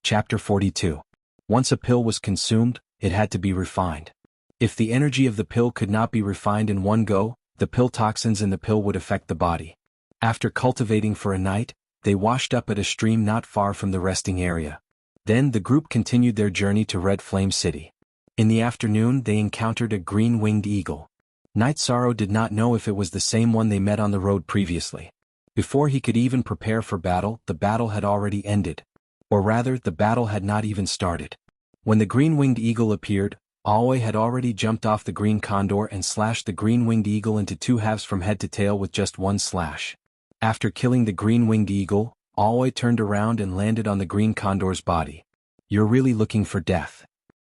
Chapter 42. Once a pill was consumed, it had to be refined. If the energy of the pill could not be refined in one go, the pill toxins in the pill would affect the body. After cultivating for a night, they washed up at a stream not far from the resting area. Then the group continued their journey to Red Flame City. In the afternoon, they encountered a green-winged eagle. Night Sorrow did not know if it was the same one they met on the road previously. Before he could even prepare for battle, the battle had already ended. Or rather, the battle had not even started. When the green-winged eagle appeared, Aoi had already jumped off the Green Condor and slashed the green-winged eagle into 2 halves from head to tail with just one slash. After killing the green-winged eagle, Aoi turned around and landed on the Green Condor's body. "You're really looking for death.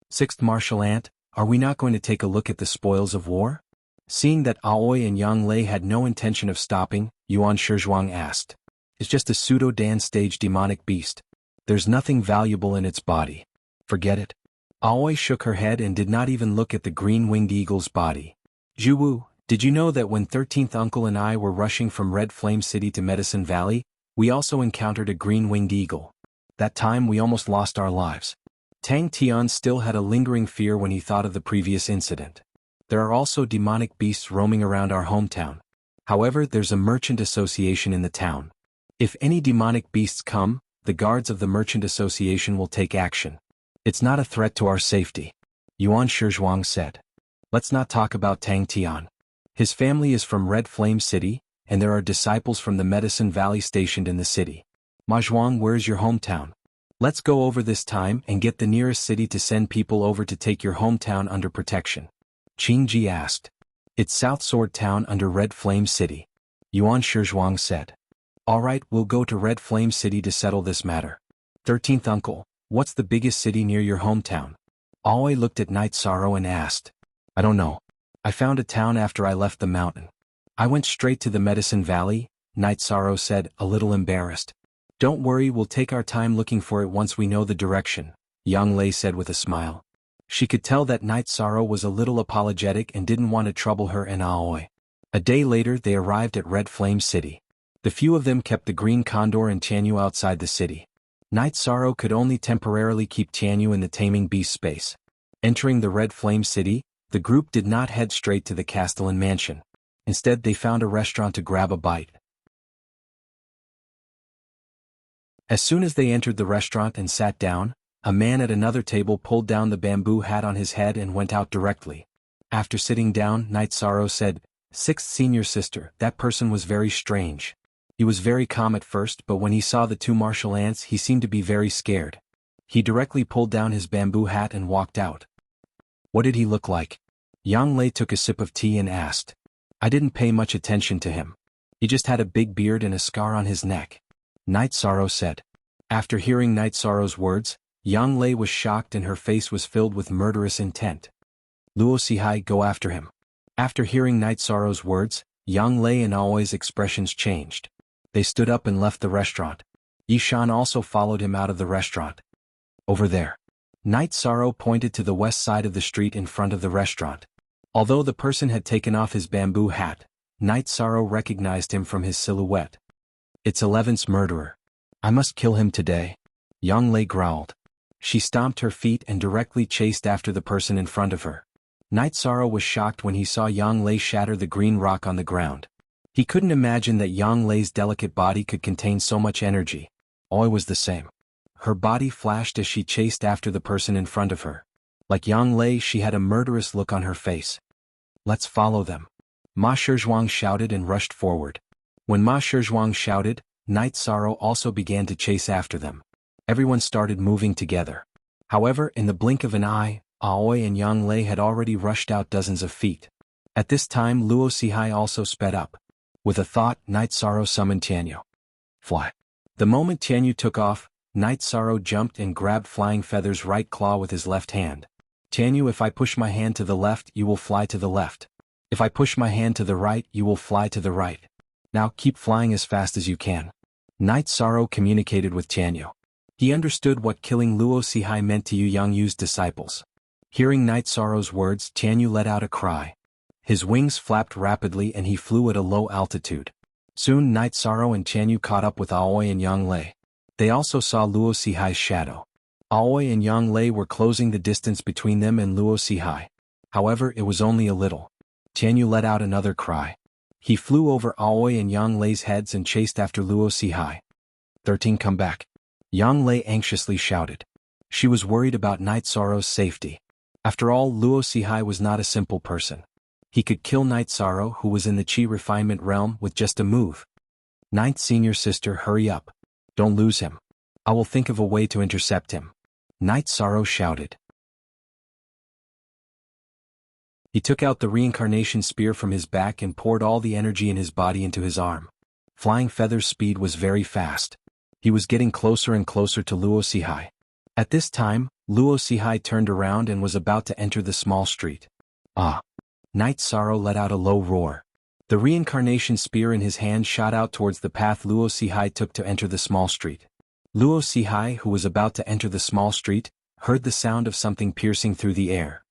Sixth martial ant, are we not going to take a look at the spoils of war?" Seeing that Aoi and Yang Lei had no intention of stopping, Yuan Shizhuang asked. "It's just a pseudo-Dan stage demonic beast. There's nothing valuable in its body. Forget it." Aoi shook her head and did not even look at the green-winged eagle's body. "Zhuwu, did you know that when 13th Uncle and I were rushing from Red Flame City to Medicine Valley, we also encountered a green-winged eagle? That time we almost lost our lives." Tang Tian still had a lingering fear when he thought of the previous incident. "There are also demonic beasts roaming around our hometown. However, there's a merchant association in the town. If any demonic beasts come, the guards of the merchant association will take action. It's not a threat to our safety," Yuan Shizhuang said. "Let's not talk about Tang Tian. His family is from Red Flame City, and there are disciples from the Medicine Valley stationed in the city. Ma Zhuang, where's your hometown? Let's go over this time and get the nearest city to send people over to take your hometown under protection," Qingji asked. "It's South Sword Town under Red Flame City," Yuan Shizhuang said. "All right, we'll go to Red Flame City to settle this matter. 13th Uncle, What's the biggest city near your hometown? Aoi looked at Night Sorrow and asked. I don't know. I found a town after I left the mountain. I went straight to the Medicine Valley, Night Sorrow said, a little embarrassed. Don't worry, we'll take our time looking for it once we know the direction, Yang Lei said with a smile. She could tell that Night Sorrow was a little apologetic and didn't want to trouble her and Aoi. A day later they arrived at Red Flame City. The few of them kept the Green Condor and Tianyu outside the city. Night Sorrow could only temporarily keep Tianyu in the Taming Beast space. Entering the Red Flame City, the group did not head straight to the Castellan mansion. Instead they found a restaurant to grab a bite. As soon as they entered the restaurant and sat down, a man at another table pulled down the bamboo hat on his head and went out directly. After sitting down, Night Sorrow said, Sixth senior sister, that person was very strange. He was very calm at first, but when he saw the two martial ants he seemed to be very scared. He directly pulled down his bamboo hat and walked out. What did he look like? Yang Lei took a sip of tea and asked. I didn't pay much attention to him. He just had a big beard and a scar on his neck. Night Sorrow said. After hearing Night Sorrow's words, Yang Lei was shocked and her face was filled with murderous intent. Luo Sihai, go after him. After hearing Night Sorrow's words, Yang Lei and Aoi's expressions changed. They stood up and left the restaurant. Yishan also followed him out of the restaurant. Over there. Night Sorrow pointed to the west side of the street in front of the restaurant. Although the person had taken off his bamboo hat, Night Sorrow recognized him from his silhouette. It's 11's murderer. I must kill him today. Yang Lei growled. She stomped her feet and directly chased after the person in front of her. Night Sorrow was shocked when he saw Yang Lei shatter the green rock on the ground. He couldn't imagine that Yang Lei's delicate body could contain so much energy. Aoi was the same. Her body flashed as she chased after the person in front of her. Like Yang Lei, she had a murderous look on her face. Let's follow them. Ma Shizhuang shouted and rushed forward. When Ma Shizhuang shouted, Night Sorrow also began to chase after them. Everyone started moving together. However, in the blink of an eye, Aoi and Yang Lei had already rushed out dozens of feet. At this time Luo Sihai also sped up. With a thought, Night Sorrow summoned Tianyu. Fly. The moment Tianyu took off, Night Sorrow jumped and grabbed Flying Feather's right claw with his left hand. Tianyu, if I push my hand to the left, you will fly to the left. If I push my hand to the right, you will fly to the right. Now keep flying as fast as you can. Night Sorrow communicated with Tianyu. He understood what killing Luo Sihai meant to Yu Yangyu's disciples. Hearing Night Sorrow's words, Tianyu let out a cry. His wings flapped rapidly and he flew at a low altitude. Soon Night Sorrow and Tianyu caught up with Aoi and Yang Lei. They also saw Luo Sihai's shadow. Aoi and Yang Lei were closing the distance between them and Luo Sihai. However, it was only a little. Tianyu let out another cry. He flew over Aoi and Yang Lei's heads and chased after Luo Sihai. 13, come back. Yang Lei anxiously shouted. She was worried about Night Sorrow's safety. After all, Luo Sihai was not a simple person. He could kill Night Sorrow, who was in the Qi refinement realm, with just a move. Ninth senior sister, hurry up. Don't lose him. I will think of a way to intercept him. Night Sorrow shouted. He took out the reincarnation spear from his back and poured all the energy in his body into his arm. Flying Feather's speed was very fast. He was getting closer and closer to Luo Sihai. At this time, Luo Sihai turned around and was about to enter the small street. Ah! Night Sorrow let out a low roar. The reincarnation spear in his hand shot out towards the path Luo Sihai took to enter the small street. Luo Sihai, who was about to enter the small street, heard the sound of something piercing through the air.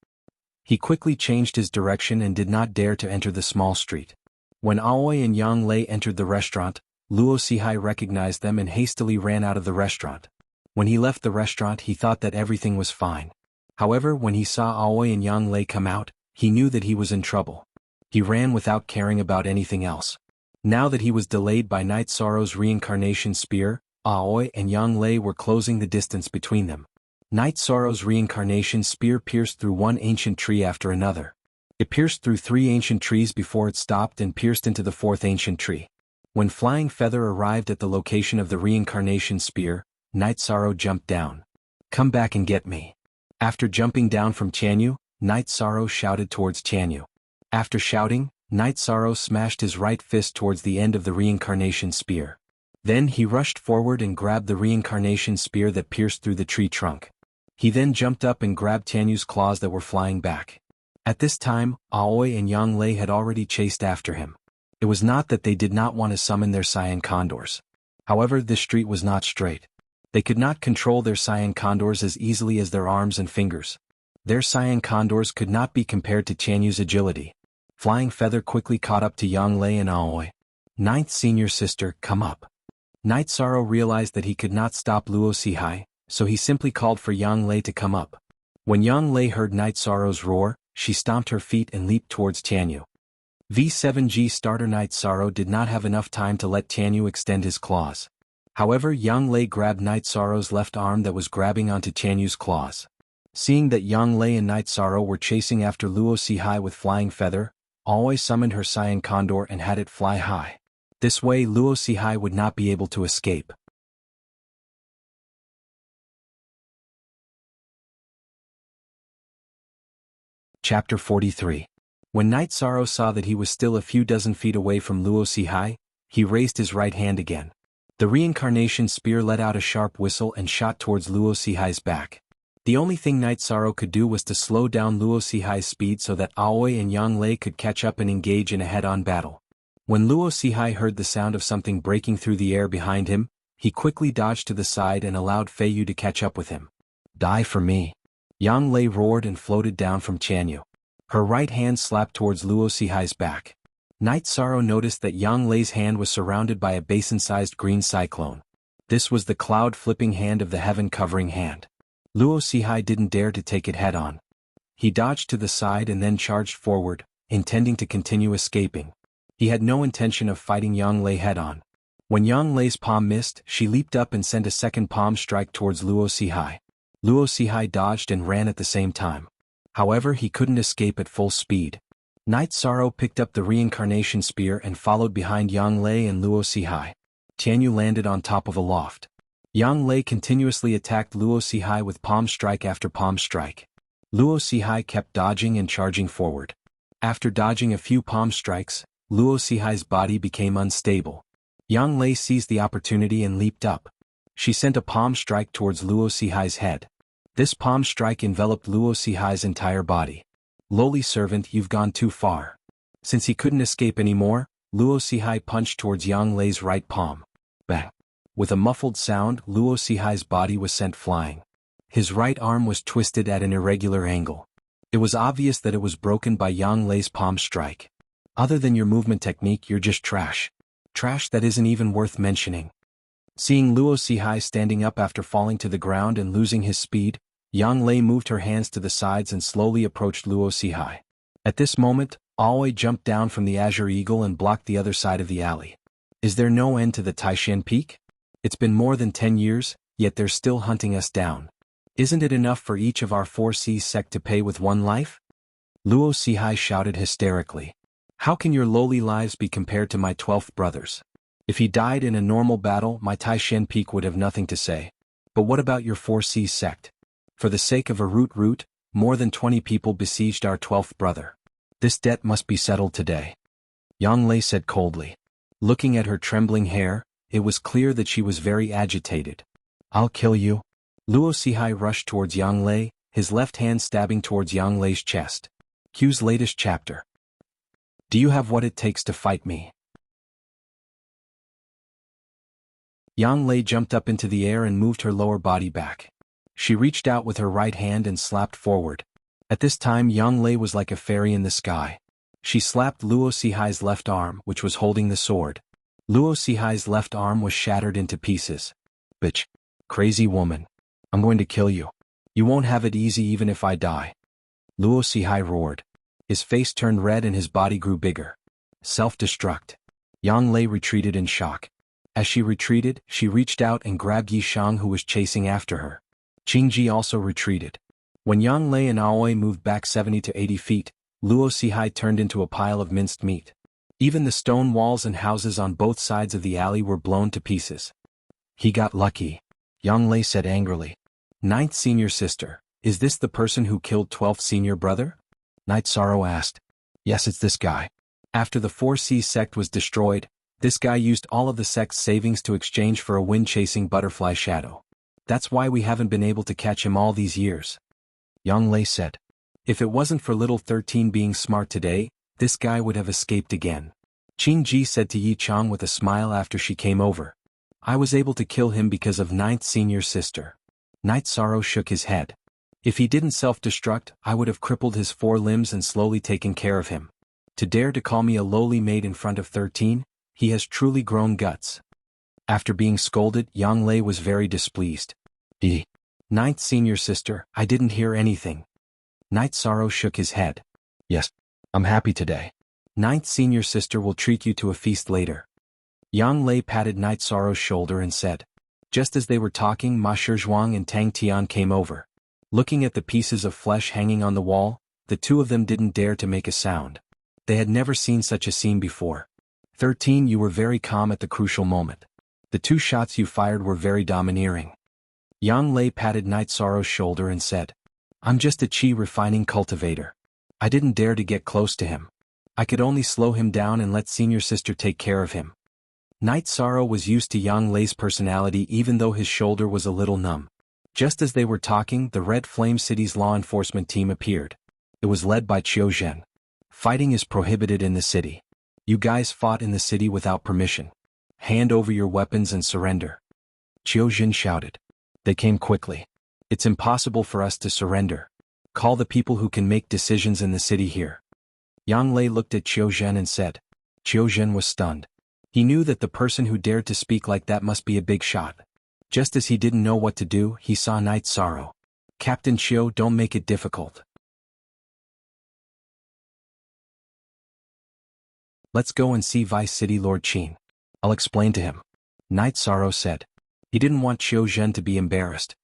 He quickly changed his direction and did not dare to enter the small street. When Aoi and Yang Lei entered the restaurant, Luo Sihai recognized them and hastily ran out of the restaurant. When he left the restaurant, he thought that everything was fine. However, when he saw Aoi and Yang Lei come out, he knew that he was in trouble. He ran without caring about anything else. Now that he was delayed by Night Sorrow's reincarnation spear, Aoi and Yang Lei were closing the distance between them. Night Sorrow's reincarnation spear pierced through one ancient tree after another. It pierced through 3 ancient trees before it stopped and pierced into the 4th ancient tree. When Flying Feather arrived at the location of the reincarnation spear, Night Sorrow jumped down. Come back and get me. After jumping down from Tianyu, Night Sorrow shouted towards Tianyu. After shouting, Night Sorrow smashed his right fist towards the end of the reincarnation spear. Then he rushed forward and grabbed the reincarnation spear that pierced through the tree trunk. He then jumped up and grabbed Tianyu's claws that were flying back. At this time, Aoi and Yang Lei had already chased after him. It was not that they did not want to summon their cyan condors. However, this street was not straight. They could not control their cyan condors as easily as their arms and fingers. Their cyan condors could not be compared to Tianyu's agility. Flying Feather quickly caught up to Yang Lei and Aoi. Ninth senior sister, come up. Night Sorrow realized that he could not stop Luo Sihai, so he simply called for Yang Lei to come up. When Yang Lei heard Night Sorrow's roar, she stomped her feet and leaped towards Tianyu. V7G starter Night Sorrow did not have enough time to let Tianyu extend his claws. However, Yang Lei grabbed Night Sorrow's left arm that was grabbing onto Tianyu's claws. Seeing that Yang Lei and Night Sorrow were chasing after Luo Sihai with Flying Feather, Aoi summoned her Cyan Condor and had it fly high. This way Luo Sihai would not be able to escape. Chapter 43. When Night Sorrow saw that he was still a few dozen feet away from Luo Sihai, he raised his right hand again. The reincarnation spear let out a sharp whistle and shot towards Luo Sihai's back. The only thing Night Sorrow could do was to slow down Luo Sihai's speed so that Aoi and Yang Lei could catch up and engage in a head-on battle. When Luo Sihai heard the sound of something breaking through the air behind him, he quickly dodged to the side and allowed Feiyu to catch up with him. Die for me. Yang Lei roared and floated down from Tianyu. Her right hand slapped towards Luo Sihai's back. Night Sorrow noticed that Yang Lei's hand was surrounded by a basin-sized green cyclone. This was the cloud-flipping hand of the heaven-covering hand. Luo Sihai didn't dare to take it head-on. He dodged to the side and then charged forward, intending to continue escaping. He had no intention of fighting Yang Lei head-on. When Yang Lei's palm missed, she leaped up and sent a second palm strike towards Luo Sihai. Luo Sihai dodged and ran at the same time. However, he couldn't escape at full speed. Night Sorrow picked up the reincarnation spear and followed behind Yang Lei and Luo Sihai. Tianyu landed on top of a loft. Yang Lei continuously attacked Luo Sihai with palm strike after palm strike. Luo Sihai kept dodging and charging forward. After dodging a few palm strikes, Luo Sihai's body became unstable. Yang Lei seized the opportunity and leaped up. She sent a palm strike towards Luo Sihai's head. This palm strike enveloped Luo Sihai's entire body. Lowly servant, you've gone too far. Since he couldn't escape anymore, Luo Sihai punched towards Yang Lei's right palm. Bang! With a muffled sound, Luo Sihai's body was sent flying. His right arm was twisted at an irregular angle. It was obvious that it was broken by Yang Lei's palm strike. Other than your movement technique, you're just trash. Trash that isn't even worth mentioning. Seeing Luo Sihai standing up after falling to the ground and losing his speed, Yang Lei moved her hands to the sides and slowly approached Luo Sihai. At this moment, Aoi jumped down from the Azure Eagle and blocked the other side of the alley. Is there no end to the Taishan Peak? It's been more than 10 years, yet they're still hunting us down. Isn't it enough for each of our 4C sect to pay with one life? Luo Sihai shouted hysterically. How can your lowly lives be compared to my 12th brother's? If he died in a normal battle, my Taishan Peak would have nothing to say. But what about your 4C sect? For the sake of a root, more than 20 people besieged our 12th brother. This debt must be settled today. Yang Lei said coldly. Looking at her trembling hair, it was clear that she was very agitated. I'll kill you. Luo Sihai rushed towards Yang Lei, his left hand stabbing towards Yang Lei's chest. Q's latest chapter. Do you have what it takes to fight me? Yang Lei jumped up into the air and moved her lower body back. She reached out with her right hand and slapped forward. At this time Yang Lei was like a fairy in the sky. She slapped Luo Sihai's left arm, which was holding the sword. Luo Sihai's left arm was shattered into pieces. Bitch. Crazy woman. I'm going to kill you. You won't have it easy even if I die. Luo Sihai roared. His face turned red and his body grew bigger. Self-destruct. Yang Lei retreated in shock. As she retreated, she reached out and grabbed Yi Shang, who was chasing after her. Qingji also retreated. When Yang Lei and Aoi moved back 70 to 80 feet, Luo Sihai turned into a pile of minced meat. Even the stone walls and houses on both sides of the alley were blown to pieces. He got lucky. Yang Lei said angrily. Ninth senior sister, is this the person who killed 12th senior brother? Night Sorrow asked. Yes, it's this guy. After the 4C sect was destroyed, This guy used all of the sect's savings to exchange for a wind-chasing butterfly shadow. That's why we haven't been able to catch him all these years. Yang Lei said. If it wasn't for little 13 being smart today, this guy would have escaped again. Qin Ji said to Yi Chang with a smile after she came over. I was able to kill him because of Ninth Senior's sister. Night Sorrow shook his head. If he didn't self-destruct, I would have crippled his 4 limbs and slowly taken care of him. To dare to call me a lowly maid in front of 13, he has truly grown guts. After being scolded, Yang Lei was very displeased. Ninth Senior's sister, I didn't hear anything. Night Sorrow shook his head. Yes, I'm happy today. Ninth Senior's sister will treat you to a feast later. Yang Lei patted Night Sorrow's shoulder and said. Just as they were talking, Ma Shizhuang and Tang Tian came over. Looking at the pieces of flesh hanging on the wall, the two of them didn't dare to make a sound. They had never seen such a scene before. 13, you were very calm at the crucial moment. The 2 shots you fired were very domineering. Yang Lei patted Night Sorrow's shoulder and said. I'm just a chi refining cultivator. I didn't dare to get close to him. I could only slow him down and let Senior Sister take care of him. Night Sorrow was used to Yang Lei's personality even though his shoulder was a little numb. Just as they were talking, the Red Flame City's law enforcement team appeared. It was led by Qiu Zhen. Fighting is prohibited in the city. You guys fought in the city without permission. Hand over your weapons and surrender. Qiu Zhen shouted. They came quickly. It's impossible for us to surrender. Call the people who can make decisions in the city here. Yang Lei looked at Qiu Zhen and said. Qiu Zhen was stunned. He knew that the person who dared to speak like that must be a big shot. Just as he didn't know what to do, he saw Night Sorrow. Captain Qiu, don't make it difficult. Let's go and see Vice City Lord Qin. I'll explain to him. Night Sorrow said. He didn't want Qiu Zhen to be embarrassed.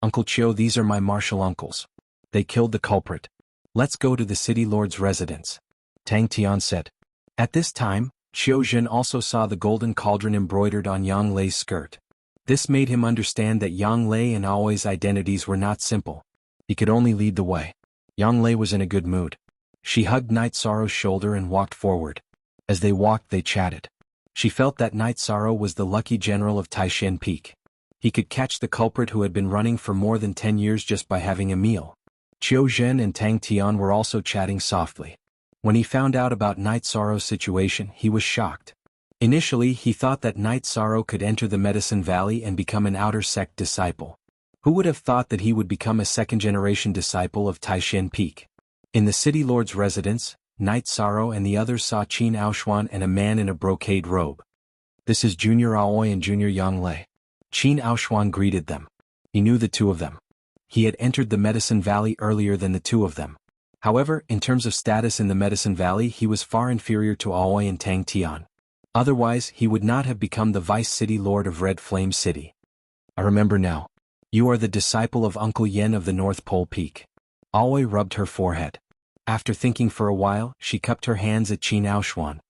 Uncle Qiu, these are my martial uncles. They killed the culprit. Let's go to the city lord's residence. Tang Tian said. At this time, Qiu Zhen also saw the golden cauldron embroidered on Yang Lei's skirt. This made him understand that Yang Lei and Aoi's identities were not simple. He could only lead the way. Yang Lei was in a good mood. She hugged Night Sorrow's shoulder and walked forward. As they walked, they chatted. She felt that Night Sorrow was the lucky general of Taishan Peak. He could catch the culprit who had been running for more than 10 years just by having a meal. Qiu Zhen and Tang Tian were also chatting softly. When he found out about Night Sorrow's situation, he was shocked. Initially, he thought that Night Sorrow could enter the Medicine Valley and become an outer sect disciple. Who would have thought that he would become a second-generation disciple of Taishan Peak? In the city lord's residence, Night Sorrow and the others saw Qin Aoshuan and a man in a brocade robe. This is Junior Aoi and Junior Yang Lei. Qin Aoshuan greeted them. He knew the 2 of them. He had entered the Medicine Valley earlier than the 2 of them. However, in terms of status in the Medicine Valley, he was far inferior to Aoi and Tang Tian. Otherwise, he would not have become the Vice City Lord of Red Flame City. I remember now. You are the disciple of Uncle Yen of the North Pole Peak. Aoi rubbed her forehead. After thinking for a while, she cupped her hands at Qin Aoshuan.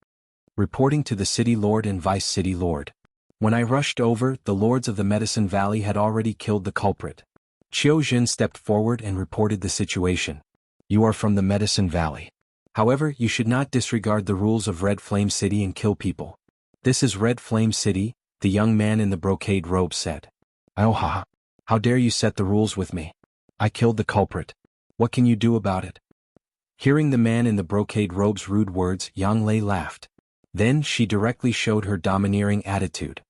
Reporting to the City Lord and Vice City Lord. When I rushed over, the lords of the Medicine Valley had already killed the culprit. Qiu Zhen stepped forward and reported the situation. You are from the Medicine Valley. However, you should not disregard the rules of Red Flame City and kill people. This is Red Flame City, the young man in the brocade robe said. Oh ha! How dare you set the rules with me? I killed the culprit. What can you do about it? Hearing the man in the brocade robe's rude words, Yang Lei laughed. Then she directly showed her domineering attitude.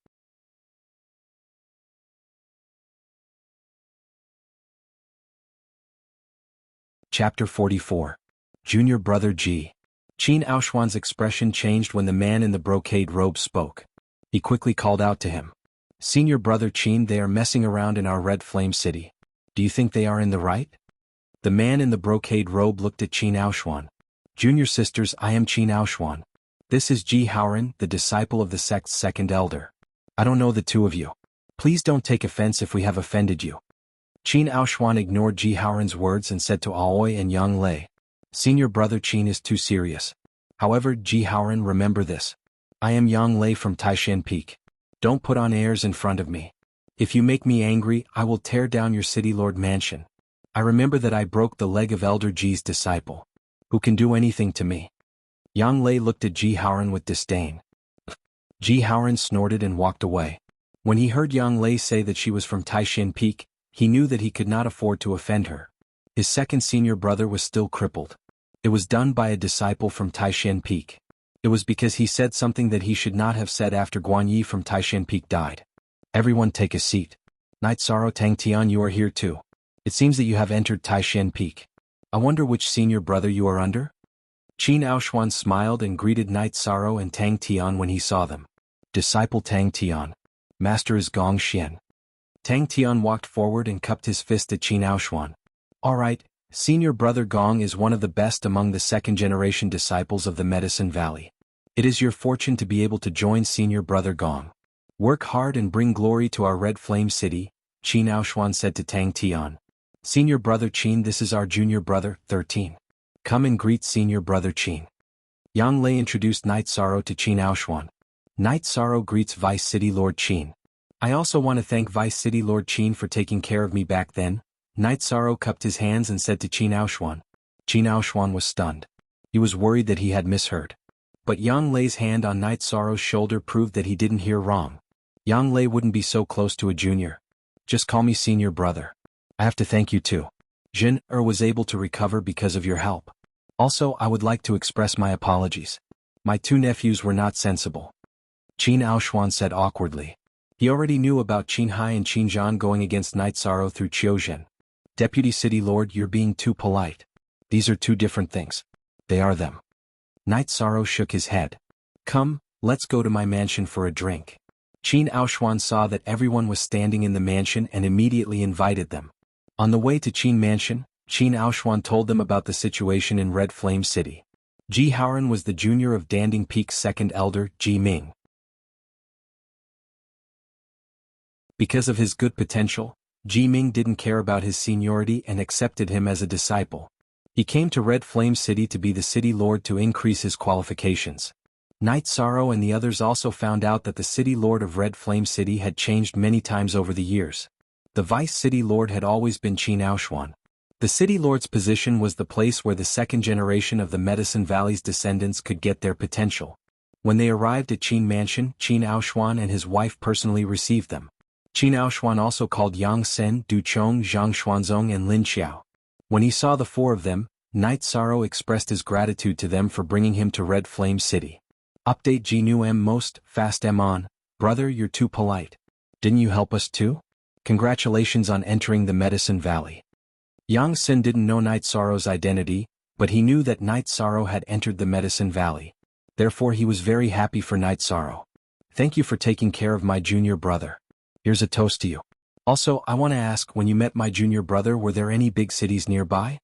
Chapter 44. Junior Brother Ji. Qin Aoshuan's expression changed when the man in the brocade robe spoke. He quickly called out to him. Senior Brother Qin, they are messing around in our Red Flame City. Do you think they are in the right? The man in the brocade robe looked at Qin Aoshuan. Junior sisters, I am Qin Aoshuan. This is Ji Haoran, the disciple of the sect's second elder. I don't know the 2 of you. Please don't take offense if we have offended you. Qin Aoshuan ignored Ji Haoran's words and said to Aoi and Yang Lei. Senior Brother Qin is too serious. However, Ji Haoran, remember this. I am Yang Lei from Taishan Peak. Don't put on airs in front of me. If you make me angry, I will tear down your city lord mansion. I remember that I broke the leg of Elder Ji's disciple. Who can do anything to me? Yang Lei looked at Ji Haoran with disdain. Ji Haoran snorted and walked away. When he heard Yang Lei say that she was from Taishan Peak, he knew that he could not afford to offend her. His second senior brother was still crippled. It was done by a disciple from Taishan Peak. It was because he said something that he should not have said after Guan Yi from Taishan Peak died. Everyone take a seat. Night Sorrow, Tang Tian, you are here too. It seems that you have entered Taishan Peak. I wonder which senior brother you are under? Qin Aoshuan smiled and greeted Night Sorrow and Tang Tian when he saw them. Disciple Tang Tian. Master is Gong Xian. Tang Tian walked forward and cupped his fist at Qin Aoshuan. All right, senior brother Gong is one of the best among the second-generation disciples of the Medicine Valley. It is your fortune to be able to join senior brother Gong. Work hard and bring glory to our Red Flame City, Qin Aoshuan said to Tang Tian. Senior brother Qin, this is our junior brother, 13. Come and greet senior brother Qin. Yang Lei introduced Night Sorrow to Qin Aoshuan. Night Sorrow greets Vice City Lord Qin. I also want to thank Vice City Lord Qin for taking care of me back then. Night Sorrow cupped his hands and said to Qin Aoshuan. Qin Aoshuan was stunned. He was worried that he had misheard. But Yang Lei's hand on Night Sorrow's shoulder proved that he didn't hear wrong. Yang Lei wouldn't be so close to a junior. Just call me senior brother. I have to thank you too. Jin was able to recover because of your help. Also, I would like to express my apologies. My two nephews were not sensible. Qin Aoshuan said awkwardly. He already knew about Qin Hai and Qin Zhan going against Night Sorrow through Qiuzhen. Deputy City Lord, you're being too polite. These are two different things. They are them. Night Sorrow shook his head. Come, let's go to my mansion for a drink. Qin Aoshuan saw that everyone was standing in the mansion and immediately invited them. On the way to Qin Mansion, Qin Aoshuan told them about the situation in Red Flame City. Ji Haoran was the junior of Danding Peak's second elder, Ji Ming. Because of his good potential, Ji Ming didn't care about his seniority and accepted him as a disciple. He came to Red Flame City to be the city lord to increase his qualifications. Night Sorrow and the others also found out that the city lord of Red Flame City had changed many times over the years. The vice city lord had always been Qin Aoshuan. The city lord's position was the place where the second generation of the Medicine Valley's descendants could get their potential. When they arrived at Qin Mansion, Qin Aoshuan and his wife personally received them. Qin Aoshuan also called Yang Sen, Du Chong, Zhang Xuanzong and Lin Xiao. When he saw the four of them, Night Sorrow expressed his gratitude to them for bringing him to Red Flame City. Update Ji Nu M most, fast M on, brother you're too polite. Didn't you help us too? Congratulations on entering the Medicine Valley. Yang Sen didn't know Night Sorrow's identity, but he knew that Night Sorrow had entered the Medicine Valley. Therefore he was very happy for Night Sorrow. Thank you for taking care of my junior brother. Here's a toast to you. Also, I want to ask, when you met my junior brother, were there any big cities nearby?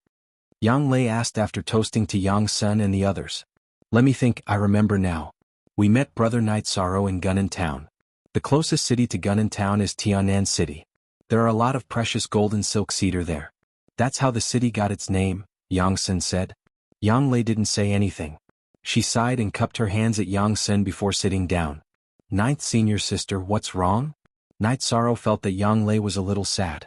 Yang Lei asked after toasting to Yang Sen and the others. Let me think, I remember now. We met brother Night Sorrow in Gunnan Town. The closest city to Gunnan Town is Tianan City. There are a lot of precious gold and silk cedar there. That's how the city got its name, Yang Sen said. Yang Lei didn't say anything. She sighed and cupped her hands at Yang Sen before sitting down. Ninth senior sister, what's wrong? Night Sorrow felt that Yang Lei was a little sad.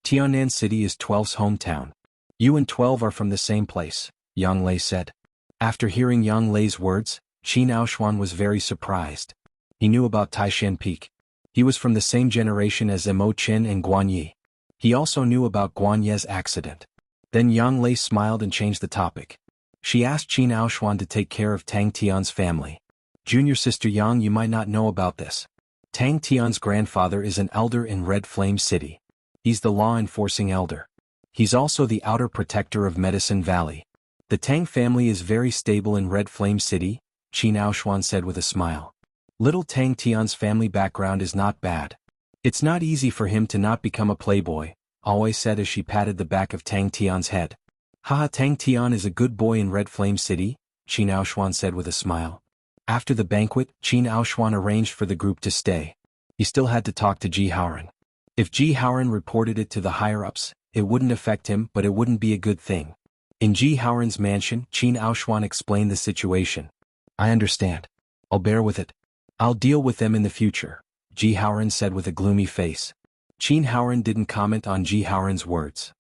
Tianan City is 12's hometown. You and 12 are from the same place, Yang Lei said. After hearing Yang Lei's words, Qin Aoshuan was very surprised. He knew about Taishan Peak. He was from the same generation as Mo Qin and Guan Yi. He also knew about Guan Ye's accident. Then Yang Lei smiled and changed the topic. She asked Qin Aoshuan to take care of Tang Tian's family. Junior sister Yang, you might not know about this. Tang Tian's grandfather is an elder in Red Flame City. He's the law-enforcing elder. He's also the outer protector of Medicine Valley. The Tang family is very stable in Red Flame City, Qin Aoshuan said with a smile. Little Tang Tian's family background is not bad. It's not easy for him to not become a playboy, Always said as she patted the back of Tang Tian's head. Haha, Tang Tian is a good boy in Red Flame City, Qin Aoshuan said with a smile. After the banquet, Qin Aoshuan arranged for the group to stay. He still had to talk to Ji Haoran. If Ji Haoran reported it to the higher-ups, it wouldn't affect him, but it wouldn't be a good thing. In Ji Haoran's mansion, Qin Aoshuan explained the situation. I understand. I'll bear with it. I'll deal with them in the future, Ji Haoran said with a gloomy face. Qin Haoran didn't comment on Ji Haoran's words.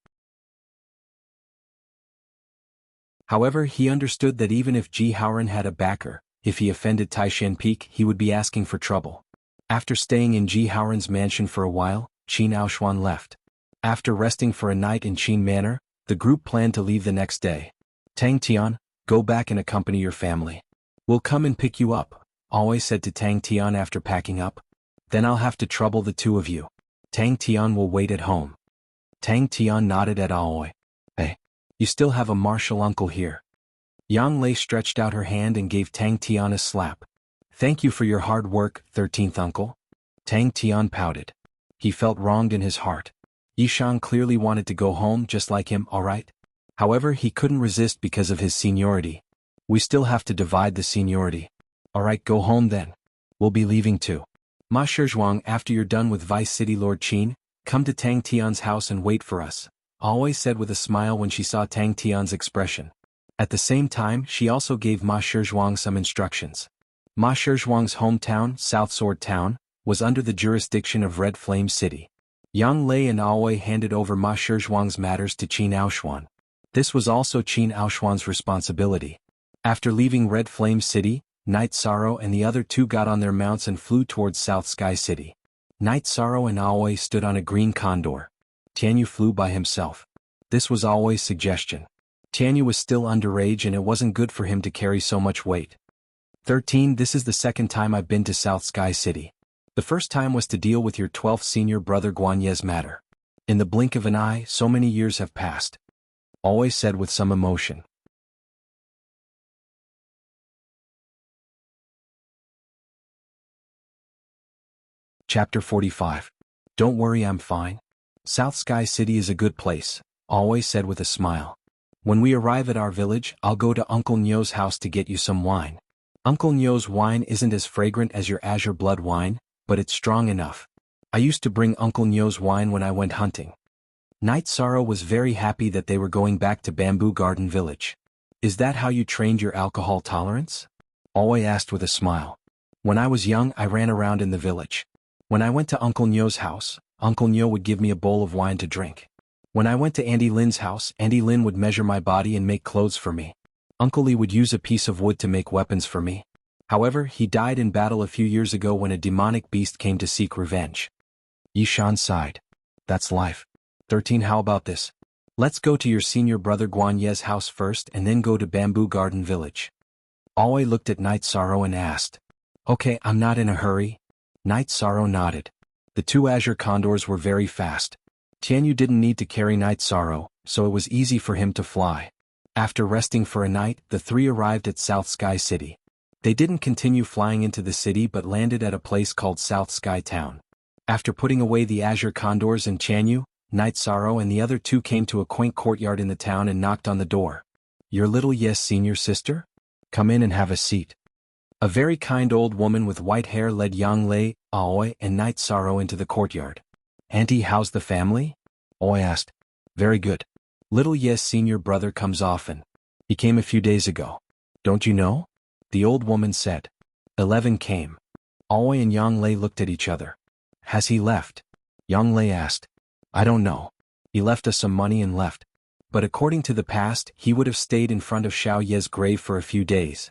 However, he understood that even if Ji Haoran had a backer, if he offended Tai Shan-peak he would be asking for trouble. After staying in Ji Haoran's mansion for a while, Qin Aoshuan left. After resting for a night in Qin Manor, the group planned to leave the next day. Tang Tian, go back and accompany your family. We'll come and pick you up, Always said to Tang Tian after packing up. Then I'll have to trouble the two of you. Tang Tian will wait at home. Tang Tian nodded at Aoi. Hey, you still have a martial uncle here. Yang Lei stretched out her hand and gave Tang Tian a slap. Thank you for your hard work, 13th uncle. Tang Tian pouted. He felt wronged in his heart. Yishan clearly wanted to go home just like him, alright? However, he couldn't resist because of his seniority. We still have to divide the seniority. Alright, go home then. We'll be leaving too. Ma Shizhuang, after you're done with Vice City Lord Qin, come to Tang Tian's house and wait for us, Always said with a smile when she saw Tang Tian's expression. At the same time, she also gave Ma Shizhuang some instructions. Ma Shizhuang's hometown, South Sword Town, was under the jurisdiction of Red Flame City. Yang Lei and Aoi handed over Ma Shizhuang's matters to Qin Aoshuan. This was also Qin Aoshuan's responsibility. After leaving Red Flame City, Night Sorrow and the other two got on their mounts and flew towards South Sky City. Night Sorrow and Aoi stood on a green condor. Tianyu flew by himself. This was Aoi's suggestion. Tianyu was still underage and it wasn't good for him to carry so much weight. 13. This is the second time I've been to South Sky City. The first time was to deal with your 12th senior brother Guanye's matter. In the blink of an eye, so many years have passed. Always said with some emotion. Chapter 45. Don't worry, I'm fine. South Sky City is a good place, Always said with a smile. When we arrive at our village, I'll go to Uncle Nyo's house to get you some wine. Uncle Nyo's wine isn't as fragrant as your azure blood wine, but it's strong enough. I used to bring Uncle Nyo's wine when I went hunting. Night Sorrow was very happy that they were going back to Bamboo Garden Village. Is that how you trained your alcohol tolerance? Always asked with a smile. When I was young, I ran around in the village. When I went to Uncle Nyo's house, Uncle Nyo would give me a bowl of wine to drink. When I went to Auntie Lin's house, Auntie Lin would measure my body and make clothes for me. Uncle Lee would use a piece of wood to make weapons for me. However, he died in battle a few years ago when a demonic beast came to seek revenge. Yishan sighed. That's life. 13. How about this? Let's go to your senior brother Guanye's house first and then go to Bamboo Garden Village. Aoi looked at Night Sorrow and asked. Okay, I'm not in a hurry. Night Sorrow nodded. The two azure condors were very fast. Tianyu didn't need to carry Night Sorrow, so it was easy for him to fly. After resting for a night, the three arrived at South Sky City. They didn't continue flying into the city but landed at a place called South Sky Town. After putting away the azure condors and Tianyu, Night Sorrow and the other two came to a quaint courtyard in the town and knocked on the door. Your little yes senior sister? Come in and have a seat. A very kind old woman with white hair led Yang Lei, Aoi and Night Sorrow into the courtyard. Auntie, how's the family? Aoi asked. Very good. Little Yes senior brother comes often. He came a few days ago. Don't you know? The old woman said. 11 came. Aoi and Yang Lei looked at each other. Has he left? Yang Lei asked. I don't know. He left us some money and left. But according to the past, he would have stayed in front of Xiao Ye's grave for a few days.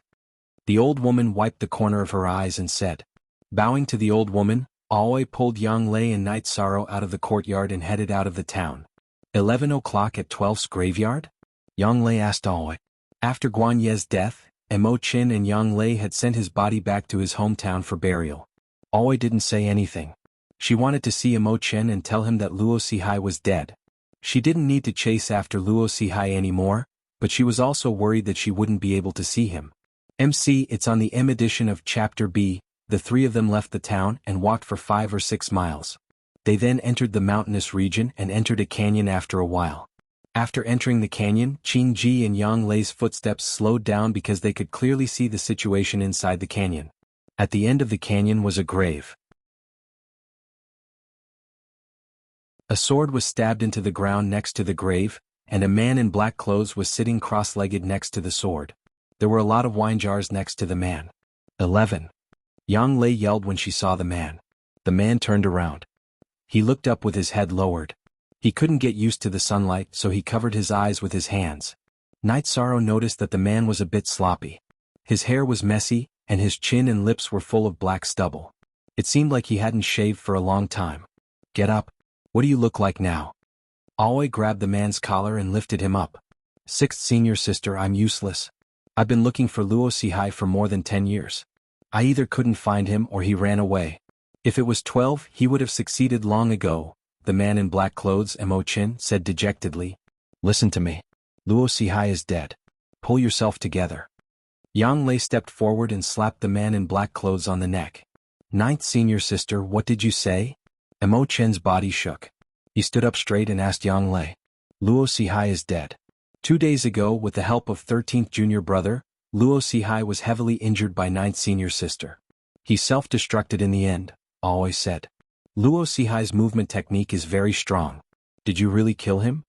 The old woman wiped the corner of her eyes and said. Bowing to the old woman, Aoi pulled Yang Lei and Night Sorrow out of the courtyard and headed out of the town. 11 o'clock at 12's graveyard? Yang Lei asked Aoi. After Guanye's death, Mo Qin and Yang Lei had sent his body back to his hometown for burial. Aoi didn't say anything. She wanted to see Mo Qin and tell him that Luo Sihai was dead. She didn't need to chase after Luo Sihai anymore, but she was also worried that she wouldn't be able to see him. MC, it's on the M edition of Chapter B. The three of them left the town and walked for 5 or 6 miles. They then entered the mountainous region and entered a canyon after a while. After entering the canyon, Qin Ji and Yang Lei's footsteps slowed down because they could clearly see the situation inside the canyon. At the end of the canyon was a grave. A sword was stabbed into the ground next to the grave, and a man in black clothes was sitting cross-legged next to the sword. There were a lot of wine jars next to the man. 11. Yang Lei yelled when she saw the man. The man turned around. He looked up with his head lowered. He couldn't get used to the sunlight, so he covered his eyes with his hands. Night Sorrow noticed that the man was a bit sloppy. His hair was messy, and his chin and lips were full of black stubble. It seemed like he hadn't shaved for a long time. "Get up. What do you look like now?" Aoi grabbed the man's collar and lifted him up. "Sixth senior sister, I'm useless. I've been looking for Luo Sihai for more than 10 years. I either couldn't find him or he ran away. If it was 12, he would have succeeded long ago," the man in black clothes, Emo-chin, said dejectedly. "Listen to me. Luo Sihai is dead. Pull yourself together." Yang Lei stepped forward and slapped the man in black clothes on the neck. "Ninth senior sister, what did you say?" Emo-chin's body shook. He stood up straight and asked Yang Lei. "Luo Sihai is dead. 2 days ago, with the help of 13th junior brother, Luo Sihai was heavily injured by 9th senior sister. He self-destructed in the end," Aoi said. "Luo Sihai's movement technique is very strong. Did you really kill him?"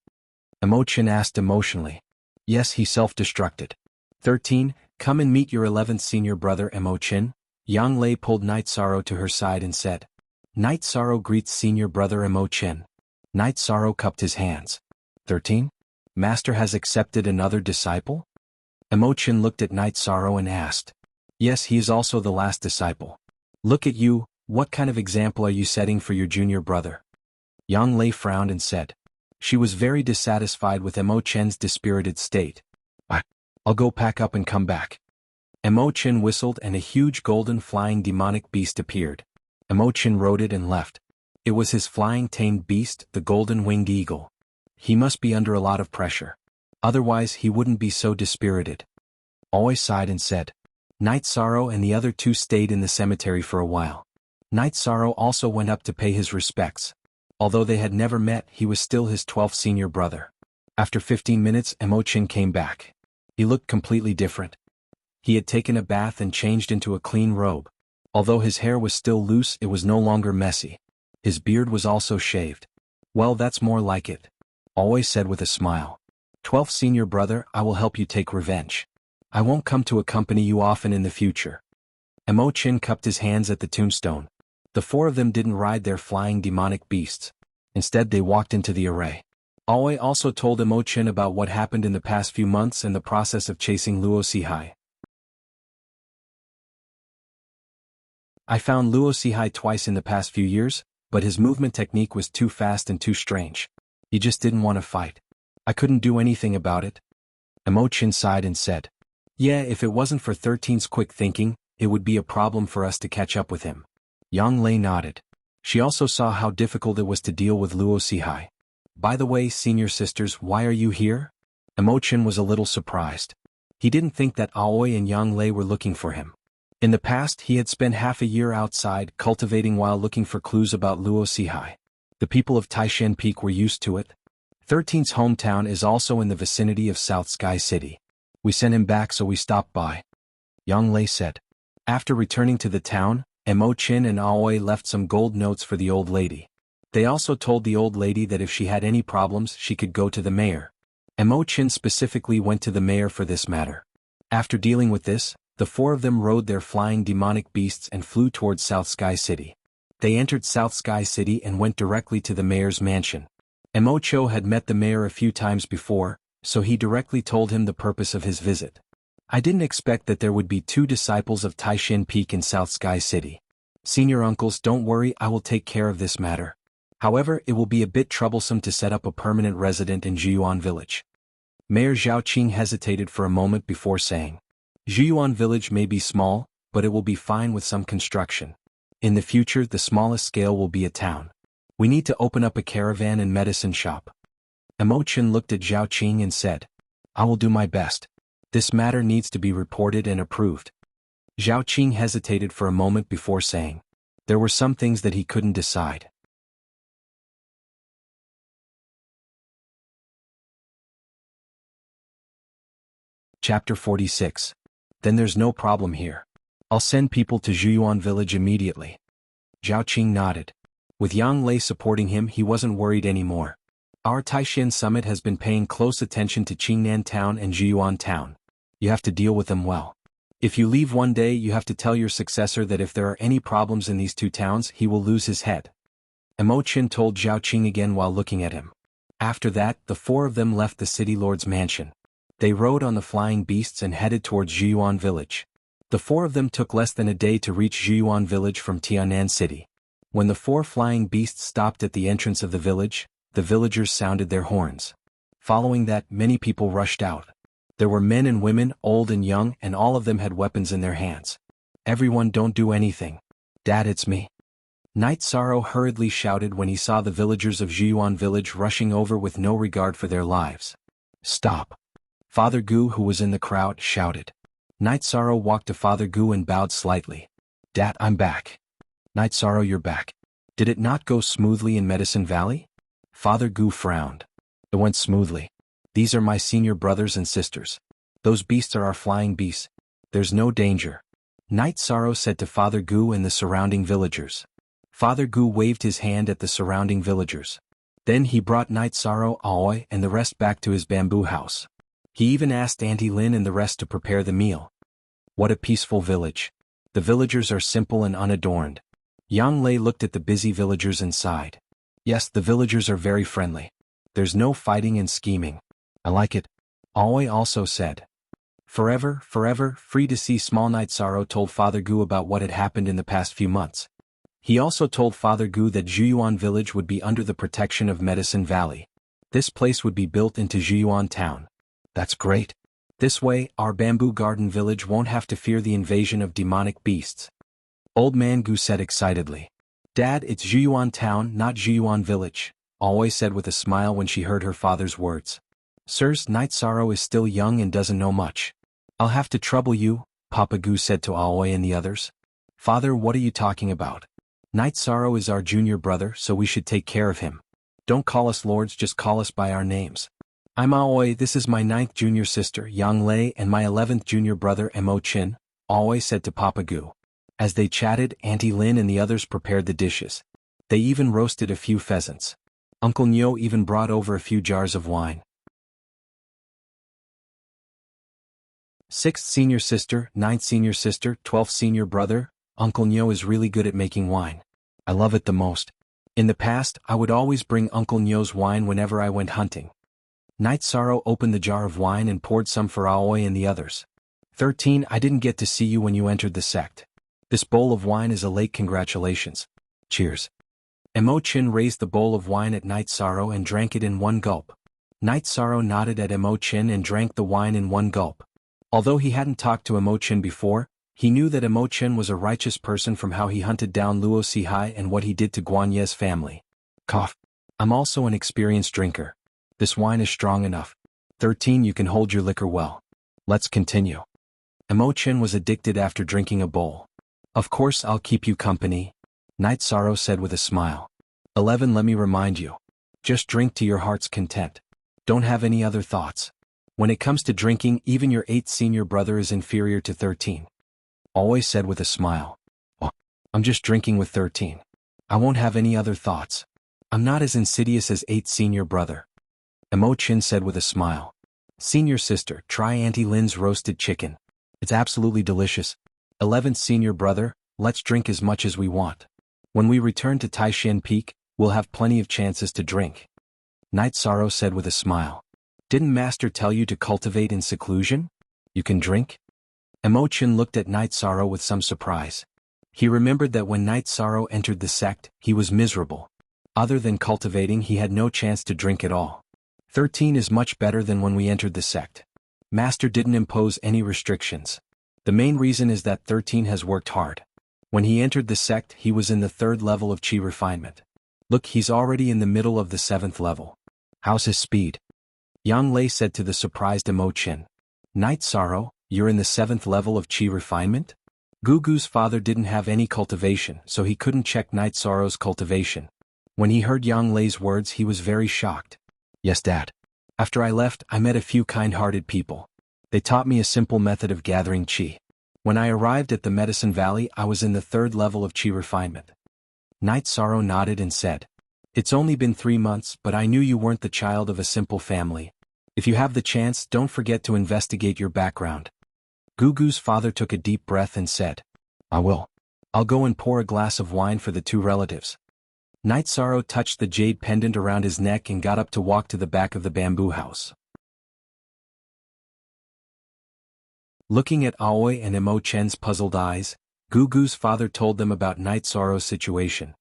Emo-chin asked emotionally. "Yes, he self-destructed." 13, come and meet your 11th senior brother, Emo-chin." Yang Lei pulled Night Sorrow to her side and said. Night Sorrow greets senior brother Emo-chin. Night Sorrow cupped his hands. 13? Master has accepted another disciple? Emo-chin looked at Night Sorrow and asked. Yes, he is also the last disciple. Look at you, what kind of example are you setting for your junior brother? Yang Lei frowned and said. She was very dissatisfied with Emo-chin's dispirited state. I'll go pack up and come back. Emo-chin whistled and a huge golden flying demonic beast appeared. Emo-chin rode it and left. It was his flying tamed beast, the golden winged eagle. He must be under a lot of pressure. Otherwise he wouldn't be so dispirited. Aoi sighed and said. Night Sorrow and the other two stayed in the cemetery for a while. Night Sorrow also went up to pay his respects. Although they had never met, he was still his 12th senior brother. After 15 minutes, Emo-chin came back. He looked completely different. He had taken a bath and changed into a clean robe. Although his hair was still loose, it was no longer messy. His beard was also shaved. Well, that's more like it. Aoi said with a smile. 12th senior brother, I will help you take revenge. I won't come to accompany you often in the future. Emo-chin cupped his hands at the tombstone. The four of them didn't ride their flying demonic beasts. Instead they walked into the array. Aoi also told Emo-chin about what happened in the past few months and the process of chasing Luo Sihai. I found Luo Sihai twice in the past few years, but his movement technique was too fast and too strange. He just didn't want to fight. I couldn't do anything about it. Emo-chin sighed and said. Yeah, if it wasn't for 13's quick thinking, it would be a problem for us to catch up with him. Yang Lei nodded. She also saw how difficult it was to deal with Luo Sihai. By the way, senior sisters, why are you here? Emo-chin was a little surprised. He didn't think that Aoi and Yang Lei were looking for him. In the past, he had spent half a year outside cultivating while looking for clues about Luo Sihai. The people of Taishan Peak were used to it. 13's hometown is also in the vicinity of South Sky City. We sent him back so we stopped by. Yang Lei said. After returning to the town, Emo-chin and Aoi left some gold notes for the old lady. They also told the old lady that if she had any problems she could go to the mayor. Emo-chin specifically went to the mayor for this matter. After dealing with this, the four of them rode their flying demonic beasts and flew towards South Sky City. They entered South Sky City and went directly to the mayor's mansion. Emo-cho had met the mayor a few times before, so he directly told him the purpose of his visit. I didn't expect that there would be 2 disciples of Taishan Peak in South Sky City. Senior uncles, don't worry, I will take care of this matter. However, it will be a bit troublesome to set up a permanent resident in Jiyuan Village. Mayor Zhaoqing hesitated for a moment before saying. Jiyuan Village may be small, but it will be fine with some construction. In the future, the smallest scale will be a town. We need to open up a caravan and medicine shop. Emo-chin looked at Zhaoqing and said. I will do my best. This matter needs to be reported and approved. Zhaoqing hesitated for a moment before saying. There were some things that he couldn't decide. Chapter 46. Then there's no problem here. I'll send people to Jiyuan Village immediately. Zhaoqing nodded. With Yang Lei supporting him, he wasn't worried anymore. Our Taishan summit has been paying close attention to Qingnan Town and Jiyuan Town. You have to deal with them well. If you leave one day, you have to tell your successor that if there are any problems in these 2 towns, he will lose his head. Emo-chin told Zhaoqing again while looking at him. After that, the 4 of them left the city lord's mansion. They rode on the flying beasts and headed towards Jiyuan Village. The four of them took less than a day to reach Zhuyuan village from Tianan City. When the four flying beasts stopped at the entrance of the village, the villagers sounded their horns. Following that, many people rushed out. There were men and women, old and young, and all of them had weapons in their hands. "Everyone, don't do anything. Dad, it's me." Night Sorrow hurriedly shouted when he saw the villagers of Zhuyuan village rushing over with no regard for their lives. "Stop." Father Gu, who was in the crowd, shouted. Night Sorrow walked to Father Gu and bowed slightly. "Dad, I'm back." "Night Sorrow, you're back. Did it not go smoothly in Medicine Valley?" Father Gu frowned. "It went smoothly. These are my senior brothers and sisters. Those beasts are our flying beasts. There's no danger," Night Sorrow said to Father Gu and the surrounding villagers. Father Gu waved his hand at the surrounding villagers. Then he brought Night Sorrow, Aoi, and the rest back to his bamboo house. He even asked Auntie Lin and the rest to prepare the meal. What a peaceful village. The villagers are simple and unadorned. Yang Lei looked at the busy villagers and sighed. Yes, the villagers are very friendly. There's no fighting and scheming. I like it. Aoi also said. Forever, free to see. Small Night Sorrow told Father Gu about what had happened in the past few months. He also told Father Gu that Zhuyuan village would be under the protection of Medicine Valley. This place would be built into Zhuyuan town. That's great. This way, our bamboo garden village won't have to fear the invasion of demonic beasts. Old Man Gu said excitedly. Dad, it's Zhuyuan town, not Zhuyuan village, Aoi said with a smile when she heard her father's words. Sirs, Night Sorrow is still young and doesn't know much. I'll have to trouble you, Papa Gu said to Aoi and the others. Father, what are you talking about? Night Sorrow is our junior brother, so we should take care of him. Don't call us lords, just call us by our names. I'm Aoi, this is my 9th junior sister, Yang Lei, and my 11th junior brother, Mo Chin, Aoi said to Papa Gu. As they chatted, Auntie Lin and the others prepared the dishes. They even roasted a few pheasants. Uncle Nyo even brought over a few jars of wine. 6th senior sister, 9th senior sister, 12th senior brother, Uncle Nyo is really good at making wine. I love it the most. In the past, I would always bring Uncle Nyo's wine whenever I went hunting. Night Sorrow opened the jar of wine and poured some for Aoi and the others. 13. I didn't get to see you when you entered the sect. This bowl of wine is a late congratulations. Cheers. Mo Chin raised the bowl of wine at Night Sorrow and drank it in one gulp. Night Sorrow nodded at Mo Chin and drank the wine in one gulp. Although he hadn't talked to Mo Chin before, he knew that Mo Chin was a righteous person from how he hunted down Luo Sihai and what he did to Guan Ye's family. Cough. I'm also an experienced drinker. This wine is strong enough. 13. You can hold your liquor well. Let's continue. Mo Chin was addicted after drinking a bowl. Of course I'll keep you company, Night Sorrow said with a smile. 11. Let me remind you. Just drink to your heart's content. Don't have any other thoughts. When it comes to drinking, even your 8th senior brother is inferior to 13. Always said with a smile. Oh, I'm just drinking with 13. I won't have any other thoughts. I'm not as insidious as 8th senior brother. Mo Chin said with a smile. Senior sister, try Auntie Lin's roasted chicken. It's absolutely delicious. 11th senior brother, let's drink as much as we want. When we return to Taishan Peak, we'll have plenty of chances to drink. Night Sorrow said with a smile. Didn't Master tell you to cultivate in seclusion? You can drink? Mo Chin looked at Night Sorrow with some surprise. He remembered that when Night Sorrow entered the sect, he was miserable. Other than cultivating, he had no chance to drink at all. 13 is much better than when we entered the sect. Master didn't impose any restrictions. The main reason is that 13 has worked hard. When he entered the sect, he was in the 3rd level of chi refinement. Look, he's already in the middle of the 7th level. How's his speed? Yang Lei said to the surprised Mo Chin. Night Sorrow, you're in the 7th level of chi refinement? Gugu's father didn't have any cultivation, so he couldn't check Night Sorrow's cultivation. When he heard Yang Lei's words, he was very shocked. Yes, Dad. After I left, I met a few kind-hearted people. They taught me a simple method of gathering chi. When I arrived at the Medicine Valley, I was in the 3rd level of chi refinement. Night Sorrow nodded and said, It's only been 3 months, but I knew you weren't the child of a simple family. If you have the chance, don't forget to investigate your background. Gugu's father took a deep breath and said, I will. I'll go and pour a glass of wine for the 2 relatives. Night Sorrow touched the jade pendant around his neck and got up to walk to the back of the bamboo house. Looking at Aoi and Emo Chen's puzzled eyes, Gugu's father told them about Night Sorrow's situation.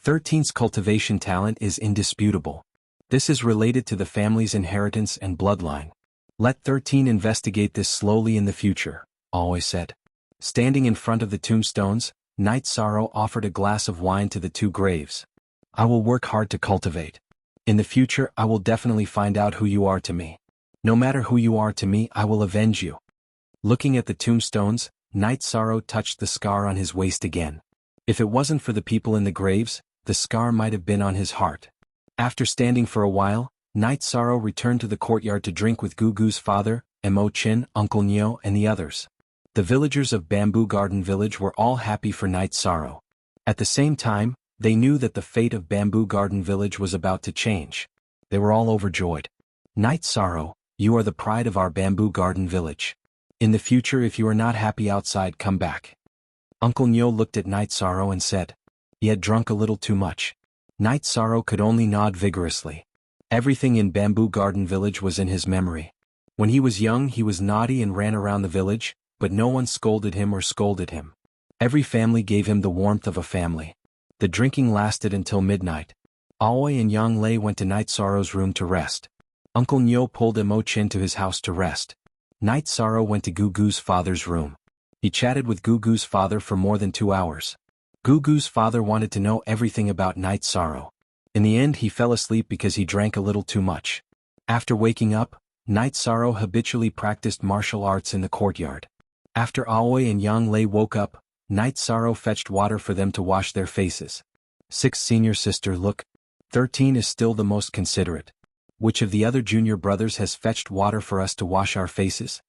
13's cultivation talent is indisputable. This is related to the family's inheritance and bloodline. Let 13 investigate this slowly in the future, Aoi said. Standing in front of the tombstones, Night Sorrow offered a glass of wine to the two graves. I will work hard to cultivate. In the future I will definitely find out who you are to me. No matter who you are to me, I will avenge you. Looking at the tombstones, Night Sorrow touched the scar on his waist again. If it wasn't for the people in the graves, the scar might have been on his heart. After standing for a while, Night Sorrow returned to the courtyard to drink with Gugu's father, Emo Chin, Uncle Nyo and the others. The villagers of Bamboo Garden Village were all happy for Night Sorrow. At the same time, they knew that the fate of Bamboo Garden Village was about to change. They were all overjoyed. Night Sorrow, you are the pride of our Bamboo Garden Village. In the future, if you are not happy outside, come back. Uncle Nyo looked at Night Sorrow and said. He had drunk a little too much. Night Sorrow could only nod vigorously. Everything in Bamboo Garden Village was in his memory. When he was young, he was naughty and ran around the village, but no one scolded him or scolded him. Every family gave him the warmth of a family. The drinking lasted until midnight. Aoi and Yang Lei went to Night Sorrow's room to rest. Uncle Nyo pulled Emo Chin to his house to rest. Night Sorrow went to Gugu's father's room. He chatted with Gugu's father for more than 2 hours. Gugu's father wanted to know everything about Night Sorrow. In the end, he fell asleep because he drank a little too much. After waking up, Night Sorrow habitually practiced martial arts in the courtyard. After Aoi and Yang Lei woke up, Night Sorrow fetched water for them to wash their faces. 6th senior sister, look. 13 is still the most considerate. Which of the other junior brothers has fetched water for us to wash our faces?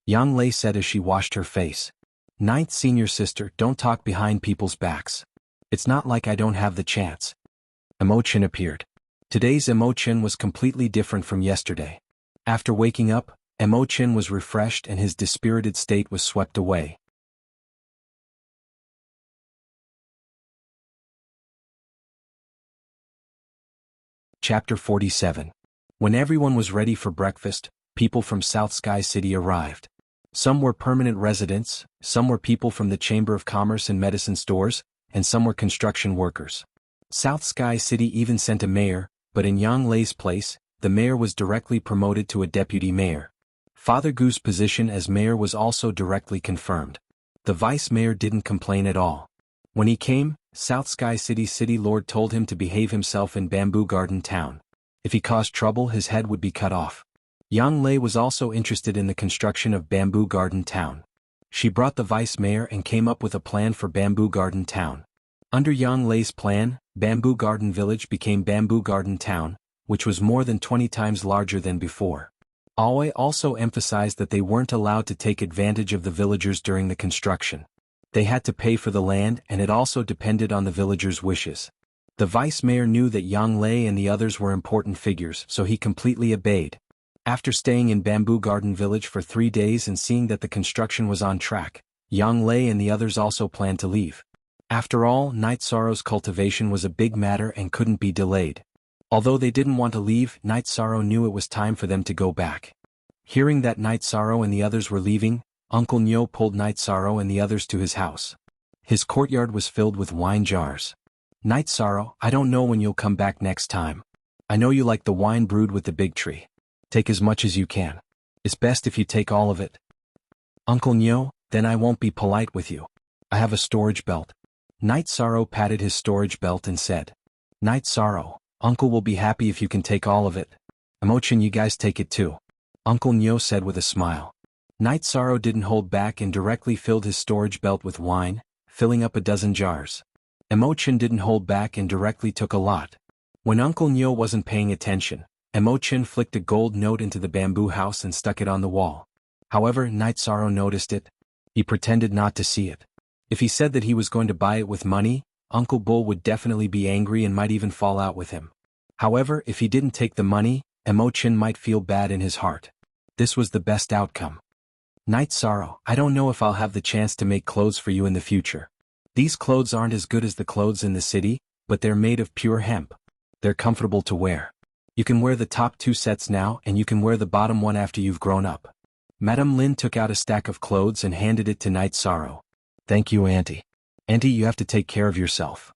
Yang Lei said as she washed her face. 9th senior sister, don't talk behind people's backs. It's not like I don't have the chance. Emo Chin appeared. Today's Emo Chin was completely different from yesterday. After waking up, Emo Chin was refreshed and his dispirited state was swept away. Chapter 47. When everyone was ready for breakfast, people from South Sky City arrived. Some were permanent residents, some were people from the Chamber of Commerce and medicine stores, and some were construction workers. South Sky City even sent a mayor, but in Yang Lei's place, the mayor was directly promoted to a deputy mayor. Father Goo's position as mayor was also directly confirmed. The vice mayor didn't complain at all. When he came, South Sky City's city lord told him to behave himself in Bamboo Garden Town. If he caused trouble, his head would be cut off. Yang Lei was also interested in the construction of Bamboo Garden Town. She brought the vice mayor and came up with a plan for Bamboo Garden Town. Under Yang Lei's plan, Bamboo Garden Village became Bamboo Garden Town, which was more than 20 times larger than before. Aoi also emphasized that they weren't allowed to take advantage of the villagers during the construction. They had to pay for the land, and it also depended on the villagers' wishes. The vice mayor knew that Yang Lei and the others were important figures, so he completely obeyed. After staying in Bamboo Garden Village for 3 days and seeing that the construction was on track, Yang Lei and the others also planned to leave. After all, Night Sorrow's cultivation was a big matter and couldn't be delayed. Although they didn't want to leave, Night Sorrow knew it was time for them to go back. Hearing that Night Sorrow and the others were leaving, Uncle Nyo pulled Night Sorrow and the others to his house. His courtyard was filled with wine jars. Night Sorrow, I don't know when you'll come back next time. I know you like the wine brewed with the big tree. Take as much as you can. It's best if you take all of it. Uncle Nyo, then I won't be polite with you. I have a storage belt. Night Sorrow patted his storage belt and said. Night Sorrow, Uncle will be happy if you can take all of it. Emo Chin, you guys take it too. Uncle Nyo said with a smile. Night Sorrow didn't hold back and directly filled his storage belt with wine, filling up a dozen jars. Emo Chin didn't hold back and directly took a lot. When Uncle Nyo wasn't paying attention, Emo Chin flicked a gold note into the bamboo house and stuck it on the wall. However, Night Sorrow noticed it. He pretended not to see it. If he said that he was going to buy it with money, Uncle Bull would definitely be angry and might even fall out with him. However, if he didn't take the money, Emo Chin might feel bad in his heart. This was the best outcome. Night Sorrow, I don't know if I'll have the chance to make clothes for you in the future. These clothes aren't as good as the clothes in the city, but they're made of pure hemp. They're comfortable to wear. You can wear the top 2 sets now and you can wear the bottom one after you've grown up. Madame Lin took out a stack of clothes and handed it to Night Sorrow. Thank you, Auntie. Auntie, you have to take care of yourself.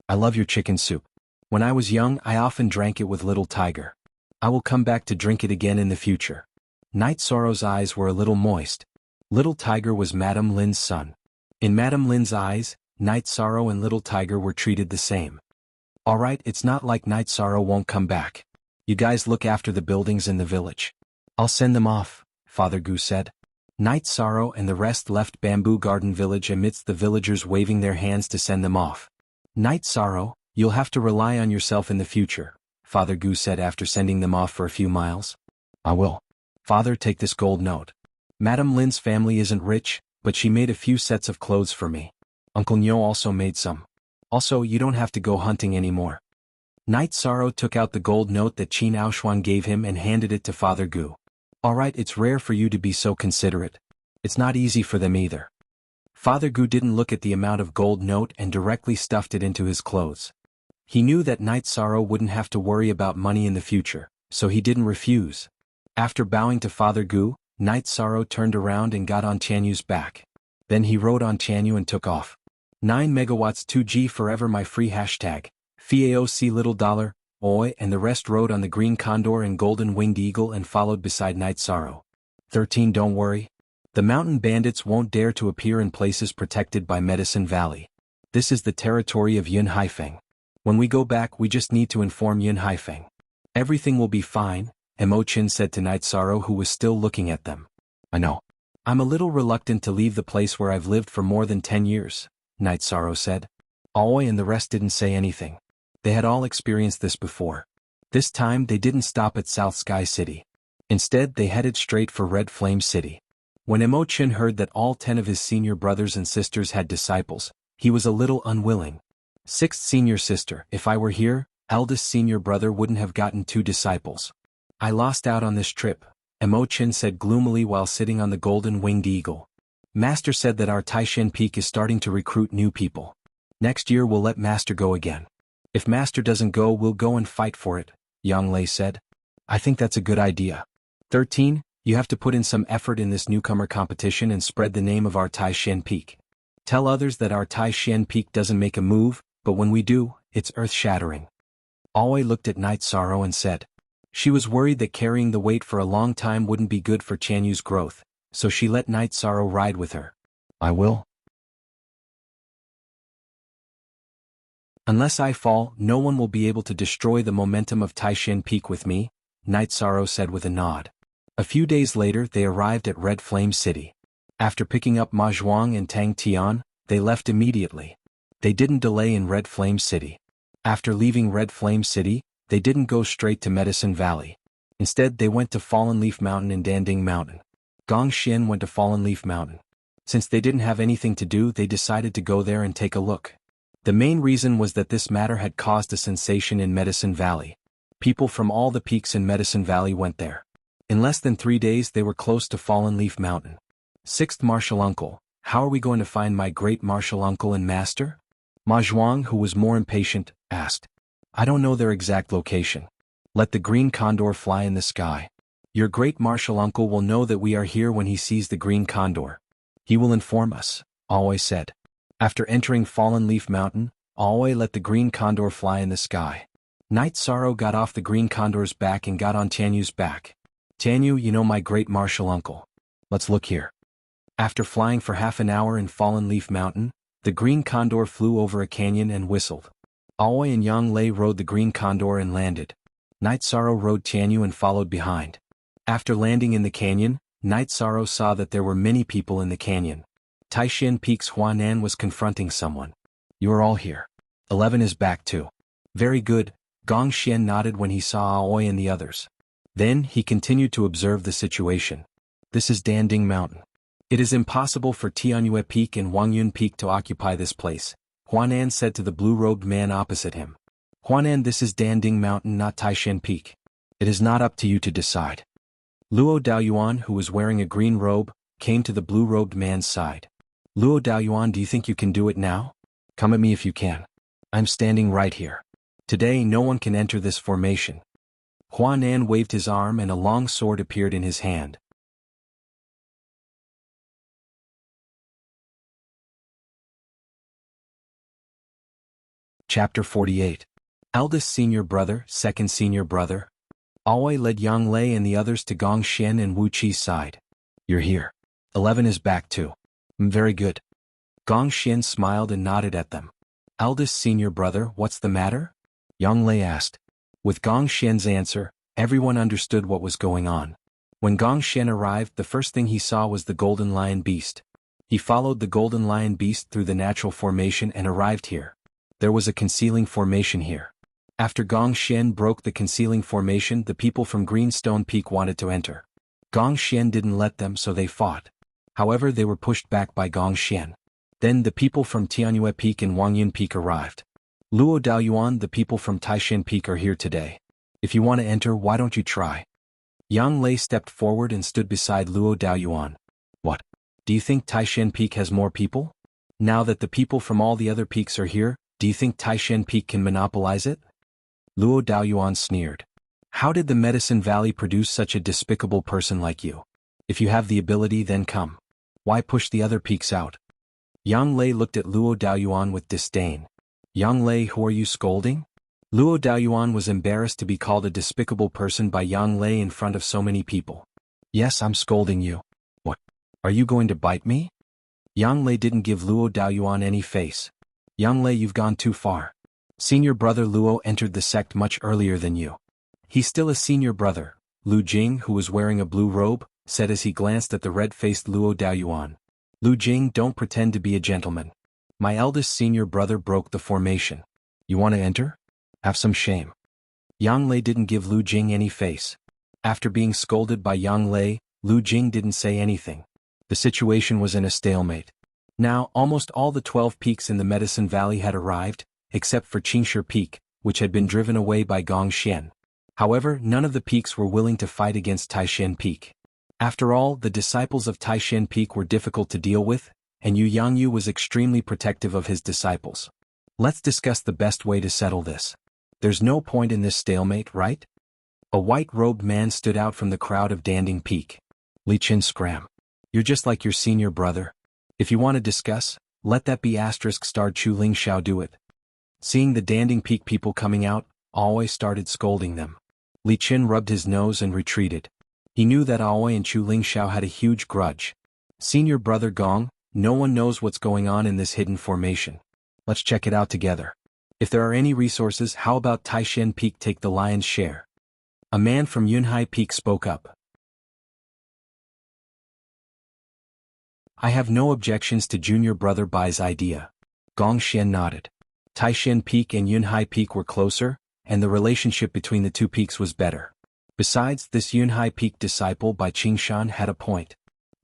I love your chicken soup. When I was young, I often drank it with Little Tiger. I will come back to drink it again in the future. Night Sorrow's eyes were a little moist. Little Tiger was Madame Lin's son. In Madame Lin's eyes, Night Sorrow and Little Tiger were treated the same. Alright, it's not like Night Sorrow won't come back. You guys look after the buildings in the village. I'll send them off, Father Gu said. Night Sorrow and the rest left Bamboo Garden Village amidst the villagers waving their hands to send them off. Night Sorrow, you'll have to rely on yourself in the future, Father Gu said after sending them off for a few miles. I will. Father, take this gold note. Madame Lin's family isn't rich, but she made a few sets of clothes for me. Uncle Nyo also made some. Also, you don't have to go hunting anymore. Night Sorrow took out the gold note that Qin Aoshuan gave him and handed it to Father Gu. Alright, it's rare for you to be so considerate. It's not easy for them either. Father Gu didn't look at the amount of gold note and directly stuffed it into his clothes. He knew that Night Sorrow wouldn't have to worry about money in the future, so he didn't refuse. After bowing to Father Gu, Night Sorrow turned around and got on Tianyu's back. Then he rode on Tianyu and took off. 9 megawatts 2G forever my free hashtag. FAOC little dollar, oi, and the rest rode on the green condor and golden winged eagle and followed beside Night Sorrow. 13 Don't worry. The mountain bandits won't dare to appear in places protected by Medicine Valley. This is the territory of Yun Haifeng. When we go back we just need to inform Yun Haifeng. Everything will be fine, Mo Chin said to Night Sorrow who was still looking at them. I know. I'm a little reluctant to leave the place where I've lived for more than 10 years, Night Sorrow said. Aoi and the rest didn't say anything. They had all experienced this before. This time they didn't stop at South Sky City. Instead they headed straight for Red Flame City. When Mo Chin heard that all 10 of his senior brothers and sisters had disciples, he was a little unwilling. 6th senior sister, if I were here, eldest senior brother wouldn't have gotten 2 disciples. I lost out on this trip, Mo Chin said gloomily while sitting on the golden winged eagle. Master said that our Taishan Peak is starting to recruit new people. Next year we'll let Master go again. If Master doesn't go we'll go and fight for it, Yang Lei said. I think that's a good idea. 13. You have to put in some effort in this newcomer competition and spread the name of our Taishan Peak. Tell others that our Taishan Peak doesn't make a move, but when we do, it's earth-shattering. Aoi looked at Night Sorrow and said. She was worried that carrying the weight for a long time wouldn't be good for Tianyu's growth, so she let Night Sorrow ride with her. I will. Unless I fall, no one will be able to destroy the momentum of Taishan Peak with me, Night Sorrow said with a nod. A few days later they arrived at Red Flame City. After picking up Ma Zhuang and Tang Tian, they left immediately. They didn't delay in Red Flame City. After leaving Red Flame City, they didn't go straight to Medicine Valley. Instead they went to Fallen Leaf Mountain and Danding Mountain. Gong Xian went to Fallen Leaf Mountain. Since they didn't have anything to do they decided to go there and take a look. The main reason was that this matter had caused a sensation in Medicine Valley. People from all the peaks in Medicine Valley went there. In less than 3 days they were close to Fallen Leaf Mountain. 6th Martial Uncle, how are we going to find my great martial uncle and master? Ma Zhuang, who was more impatient, asked. I don't know their exact location. Let the green condor fly in the sky. Your great martial uncle will know that we are here when he sees the green condor. He will inform us, Aoi said. After entering Fallen Leaf Mountain, Aoi let the green condor fly in the sky. Night Sorrow got off the green condor's back and got on Tianyu's back. Tianyu, you know my great martial uncle. Let's look here. After flying for half an hour in Fallen Leaf Mountain, the green condor flew over a canyon and whistled. Aoi and Yang Lei rode the green condor and landed. Night Sorrow rode Tianyu and followed behind. After landing in the canyon, Night Sorrow saw that there were many people in the canyon. Taishan Peak's Huanan was confronting someone. You are all here. 11 is back too. Very good, Gong Xian nodded when he saw Aoi and the others. Then he continued to observe the situation. This is Danding Mountain. It is impossible for Tianyue Peak and Wangyun Peak to occupy this place, Huanan said to the blue-robed man opposite him. Huanan, this is Danding Mountain, not Taishan Peak. It is not up to you to decide. Luo Daoyuan, who was wearing a green robe, came to the blue-robed man's side. Luo Daoyuan, do you think you can do it now? Come at me if you can. I'm standing right here. Today no one can enter this formation. Huanan waved his arm and a long sword appeared in his hand. Chapter 48. Eldest senior brother, second senior brother. Aoi led Yang Lei and the others to Gong Xian and Wu Qi's side. You're here. 11 is back too. Very good. Gong Xian smiled and nodded at them. Eldest senior brother, what's the matter? Yang Lei asked. With Gong Xian's answer, everyone understood what was going on. When Gong Xian arrived, the first thing he saw was the golden lion beast. He followed the golden lion beast through the natural formation and arrived here. There was a concealing formation here. After Gong Xian broke the concealing formation, the people from Greenstone Peak wanted to enter. Gong Xian didn't let them, so they fought. However, they were pushed back by Gong Xian. Then the people from Tianyue Peak and Wangyun Peak arrived. Luo Daoyuan, the people from Taishan Peak are here today. If you want to enter, why don't you try? Yang Lei stepped forward and stood beside Luo Daoyuan. What? Do you think Taishan Peak has more people? Now that the people from all the other peaks are here, do you think Taishan Peak can monopolize it? Luo Daoyuan sneered. How did the Medicine Valley produce such a despicable person like you? If you have the ability, then come. Why push the other peaks out? Yang Lei looked at Luo Daoyuan with disdain. Yang Lei, who are you scolding? Luo Daoyuan was embarrassed to be called a despicable person by Yang Lei in front of so many people. Yes, I'm scolding you. What? Are you going to bite me? Yang Lei didn't give Luo Daoyuan any face. Yang Lei, you've gone too far. Senior brother Luo entered the sect much earlier than you. He's still a senior brother, Lu Jing, who was wearing a blue robe, said as he glanced at the red-faced Luo Daoyuan. Lu Jing, don't pretend to be a gentleman. My eldest senior brother broke the formation. You want to enter? Have some shame. Yang Lei didn't give Lu Jing any face. After being scolded by Yang Lei, Lu Jing didn't say anything. The situation was in a stalemate. Now, almost all the 12 peaks in the Medicine Valley had arrived, except for Qingshi Peak, which had been driven away by Gong Xian. However, none of the peaks were willing to fight against Taishan Peak. After all, the disciples of Taishan Peak were difficult to deal with, and Yu Yangyu was extremely protective of his disciples. Let's discuss the best way to settle this. There's no point in this stalemate, right? A white-robed man stood out from the crowd of Danding Peak. Li Qin scram. You're just like your senior brother. If you want to discuss, let that be *** Chu Ling Xiao do it. Seeing the Danding Peak people coming out, Aoi started scolding them. Li Qin rubbed his nose and retreated. He knew that Aoi and Chu Ling Xiao had a huge grudge. Senior brother Gong, no one knows what's going on in this hidden formation. Let's check it out together. If there are any resources, how about Taishan Peak take the lion's share? A man from Yunhai Peak spoke up. I have no objections to junior brother Bai's idea. Gong Xian nodded. Taishan Peak and Yunhai Peak were closer, and the relationship between the two peaks was better. Besides, this Yunhai Peak disciple Bai Qingshan had a point.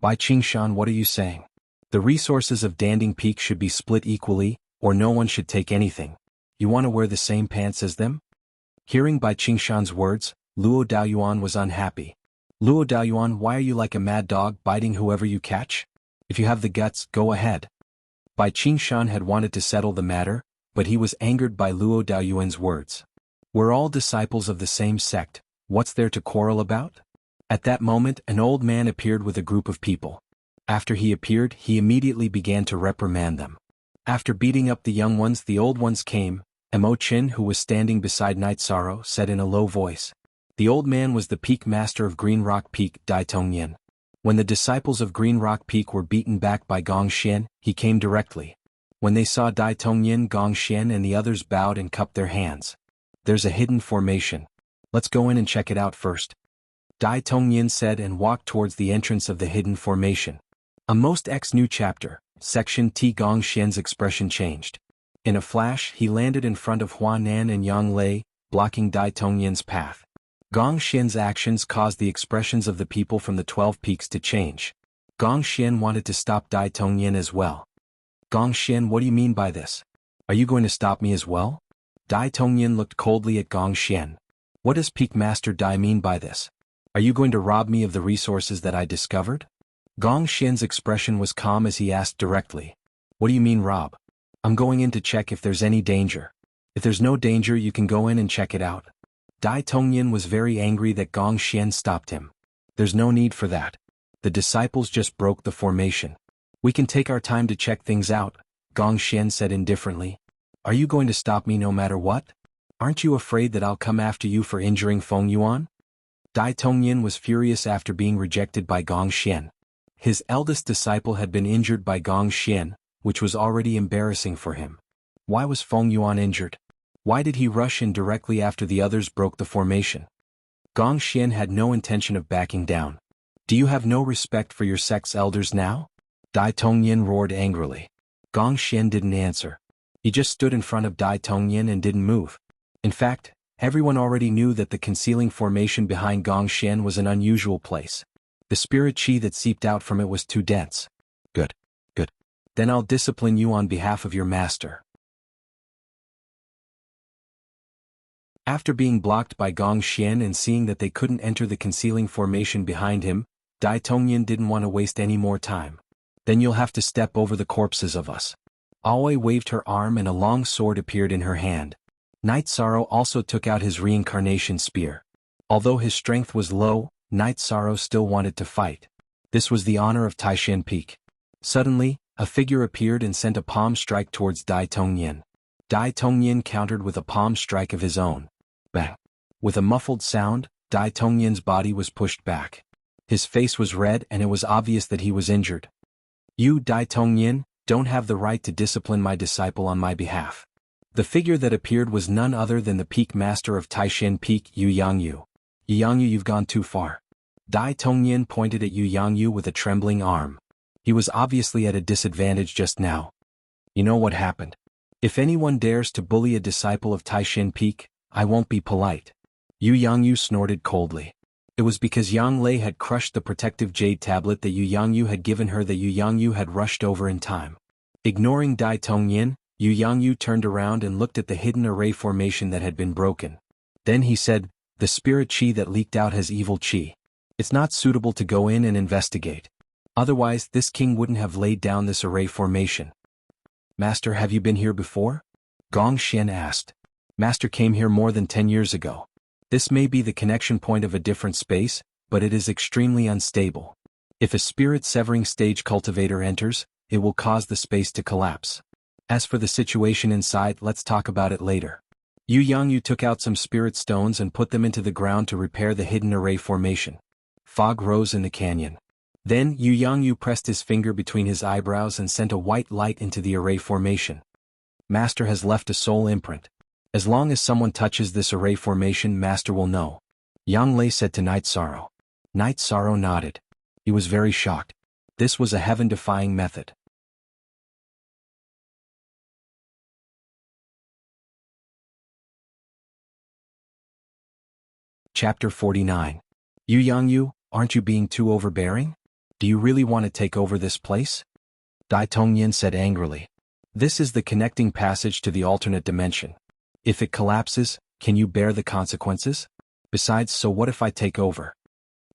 Bai Qingshan, what are you saying? The resources of Danding Peak should be split equally, or no one should take anything. You want to wear the same pants as them? Hearing Bai Qingshan's words, Luo Daoyuan was unhappy. Luo Daoyuan, why are you like a mad dog biting whoever you catch? If you have the guts, go ahead. Bai Qingshan had wanted to settle the matter, but he was angered by Luo Daoyuan's words. We're all disciples of the same sect, what's there to quarrel about? At that moment, an old man appeared with a group of people. After he appeared, he immediately began to reprimand them. After beating up the young ones, the old ones came. Mo Qin, who was standing beside Night Sorrow, said in a low voice. The old man was the peak master of Green Rock Peak, Dai Tongyan. When the disciples of Green Rock Peak were beaten back by Gong Xian, he came directly. When they saw Dai Tongyan, Gong Xian and the others bowed and cupped their hands. There's a hidden formation. Let's go in and check it out first. Dai Tongyan said and walked towards the entrance of the hidden formation. A most new chapter, section T. Gong Xian's expression changed. In a flash, he landed in front of Huanan and Yang Lei, blocking Dai Tongyan's path. Gong Xian's actions caused the expressions of the people from the 12 peaks to change. Gong Xian wanted to stop Dai Tongyan as well. Gong Xian, what do you mean by this? Are you going to stop me as well? Dai Tongyan looked coldly at Gong Xian. What does Peak Master Dai mean by this? Are you going to rob me of the resources that I discovered? Gong Xian's expression was calm as he asked directly. What do you mean rob? I'm going in to check if there's any danger. If there's no danger, you can go in and check it out. Dai Tongyin was very angry that Gong Xian stopped him. There's no need for that. The disciples just broke the formation. We can take our time to check things out, Gong Xian said indifferently. Are you going to stop me no matter what? Aren't you afraid that I'll come after you for injuring Feng Yuan? Dai Tongyin was furious after being rejected by Gong Xian. His eldest disciple had been injured by Gong Xian, which was already embarrassing for him. Why was Feng Yuan injured? Why did he rush in directly after the others broke the formation? Gong Xian had no intention of backing down. Do you have no respect for your sect's elders now? Dai Tongyin roared angrily. Gong Xian didn't answer. He just stood in front of Dai Tongyin and didn't move. In fact, everyone already knew that the concealing formation behind Gong Xian was an unusual place. The spirit chi that seeped out from it was too dense. Good. Then I'll discipline you on behalf of your master. After being blocked by Gong Xian and seeing that they couldn't enter the concealing formation behind him, Dai Tongyin didn't want to waste any more time. Then you'll have to step over the corpses of us. Aoi waved her arm and a long sword appeared in her hand. Night Sorrow also took out his reincarnation spear. Although his strength was low, Night Sorrow still wanted to fight. This was the honor of Taishan Peak. Suddenly, a figure appeared and sent a palm strike towards Dai Tongyin. Dai Tongyin countered with a palm strike of his own. Bang! With a muffled sound, Dai Tongyin's body was pushed back. His face was red and it was obvious that he was injured. You, Dai Tongyin, don't have the right to discipline my disciple on my behalf. The figure that appeared was none other than the peak master of Taishan Peak, Yu Yangyu. Yu Yangyu, you've gone too far. Dai Tongyin pointed at Yu Yangyu with a trembling arm. He was obviously at a disadvantage just now. You know what happened? If anyone dares to bully a disciple of Taishan Peak, I won't be polite. Yu Yangyu snorted coldly. It was because Yang Lei had crushed the protective jade tablet that Yu Yangyu had given her that Yu Yangyu had rushed over in time. Ignoring Dai Tongyin, Yu Yangyu turned around and looked at the hidden array formation that had been broken. Then he said, the spirit chi that leaked out has evil chi. It's not suitable to go in and investigate. Otherwise, this king wouldn't have laid down this array formation. Master, have you been here before? Gong Xian asked. Master came here more than 10 years ago. This may be the connection point of a different space, but it is extremely unstable. If a spirit-severing stage cultivator enters, it will cause the space to collapse. As for the situation inside, let's talk about it later. Yu Yangyu took out some spirit stones and put them into the ground to repair the hidden array formation. Fog rose in the canyon. Then Yu Yangyu pressed his finger between his eyebrows and sent a white light into the array formation. Master has left a soul imprint. As long as someone touches this array formation, Master will know. Yang Lei said to Night Sorrow. Night Sorrow nodded. He was very shocked. This was a heaven-defying method. Chapter 49. Yu Yangyu, aren't you being too overbearing? Do you really want to take over this place? Dai Tongyin said angrily. This is the connecting passage to the alternate dimension. If it collapses, can you bear the consequences? Besides, so what if I take over?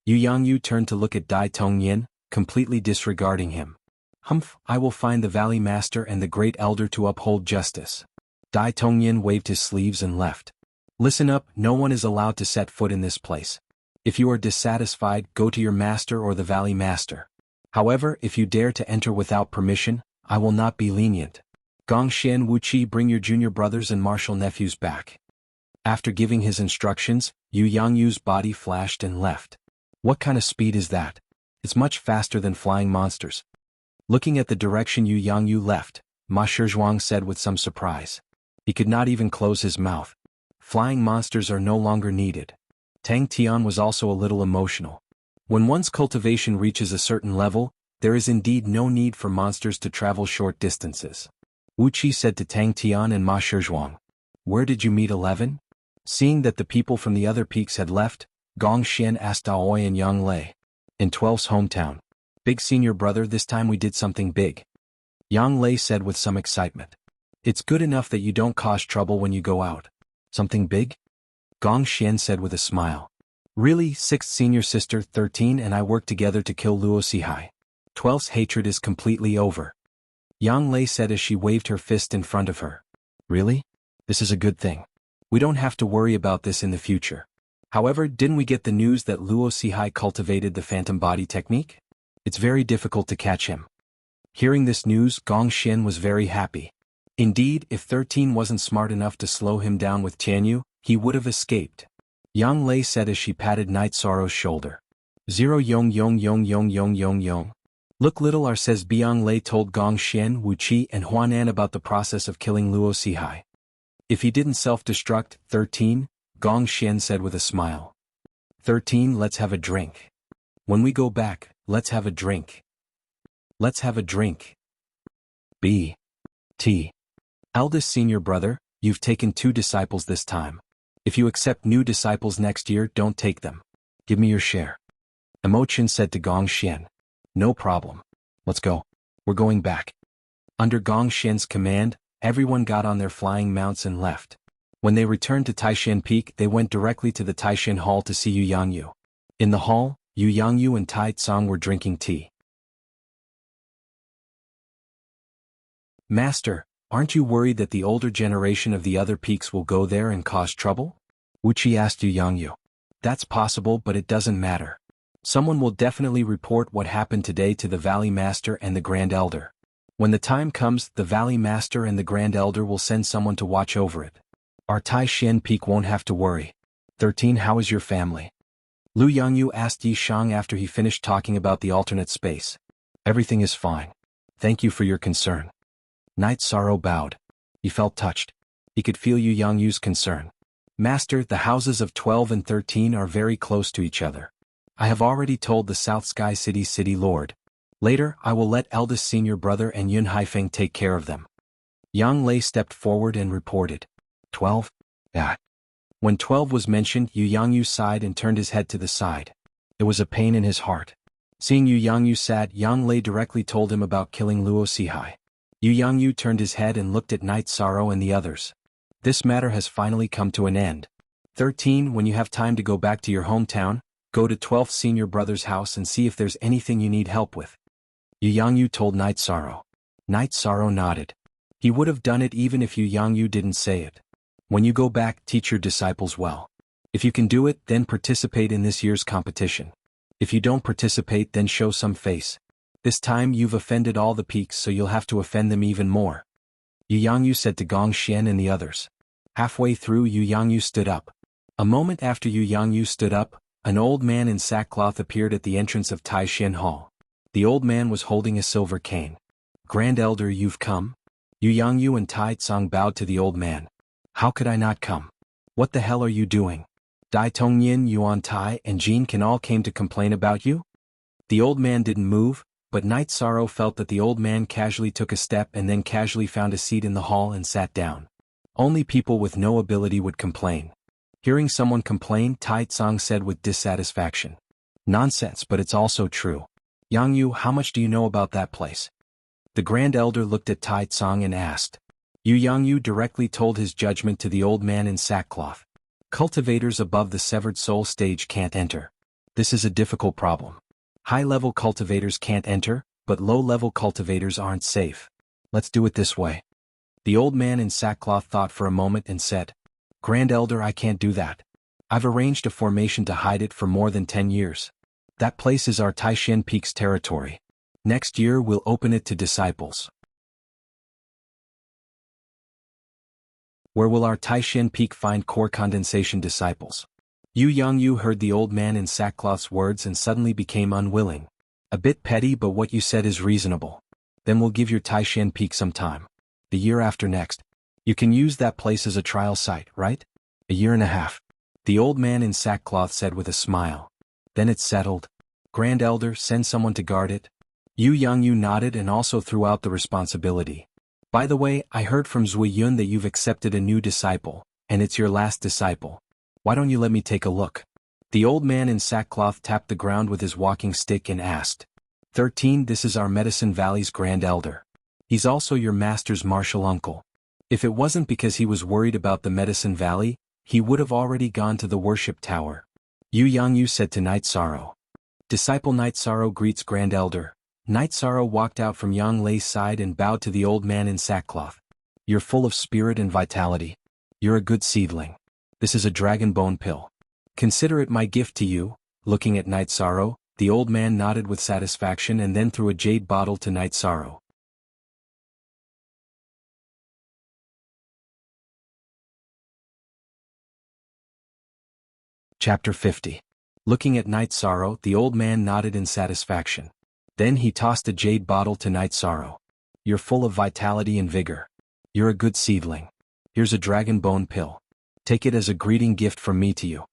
Yu Yangyu turned to look at Dai Tongyin, completely disregarding him. Humph, I will find the Valley Master and the Great Elder to uphold justice. Dai Tongyin waved his sleeves and left. Listen up, no one is allowed to set foot in this place. If you are dissatisfied, go to your master or the Valley Master. However, if you dare to enter without permission, I will not be lenient. Gong Xian Wuqi, bring your junior brothers and martial nephews back. After giving his instructions, Yu Yangyu's body flashed and left. What kind of speed is that? It's much faster than flying monsters. Looking at the direction Yu Yangyu left, Ma Shizhuang said with some surprise. He could not even close his mouth. Flying monsters are no longer needed. Tang Tian was also a little emotional. When one's cultivation reaches a certain level, there is indeed no need for monsters to travel short distances. Wu Qi said to Tang Tian and Ma Shizhuang. Where did you meet 11? Seeing that the people from the other peaks had left, Gong Xian asked Aoi and Yang Lei. In 12's hometown. Big senior brother, this time we did something big. Yang Lei said with some excitement. It's good enough that you don't cause trouble when you go out. Something big? Gong Xian said with a smile. Really, 6th senior sister 13 and I worked together to kill Luo Sihai. 12's hatred is completely over. Yang Lei said as she waved her fist in front of her. Really? This is a good thing. We don't have to worry about this in the future. However, didn't we get the news that Luo Sihai cultivated the phantom body technique? It's very difficult to catch him. Hearing this news, Gong Xian was very happy. Indeed, if 13 wasn't smart enough to slow him down with Tianyu, he would have escaped. Yang Lei said as she patted Night Sorrow's shoulder. Zero yong yong yong yong yong yong yong. Look little R says Biang Lei told Gong Xian, Wu Qi and Huanan about the process of killing Luo Sihai. If he didn't self-destruct, 13, Gong Xian said with a smile. 13, let's have a drink. When we go back, let's have a drink. Let's have a drink. B. T. Eldest senior brother, you've taken 2 disciples this time. If you accept new disciples next year, don't take them. Give me your share. Emochin said to Gong Xian. No problem. Let's go. We're going back. Under Gong Xian's command, everyone got on their flying mounts and left. When they returned to Taishan Peak, they went directly to the Taishan Hall to see Yu Yangyu. In the hall, Yu Yangyu and Tai Tsang were drinking tea. Master, aren't you worried that the older generation of the other peaks will go there and cause trouble? Wuqi asked Yu Yangyu. That's possible, but it doesn't matter. Someone will definitely report what happened today to the Valley Master and the Grand Elder. When the time comes, the Valley Master and the Grand Elder will send someone to watch over it. Our Taishan Peak won't have to worry. 13. How is your family? Lu Yangyu asked Yi Shang after he finished talking about the alternate space. Everything is fine. Thank you for your concern. Night Sorrow bowed. He felt touched. He could feel Yu Yangyu's concern. Master, the houses of 12 and 13 are very close to each other. I have already told the South Sky City Lord. Later, I will let eldest senior brother and Yun Haifeng take care of them. Yang Lei stepped forward and reported. 12? Ah. When 12 was mentioned, Yu Yangyu sighed and turned his head to the side. There was a pain in his heart. Seeing Yu Yangyu sad, Yang Lei directly told him about killing Luo Sihai. Yu Yangyu turned his head and looked at Night Sorrow and the others. This matter has finally come to an end. 13. When you have time to go back to your hometown, go to 12th senior brother's house and see if there's anything you need help with. Yu Yangyu told Night Sorrow. Night Sorrow nodded. He would have done it even if Yu Yangyu didn't say it. When you go back, teach your disciples well. If you can do it, then participate in this year's competition. If you don't participate, then show some face. This time you've offended all the peaks, so you'll have to offend them even more. Yu Yangyu said to Gong Xian and the others. Halfway through, Yu Yangyu stood up. A moment after Yu Yangyu stood up, an old man in sackcloth appeared at the entrance of Taishan Hall. The old man was holding a silver cane. Grand Elder, you've come? Yu Yangyu and Tai Tsang bowed to the old man. How could I not come? What the hell are you doing? Dai Tongyin, Yuan Tai, and Jean Can all came to complain about you? The old man didn't move, but Night Sorrow felt that the old man casually took a step and then casually found a seat in the hall and sat down. Only people with no ability would complain. Hearing someone complain, Tai Tsang said with dissatisfaction. Nonsense, but it's also true. Yangyu, how much do you know about that place? The Grand Elder looked at Tai Tsang and asked. Yu Yangyu directly told his judgment to the old man in sackcloth. Cultivators above the severed soul stage can't enter. This is a difficult problem. High-level cultivators can't enter, but low-level cultivators aren't safe. Let's do it this way. The old man in sackcloth thought for a moment and said, Grand Elder, I can't do that. I've arranged a formation to hide it for more than 10 years. That place is our Taishan Peak's territory. Next year we'll open it to disciples. Where will our Taishan Peak find core condensation disciples? Yu Yangyu heard the old man in sackcloth's words and suddenly became unwilling. A bit petty, but what you said is reasonable. Then we'll give your Taishan Peak some time. The year after next. You can use that place as a trial site, right? A year and a half. The old man in sackcloth said with a smile. Then it's settled. Grand Elder, send someone to guard it. Yu Yangyu nodded and also threw out the responsibility. By the way, I heard from Zui Yun that you've accepted a new disciple, and it's your last disciple. Why don't you let me take a look? The old man in sackcloth tapped the ground with his walking stick and asked. 13. This is our Medicine Valley's Grand Elder. He's also your master's martial uncle. If it wasn't because he was worried about the Medicine Valley, he would have already gone to the worship tower. Yu Yangyu said to Night Sorrow. Disciple Night Sorrow greets Grand Elder. Night Sorrow walked out from Yang Lei's side and bowed to the old man in sackcloth. You're full of spirit and vitality. You're a good seedling. This is a dragon bone pill. Consider it my gift to you." Looking at Night Sorrow, the old man nodded with satisfaction and then threw a jade bottle to Night Sorrow. Chapter 50. Looking at Night Sorrow, the old man nodded in satisfaction. Then he tossed a jade bottle to Night Sorrow. "You're full of vitality and vigor. You're a good seedling. Here's a dragon bone pill. Take it as a greeting gift from me to you."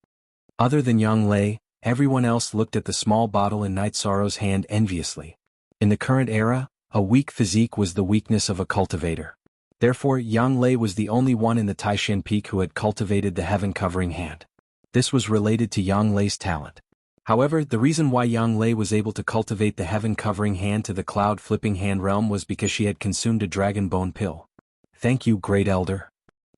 Other than Yang Lei, everyone else looked at the small bottle in Night Sorrow's hand enviously. In the current era, a weak physique was the weakness of a cultivator. Therefore, Yang Lei was the only one in the Taishan Peak who had cultivated the heaven-covering hand. This was related to Yang Lei's talent. However, the reason why Yang Lei was able to cultivate the heaven-covering hand to the cloud-flipping hand realm was because she had consumed a dragon bone pill. "Thank you, Great Elder."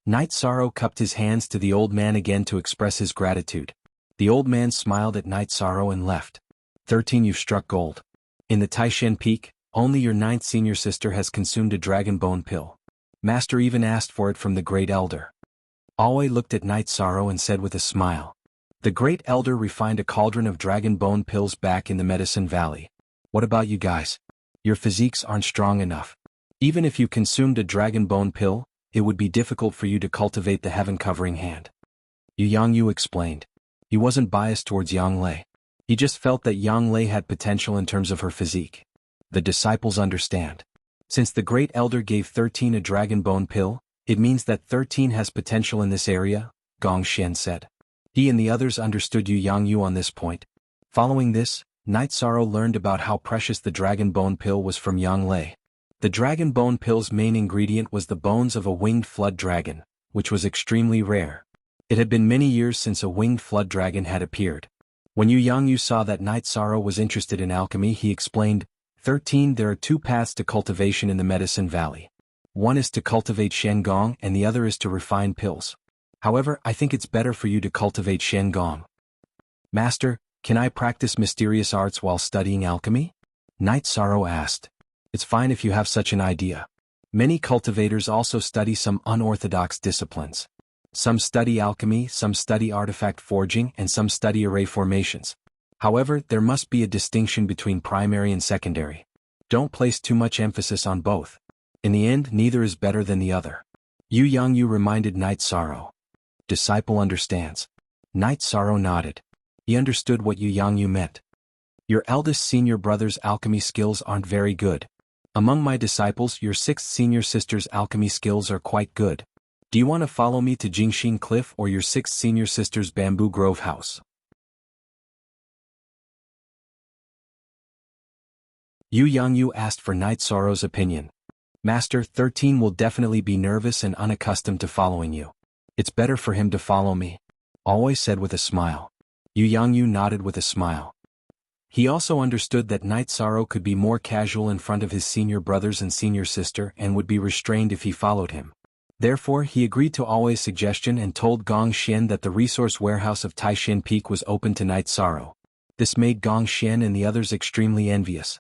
Night Sorrow cupped his hands to the old man again to express his gratitude. The old man smiled at Night Sorrow and left. 13. You've struck gold. In the Taishan Peak, only your 9th senior sister has consumed a dragon bone pill. Master even asked for it from the Great Elder. Alway looked at Night Sorrow and said with a smile. The Great Elder refined a cauldron of dragon bone pills back in the Medicine Valley. "What about you guys? Your physiques aren't strong enough. Even if you consumed a dragon bone pill, it would be difficult for you to cultivate the heaven-covering hand." Yu Yangyu explained. He wasn't biased towards Yang Lei. He just felt that Yang Lei had potential in terms of her physique. The disciples understand. Since the Great Elder gave 13 a dragon bone pill, it means that 13 has potential in this area, Gong Xian said. He and the others understood Yu Yangyu on this point. Following this, Night Sorrow learned about how precious the dragon bone pill was from Yang Lei. The dragon bone pill's main ingredient was the bones of a winged flood dragon, which was extremely rare. It had been many years since a winged flood dragon had appeared. When Yu Yangyu saw that Night Sorrow was interested in alchemy, he explained, 13. There are 2 paths to cultivation in the Medicine Valley. One is to cultivate Shengong and the other is to refine pills. However, I think it's better for you to cultivate Shengong." "Master, can I practice mysterious arts while studying alchemy?" Night Sorrow asked. "It's fine if you have such an idea. Many cultivators also study some unorthodox disciplines. Some study alchemy, some study artifact forging, and some study array formations. However, there must be a distinction between primary and secondary. Don't place too much emphasis on both. In the end, neither is better than the other." Yu Yangyu reminded Night Sorrow. "Disciple understands." Night Sorrow nodded. He understood what Yu Yangyu meant. "Your eldest senior brother's alchemy skills aren't very good. Among my disciples, your 6th senior sister's alchemy skills are quite good. Do you want to follow me to Jingxing Cliff or your 6th senior sister's Bamboo Grove house?" Yu Yangyu asked for Night Sorrow's opinion. "Master, 13 will definitely be nervous and unaccustomed to following you. It's better for him to follow me," Always said with a smile. Yu Yangyu nodded with a smile. He also understood that Night Sorrow could be more casual in front of his senior brothers and senior sister and would be restrained if he followed him. Therefore, he agreed to Alway's suggestion and told Gong Xian that the resource warehouse of Taishan Peak was open to Night Sorrow. This made Gong Xian and the others extremely envious.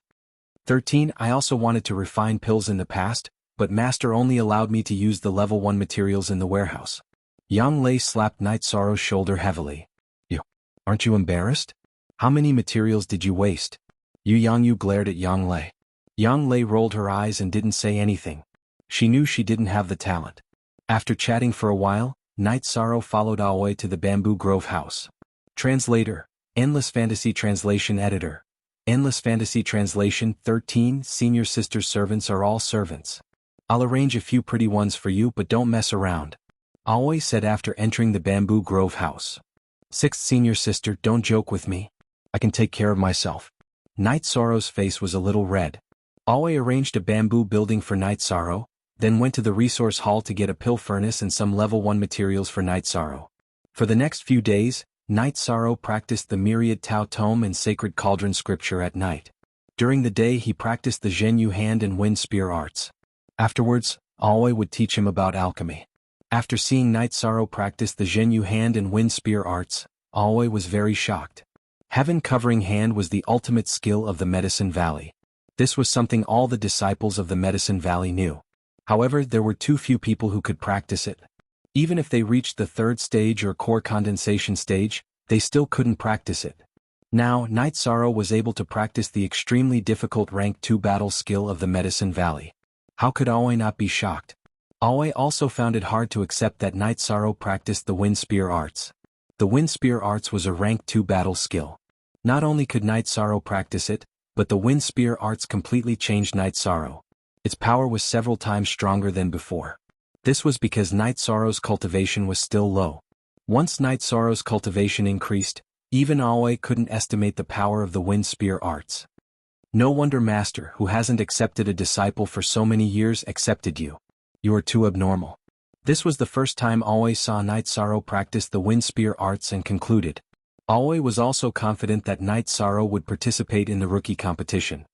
13. I also wanted to refine pills in the past, but Master only allowed me to use the level 1 materials in the warehouse. Yang Lei slapped Night Sorrow's shoulder heavily. Aren't you embarrassed? How many materials did you waste?" Yu Yangyu glared at Yang Lei. Yang Lei rolled her eyes and didn't say anything. She knew she didn't have the talent. After chatting for a while, Night Sorrow followed Alway to the Bamboo Grove house. Translator, Endless Fantasy Translation Editor. Endless Fantasy Translation 13. Senior sister's servants are all servants. I'll arrange a few pretty ones for you, but don't mess around, Alway said after entering the Bamboo Grove house. 6th senior sister, don't joke with me. I can take care of myself. Night Sorrow's face was a little red. Alway arranged a bamboo building for Night Sorrow, then went to the resource hall to get a pill furnace and some level 1 materials for Night Sorrow. For the next few days, Night Sorrow practiced the myriad Tao Tome and sacred cauldron scripture at night. During the day he practiced the Zhenyu hand and wind spear arts. Afterwards, Alway would teach him about alchemy. After seeing Night Sorrow practice the Zhenyu hand and wind spear arts, Alway was very shocked. Heaven-covering hand was the ultimate skill of the Medicine Valley. This was something all the disciples of the Medicine Valley knew. However, there were too few people who could practice it. Even if they reached the third stage or core condensation stage, they still couldn't practice it. Now, Night Sorrow was able to practice the extremely difficult Rank 2 battle skill of the Medicine Valley. How could Aoi not be shocked? Aoi also found it hard to accept that Night Sorrow practiced the Wind Spear Arts. The Wind Spear Arts was a Rank 2 battle skill. Not only could Night Sorrow practice it, but the Wind Spear Arts completely changed Night Sorrow. Its power was several times stronger than before. This was because Night Sorrow's cultivation was still low. Once Night Sorrow's cultivation increased, even Aoi couldn't estimate the power of the Wind Spear Arts. No wonder Master, who hasn't accepted a disciple for so many years, accepted you. You are too abnormal. This was the first time Aoi saw Night Sorrow practice the Wind Spear Arts and concluded. Aoi was also confident that Night Sorrow would participate in the rookie competition.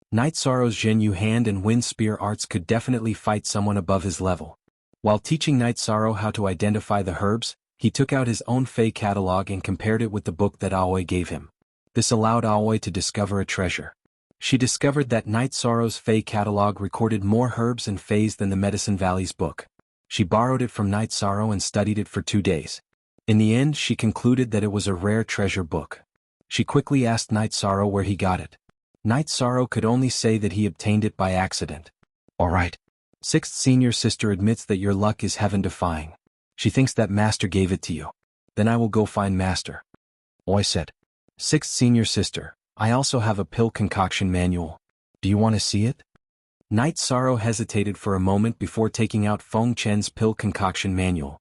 Night Sorrow's Zhenyu Hand and Wind Spear Arts could definitely fight someone above his level. While teaching Night Sorrow how to identify the herbs, he took out his own Fey catalog and compared it with the book that Aoi gave him. This allowed Aoi to discover a treasure. She discovered that Night Sorrow's Fey catalog recorded more herbs and Feys than the Medicine Valley's book. She borrowed it from Night Sorrow and studied it for 2 days. In the end, she concluded that it was a rare treasure book. She quickly asked Night Sorrow where he got it. Night Sorrow could only say that he obtained it by accident. All right. Sixth senior sister admits that your luck is heaven-defying. She thinks that Master gave it to you. Then I will go find Master. Oi said. Sixth senior sister, I also have a pill concoction manual. Do you want to see it? Night Sorrow hesitated for a moment before taking out Feng Chen's pill concoction manual.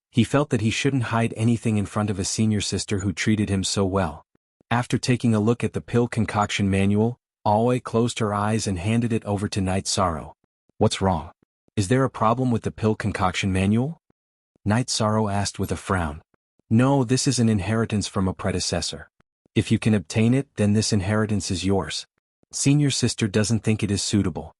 He felt that he shouldn't hide anything in front of a senior sister who treated him so well. After taking a look at the pill concoction manual, Aoi closed her eyes and handed it over to Night Sorrow. What's wrong? Is there a problem with the pill concoction manual? Night Sorrow asked with a frown. No, this is an inheritance from a predecessor. If you can obtain it, then this inheritance is yours. Senior sister doesn't think it is suitable.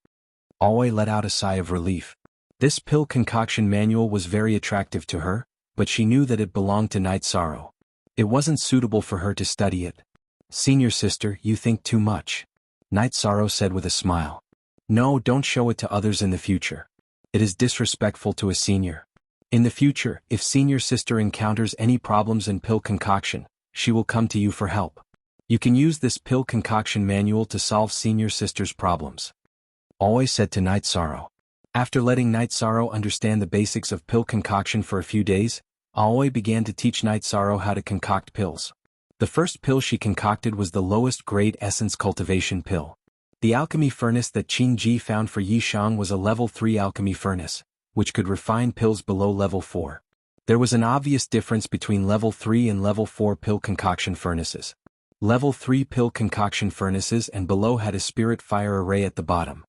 Aoi let out a sigh of relief. This pill concoction manual was very attractive to her, but she knew that it belonged to Night Sorrow. It wasn't suitable for her to study it. Senior sister, you think too much. Night Sorrow said with a smile. No, don't show it to others in the future. It is disrespectful to a senior. In the future, if senior sister encounters any problems in pill concoction, she will come to you for help. You can use this pill concoction manual to solve senior sister's problems. Aoi said to Night Sorrow. After letting Night Sorrow understand the basics of pill concoction for a few days, Aoi began to teach Night Sorrow how to concoct pills. The first pill she concocted was the lowest grade essence cultivation pill. The alchemy furnace that Qing Ji found for Yishang was a level 3 alchemy furnace, which could refine pills below level 4. There was an obvious difference between level 3 and level 4 pill concoction furnaces. Level 3 pill concoction furnaces and below had a spirit fire array at the bottom.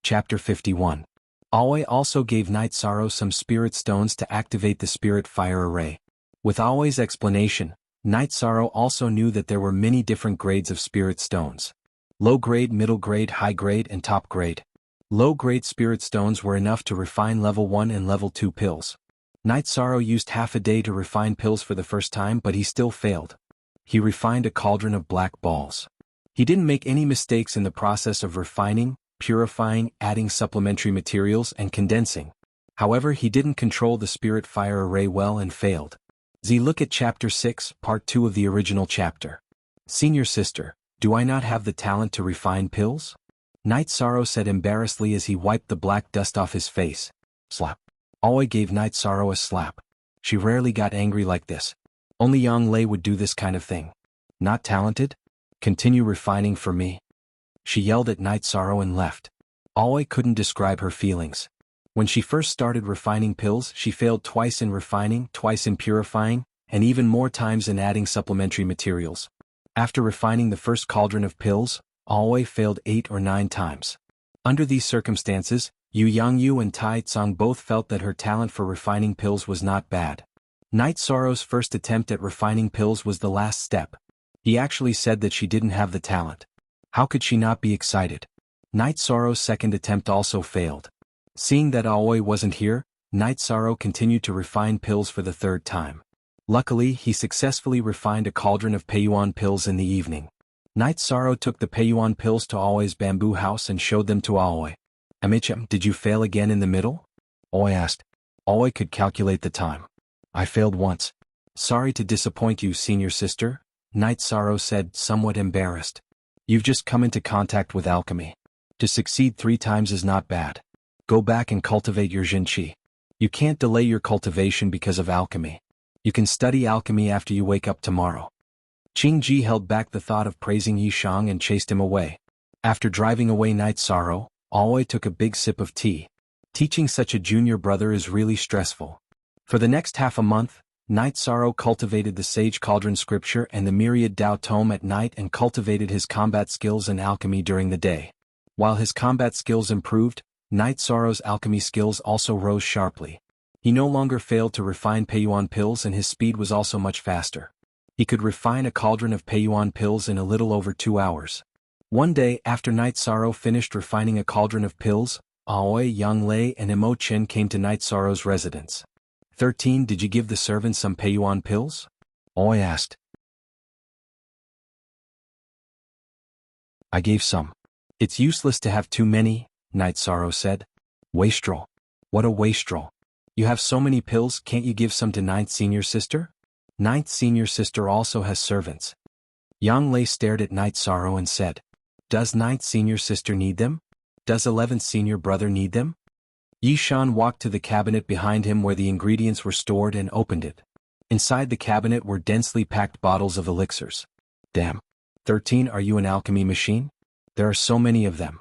Chapter 51. Aoi also gave Night Sorrow some spirit stones to activate the spirit fire array. With Aoi's explanation, Night Sorrow also knew that there were many different grades of spirit stones. Low grade, middle grade, high grade, and top grade. Low grade spirit stones were enough to refine level 1 and level 2 pills. Night Sorrow used half a day to refine pills for the first time, but he still failed. He refined a cauldron of black balls. He didn't make any mistakes in the process of refining, purifying, adding supplementary materials, and condensing. However, he didn't control the spirit fire array well and failed. Look at Chapter 6, Part 2 of the original chapter. Senior sister, do I not have the talent to refine pills? Night Sorrow said embarrassedly as he wiped the black dust off his face. Slap. Aoi gave Night Sorrow a slap. She rarely got angry like this. Only Yang Lei would do this kind of thing. Not talented? Continue refining for me. She yelled at Night Sorrow and left. Aoi couldn't describe her feelings. When she first started refining pills, she failed twice in refining, twice in purifying, and even more times in adding supplementary materials. After refining the first cauldron of pills, Aoi failed 8 or 9 times. Under these circumstances, Yu Yangyu and Tai Tsang both felt that her talent for refining pills was not bad. Night Sorrow's first attempt at refining pills was the last step. He actually said that she didn't have the talent. How could she not be excited? Night Sorrow's second attempt also failed. Seeing that Aoi wasn't here, Night Sorrow continued to refine pills for the third time. Luckily, he successfully refined a cauldron of Peiyuan pills in the evening. Night Sorrow took the Peiyuan pills to Aoi's bamboo house and showed them to Aoi. "Amichem, did you fail again in the middle?" Aoi asked. Aoi could calculate the time. "I failed once." "Sorry to disappoint you, senior sister," Night Sorrow said, somewhat embarrassed. "You've just come into contact with alchemy. To succeed 3 times is not bad. Go back and cultivate your Jinqi. You can't delay your cultivation because of alchemy. You can study alchemy after you wake up tomorrow." Qingji held back the thought of praising Yishang and chased him away. After driving away Night Sorrow, Aoi took a big sip of tea. Teaching such a junior brother is really stressful. For the next half a month, Night Sorrow cultivated the Sage Cauldron Scripture and the Myriad Tao Tome at night and cultivated his combat skills and alchemy during the day. While his combat skills improved, Night Sorrow's alchemy skills also rose sharply. He no longer failed to refine Peiyuan pills and his speed was also much faster. He could refine a cauldron of Peiyuan pills in a little over 2 hours. One day after Night Sorrow finished refining a cauldron of pills, Aoi, Yang Lei and Emo Chen came to Night Sorrow's residence. 13. Did you give the servant some Peiyuan pills? Aoi asked. I gave some. It's useless to have too many, Night Sorrow said. Wastrel. What a wastrel. You have so many pills, can't you give some to Ninth Senior Sister? Ninth Senior Sister also has servants. Yang Lei stared at Night Sorrow and said, Does Ninth Senior Sister need them? Does 11th Senior Brother need them? Yishan walked to the cabinet behind him where the ingredients were stored and opened it. Inside the cabinet were densely packed bottles of elixirs. Damn. 13. Are you an alchemy machine? There are so many of them.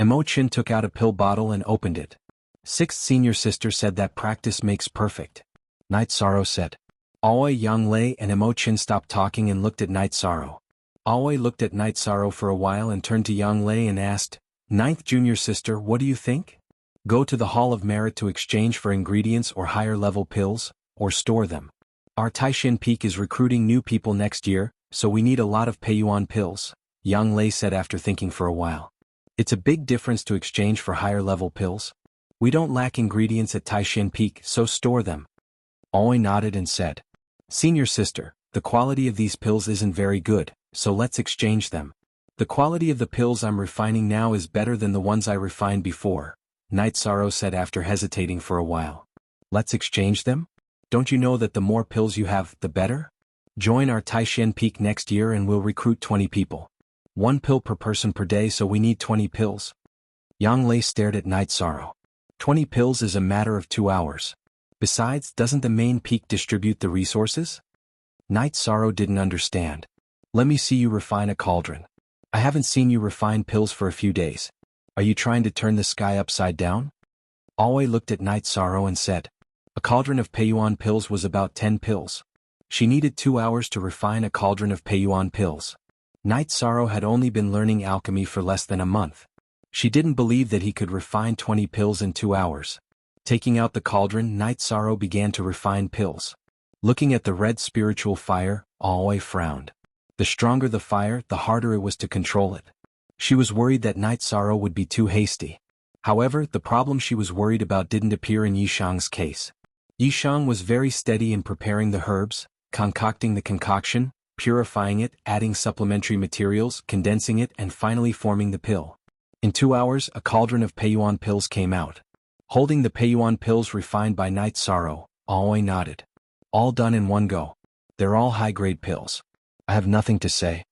Emo Chen took out a pill bottle and opened it. 6th Senior Sister said that practice makes perfect. Night Sorrow said. Aoi, Yang Lei and Emo Chen stopped talking and looked at Night Sorrow. Aoi looked at Night Sorrow for a while and turned to Yang Lei and asked, Ninth Junior Sister, what do you think? Go to the Hall of Merit to exchange for ingredients or higher-level pills, or store them. Our Taishin Peak is recruiting new people next year, so we need a lot of Peiyuan pills, Yang Lei said after thinking for a while. It's a big difference to exchange for higher-level pills. We don't lack ingredients at Taishin Peak, so store them. Aoi nodded and said, Senior Sister, the quality of these pills isn't very good, so let's exchange them. The quality of the pills I'm refining now is better than the ones I refined before, Night Sorrow said after hesitating for a while. Let's exchange them? Don't you know that the more pills you have, the better? Join our Taishin Peak next year and we'll recruit 20 people. 1 pill per person per day, so we need 20 pills. Yang Lei stared at Night Sorrow. 20 pills is a matter of 2 hours. Besides, doesn't the main peak distribute the resources? Night Sorrow didn't understand. Let me see you refine a cauldron. I haven't seen you refine pills for a few days. Are you trying to turn the sky upside down? Aoi looked at Night Sorrow and said. A cauldron of Peiyuan pills was about 10 pills. She needed 2 hours to refine a cauldron of Peiyuan pills. Night Sorrow had only been learning alchemy for less than a month. She didn't believe that he could refine 20 pills in 2 hours. Taking out the cauldron, Night Sorrow began to refine pills. Looking at the red spiritual fire, Aoi frowned. The stronger the fire, the harder it was to control it. She was worried that Night Sorrow would be too hasty. However, the problem she was worried about didn't appear in Yishang's case. Yishang was very steady in preparing the herbs, concocting the concoction, purifying it, adding supplementary materials, condensing it, and finally forming the pill. In 2 hours, a cauldron of Peiyuan pills came out. Holding the Peiyuan pills refined by Night Sorrow, Aoi nodded. All done in one go. They're all high-grade pills. I have nothing to say.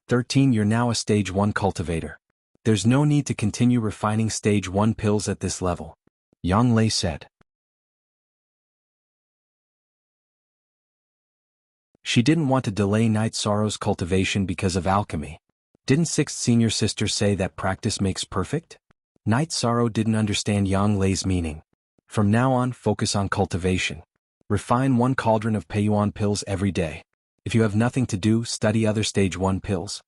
13. You're now a Stage 1 cultivator. There's no need to continue refining Stage 1 pills at this level. Yang Lei said. She didn't want to delay Night Sorrow's cultivation because of alchemy. Didn't 6th Senior Sister say that practice makes perfect? Night Sorrow didn't understand Yang Lei's meaning. From now on, focus on cultivation. Refine 1 cauldron of Peiyuan pills every day. If you have nothing to do, study other Stage 1 pills.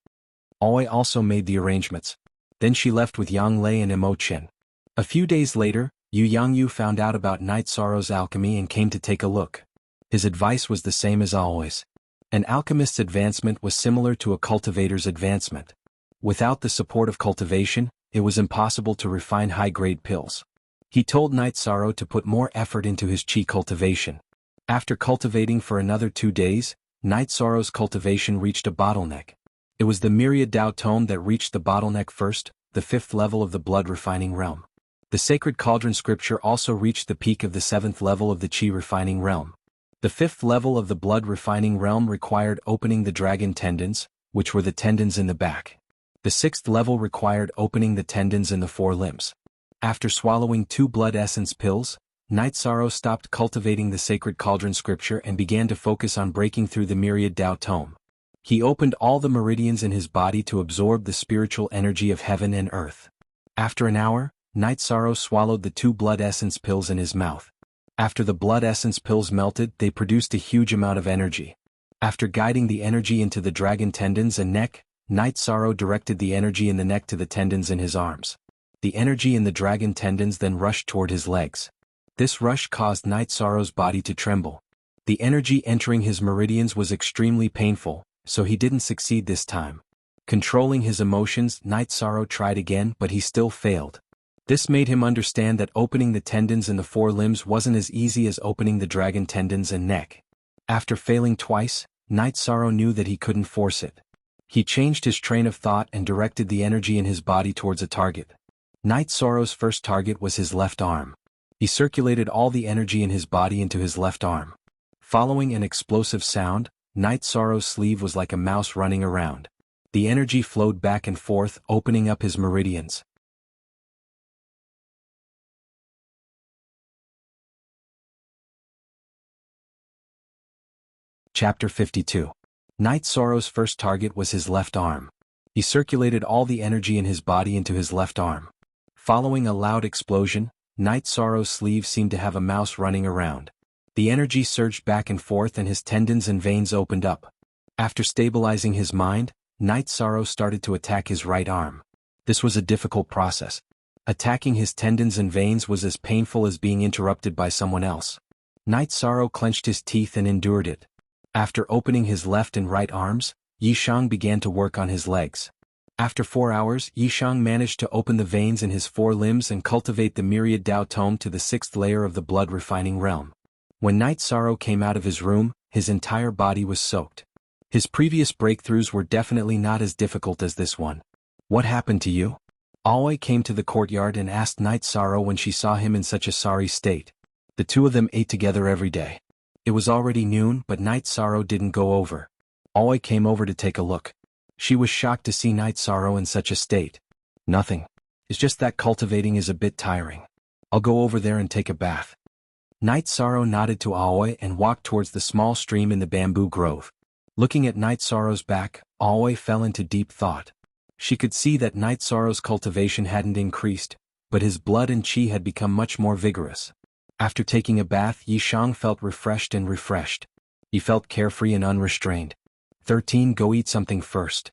Aoi also made the arrangements. Then she left with Yang Lei and Emo Chen. A few days later, Yu Yangyu found out about Night Sorrow's alchemy and came to take a look. His advice was the same as always. An alchemist's advancement was similar to a cultivator's advancement. Without the support of cultivation, it was impossible to refine high-grade pills. He told Night Sorrow to put more effort into his qi cultivation. After cultivating for another 2 days, Night Sorrow's cultivation reached a bottleneck. It was the myriad Tao tome that reached the bottleneck first, the 5th level of the blood refining realm. The sacred cauldron scripture also reached the peak of the 7th level of the Qi refining realm. The 5th level of the blood refining realm required opening the dragon tendons, which were the tendons in the back. The 6th level required opening the tendons in the 4 limbs. After swallowing 2 blood essence pills, Night Sorrow stopped cultivating the sacred cauldron scripture and began to focus on breaking through the myriad Tao tome. He opened all the meridians in his body to absorb the spiritual energy of heaven and earth. After an hour, Night Sorrow swallowed the 2 blood essence pills in his mouth. After the blood essence pills melted, they produced a huge amount of energy. After guiding the energy into the dragon tendons and neck, Night Sorrow directed the energy in the neck to the tendons in his arms. The energy in the dragon tendons then rushed toward his legs. This rush caused Night Sorrow's body to tremble. The energy entering his meridians was extremely painful, so he didn't succeed this time. Controlling his emotions, Night Sorrow tried again, but he still failed. This made him understand that opening the tendons in the 4 limbs wasn't as easy as opening the dragon tendons and neck. After failing twice, Night Sorrow knew that he couldn't force it. He changed his train of thought and directed the energy in his body towards a target. Night Sorrow's first target was his left arm. He circulated all the energy in his body into his left arm. Following an explosive sound, Night Sorrow's sleeve was like a mouse running around. The energy flowed back and forth, opening up his meridians. Chapter 52. Night Sorrow's first target was his left arm. He circulated all the energy in his body into his left arm. Following a loud explosion, Night Sorrow's sleeve seemed to have a mouse running around. The energy surged back and forth and his tendons and veins opened up. After stabilizing his mind, Night Sorrow started to attack his right arm. This was a difficult process. Attacking his tendons and veins was as painful as being interrupted by someone else. Night Sorrow clenched his teeth and endured it. After opening his left and right arms, Yishang began to work on his legs. After 4 hours, Yishang managed to open the veins in his 4 limbs and cultivate the myriad Tao tome to the 6th layer of the blood refining realm. When Night Sorrow came out of his room, his entire body was soaked. His previous breakthroughs were definitely not as difficult as this one. What happened to you? Aoi came to the courtyard and asked Night Sorrow when she saw him in such a sorry state. The 2 of them ate together every day. It was already noon, but Night Sorrow didn't go over. Aoi came over to take a look. She was shocked to see Night Sorrow in such a state. Nothing. It's just that cultivating is a bit tiring. I'll go over there and take a bath. Night Sorrow nodded to Aoi and walked towards the small stream in the bamboo grove. Looking at Night Sorrow's back, Aoi fell into deep thought. She could see that Night Sorrow's cultivation hadn't increased, but his blood and qi had become much more vigorous. After taking a bath, Yishang felt refreshed. He felt carefree and unrestrained. 13. Go eat something first.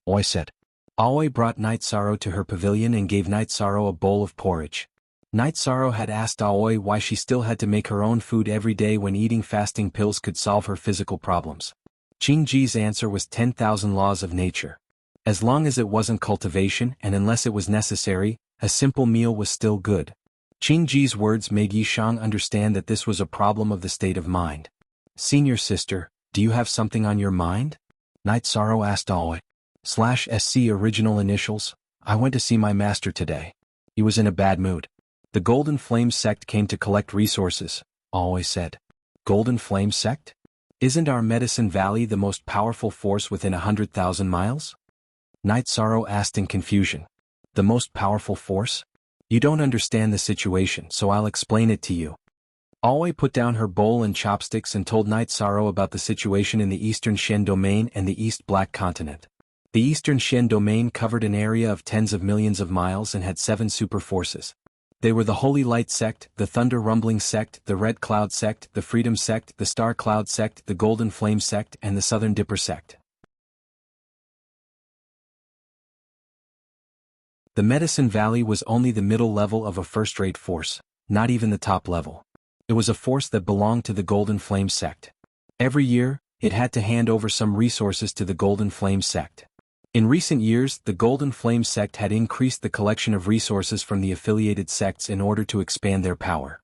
Aoi said. Aoi brought Night Sorrow to her pavilion and gave Night Sorrow a bowl of porridge. Night Sorrow had asked Aoi why she still had to make her own food every day when eating fasting pills could solve her physical problems. Qingji's answer was 10,000 laws of nature. As long as it wasn't cultivation and unless it was necessary, a simple meal was still good. Qingji's words made Yishang understand that this was a problem of the state of mind. Senior sister, do you have something on your mind? Night Sorrow asked Aoi. /SC original initials, I went to see my master today. He was in a bad mood. The Golden Flame sect came to collect resources, Aoi said. Golden Flame sect? Isn't our Medicine Valley the most powerful force within 100,000 miles? Night Sorrow asked in confusion. The most powerful force? You don't understand the situation, so I'll explain it to you. Aoi put down her bowl and chopsticks and told Night Sorrow about the situation in the Eastern Shen Domain and the East Black Continent. The Eastern Shen Domain covered an area of tens of millions of miles and had 7 super forces. They were the Holy Light Sect, the Thunder Rumbling Sect, the Red Cloud Sect, the Freedom Sect, the Star Cloud Sect, the Golden Flame Sect, and the Southern Dipper Sect. The Medicine Valley was only the middle level of a first-rate force, not even the top level. It was a force that belonged to the Golden Flame Sect. Every year, it had to hand over some resources to the Golden Flame Sect. In recent years, the Golden Flame Sect had increased the collection of resources from the affiliated sects in order to expand their power.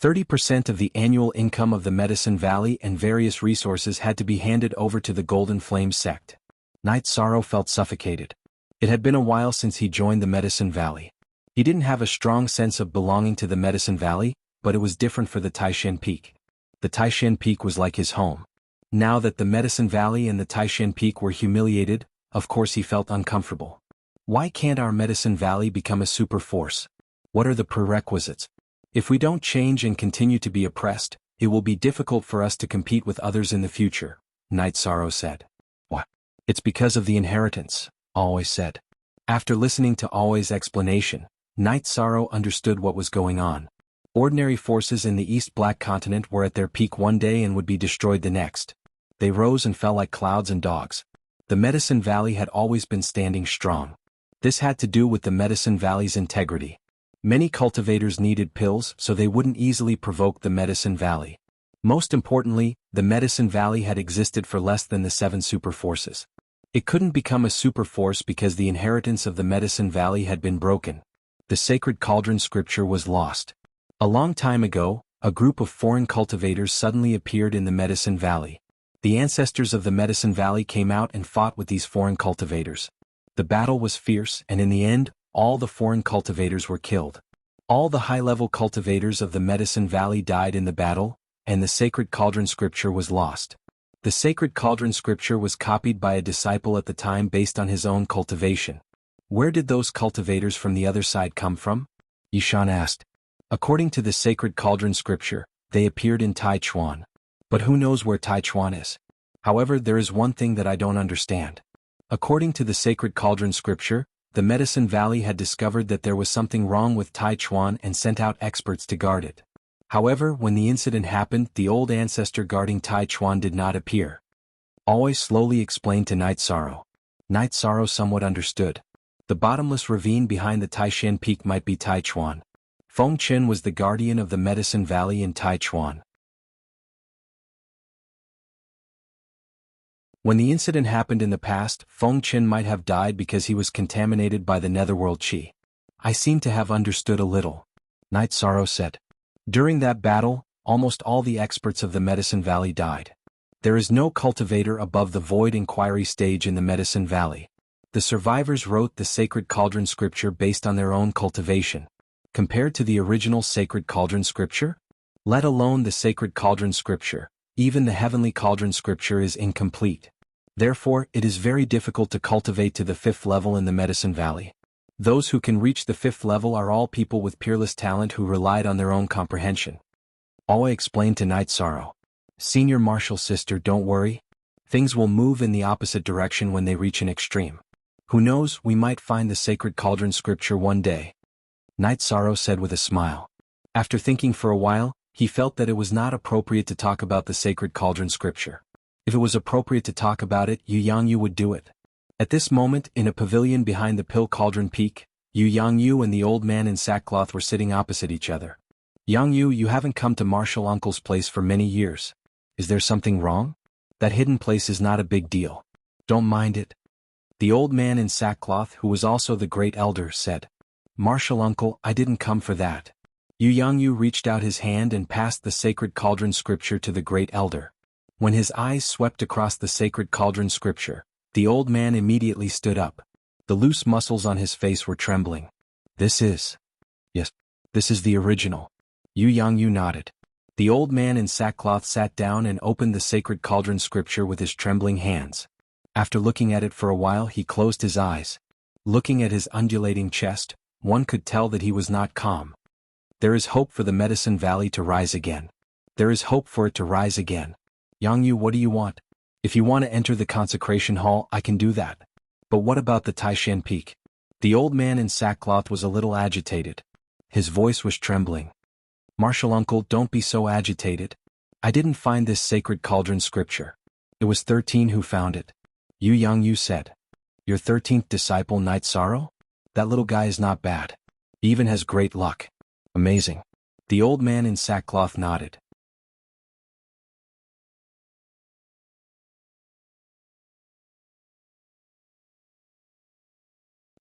30% of the annual income of the Medicine Valley and various resources had to be handed over to the Golden Flame sect. Knight Sorrow felt suffocated. It had been a while since he joined the Medicine Valley. He didn't have a strong sense of belonging to the Medicine Valley, but it was different for the Taishan Peak. The Taishan Peak was like his home. Now that the Medicine Valley and the Taishan Peak were humiliated, of course he felt uncomfortable. Why can't our Medicine Valley become a super force? What are the prerequisites? If we don't change and continue to be oppressed, it will be difficult for us to compete with others in the future, Knight Sorrow said. What? It's because of the inheritance, Always said. After listening to Always' explanation, Knight Sorrow understood what was going on. Ordinary forces in the East Black Continent were at their peak one day and would be destroyed the next. They rose and fell like clouds and dogs. The Medicine Valley had always been standing strong. This had to do with the Medicine Valley's integrity. Many cultivators needed pills so they wouldn't easily provoke the Medicine Valley. Most importantly, the Medicine Valley had existed for less than the 7 super forces. It couldn't become a super force because the inheritance of the Medicine Valley had been broken. The sacred cauldron scripture was lost. A long time ago, a group of foreign cultivators suddenly appeared in the Medicine Valley. The ancestors of the Medicine Valley came out and fought with these foreign cultivators. The battle was fierce, and in the end, all the foreign cultivators were killed. All the high-level cultivators of the Medicine Valley died in the battle, and the sacred cauldron scripture was lost. The sacred cauldron scripture was copied by a disciple at the time based on his own cultivation. Where did those cultivators from the other side come from? Yishan asked. According to the sacred cauldron scripture, they appeared in Taichuan. But who knows where Taichuan is? However, there is one thing that I don't understand. According to the sacred cauldron scripture, the Medicine Valley had discovered that there was something wrong with Taichuan and sent out experts to guard it. However, when the incident happened, the old ancestor guarding Taichuan did not appear. Always slowly explained to Knight Sorrow. Knight Sorrow somewhat understood. The bottomless ravine behind the Taishan Peak might be Taichuan. Feng Qin was the guardian of the Medicine Valley in Taichuan. When the incident happened in the past, Feng Qin might have died because he was contaminated by the netherworld qi. I seem to have understood a little, Knight Sorrow said. During that battle, almost all the experts of the Medicine Valley died. There is no cultivator above the void inquiry stage in the Medicine Valley. The survivors wrote the sacred cauldron scripture based on their own cultivation. Compared to the original sacred cauldron scripture? Let alone the sacred cauldron scripture, even the heavenly cauldron scripture is incomplete. Therefore, it is very difficult to cultivate to the 5th level in the Medicine Valley. Those who can reach the 5th level are all people with peerless talent who relied on their own comprehension. Aoi explained to Knight Sorrow. Senior Martial Sister, don't worry. Things will move in the opposite direction when they reach an extreme. Who knows, we might find the sacred cauldron scripture one day. Knight Sorrow said with a smile. After thinking for a while, he felt that it was not appropriate to talk about the sacred cauldron scripture. If it was appropriate to talk about it, Yu Yangyu would do it. At this moment, in a pavilion behind the Pill Cauldron Peak, Yu Yangyu and the old man in sackcloth were sitting opposite each other. Yangyu, you haven't come to Martial Uncle's place for many years. Is there something wrong? That hidden place is not a big deal. Don't mind it. The old man in sackcloth, who was also the great elder, said. Martial Uncle, I didn't come for that. Yu Yangyu reached out his hand and passed the sacred cauldron scripture to the great elder. When his eyes swept across the sacred cauldron scripture, the old man immediately stood up. The loose muscles on his face were trembling. This is the original. Yu Yangyu nodded. The old man in sackcloth sat down and opened the sacred cauldron scripture with his trembling hands. After looking at it for a while, he closed his eyes. Looking at his undulating chest, one could tell that he was not calm. There is hope for the Medicine Valley to rise again. There is hope for it to rise again. Yangyu, what do you want? If you want to enter the consecration hall, I can do that. But what about the Taishan Peak? The old man in sackcloth was a little agitated. His voice was trembling. Martial Uncle, don't be so agitated. I didn't find this sacred cauldron scripture. It was 13 who found it. Yu Yangyu said. Your 13th disciple, Knight Sorrow? That little guy is not bad. He even has great luck. Amazing. The old man in sackcloth nodded.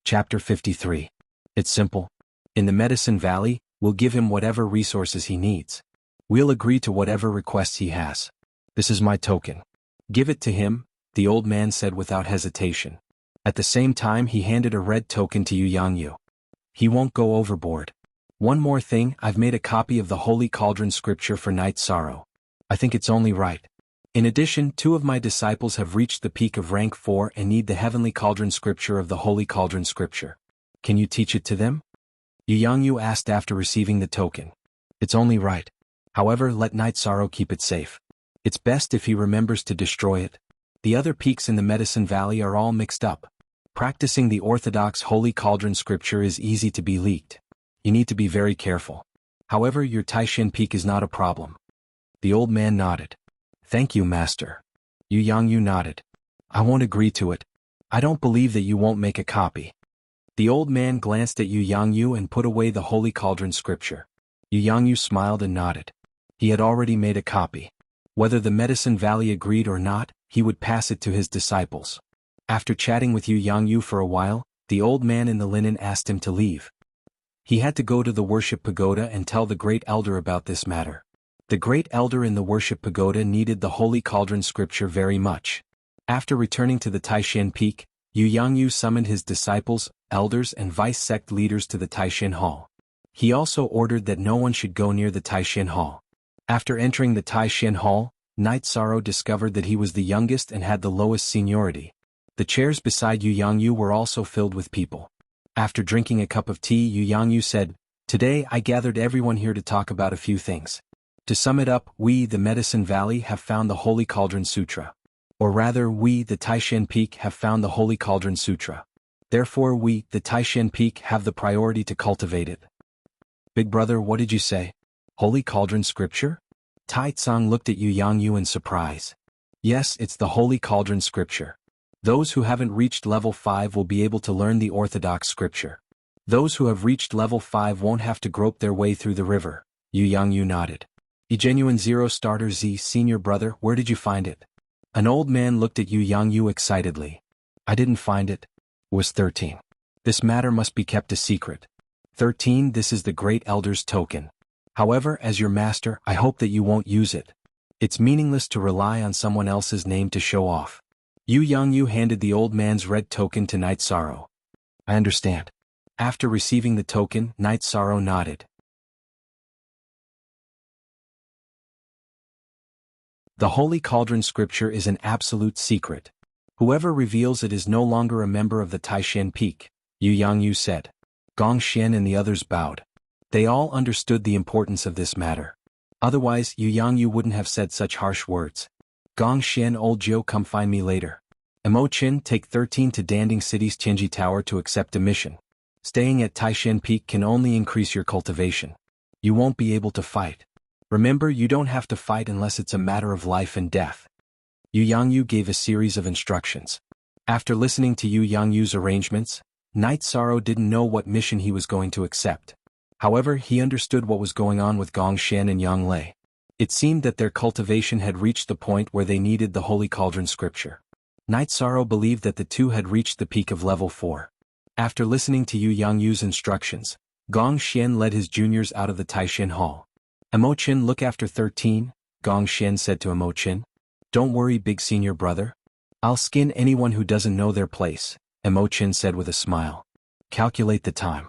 Chapter 53. It's simple. In the Medicine Valley, we'll give him whatever resources he needs. We'll agree to whatever requests he has. This is my token. Give it to him, the old man said without hesitation. At the same time he handed a red token to Yu Yangyu. He won't go overboard. One more thing, I've made a copy of the Holy Cauldron scripture for Night Sorrow. I think it's only right. In addition, 2 of my disciples have reached the peak of rank 4 and need the Heavenly Cauldron scripture of the Holy Cauldron scripture. Can you teach it to them? Yu Yangyu asked after receiving the token. It's only right. However, let Night Sorrow keep it safe. It's best if he remembers to destroy it. The other peaks in the Medicine Valley are all mixed up. Practicing the orthodox Holy Cauldron scripture is easy to be leaked. You need to be very careful. However, your Taishan peak is not a problem. The old man nodded. Thank you, Master. Yu Yangyu nodded. I won't agree to it. I don't believe that you won't make a copy. The old man glanced at Yu Yangyu and put away the Holy Cauldron scripture. Yu Yangyu smiled and nodded. He had already made a copy. Whether the Medicine Valley agreed or not, he would pass it to his disciples. After chatting with Yu Yangyu for a while, the old man in the linen asked him to leave. He had to go to the worship pagoda and tell the great elder about this matter. The great elder in the worship pagoda needed the Holy Cauldron scripture very much. After returning to the Taishan peak, Yu Yangyu summoned his disciples, elders and vice-sect leaders to the Taishan hall. He also ordered that no one should go near the Taishan hall. After entering the Taishan hall, Night Sorrow discovered that he was the youngest and had the lowest seniority. The chairs beside Yu Yangyu were also filled with people. After drinking a cup of tea, Yu Yangyu said, "Today I gathered everyone here to talk about a few things. To sum it up, we, the Medicine Valley, have found the Holy Cauldron Sutra. Or rather, we, the Taishan Peak, have found the Holy Cauldron Sutra. Therefore we, the Taishan Peak, have the priority to cultivate it." Big brother, what did you say? Holy Cauldron Scripture? Tai Tsang looked at Yu Yangyu in surprise. Yes, it's the Holy Cauldron Scripture. Those who haven't reached level 5 will be able to learn the Orthodox Scripture. Those who have reached level 5 won't have to grope their way through the river. Yu Yangyu nodded. A genuine Zero Starter Z, senior brother, where did you find it? An old man looked at Yu Yangyu excitedly. I didn't find it. It was 13. This matter must be kept a secret. 13. This is the Great Elder's token. However, as your master, I hope that you won't use it. It's meaningless to rely on someone else's name to show off. Yu Yangyu handed the old man's red token to Night Sorrow. I understand. After receiving the token, Night Sorrow nodded. The Holy Cauldron Scripture is an absolute secret. Whoever reveals it is no longer a member of the Taishan Peak, Yu Yangyu said. Gong Xian and the others bowed. They all understood the importance of this matter. Otherwise, Yu Yangyu wouldn't have said such harsh words. Gong Xian, old Jiu, come find me later. Emo Chin, take 13 to Danding City's Tianji Tower to accept a mission. Staying at Taishan Peak can only increase your cultivation. You won't be able to fight. Remember, you don't have to fight unless it's a matter of life and death. Yu Yangyu gave a series of instructions. After listening to Yu Yangyu's arrangements, Night Sorrow didn't know what mission he was going to accept. However, he understood what was going on with Gong Xian and Yang Lei. It seemed that their cultivation had reached the point where they needed the Holy Cauldron Scripture. Night Sorrow believed that the two had reached the peak of level 4. After listening to Yu Yangyu's instructions, Gong Xian led his juniors out of the Taishan Hall. Emo Chin, look after 13, Gong Xian said to Emo Chin. Don't worry, big senior brother. I'll skin anyone who doesn't know their place, Emo Chin said with a smile. Calculate the time.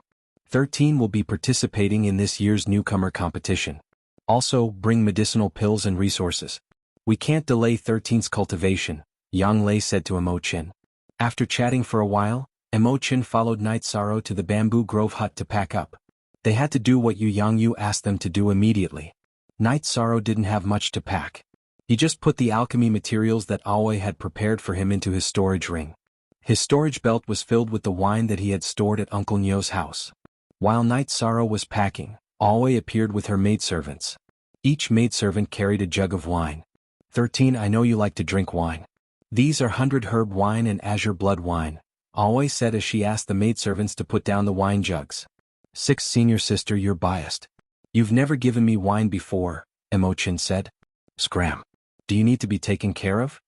13 will be participating in this year's newcomer competition. Also, bring medicinal pills and resources. We can't delay 13's cultivation, Yang Lei said to Emo Chin. After chatting for a while, Emo Chin followed Night Sorrow to the Bamboo Grove hut to pack up. They had to do what Yu Yangyu asked them to do immediately. Night Sorrow didn't have much to pack. He just put the alchemy materials that Aoi had prepared for him into his storage ring. His storage belt was filled with the wine that he had stored at Uncle Nyo's house. While Night Sorrow was packing, Aoi appeared with her maidservants. Each maidservant carried a jug of wine. 13, I know you like to drink wine. These are 100 herb wine and azure blood wine, Aoi said as she asked the maidservants to put down the wine jugs. 6, senior sister, you're biased. You've never given me wine before, Emo Chin said. Scram. Do you need to be taken care of?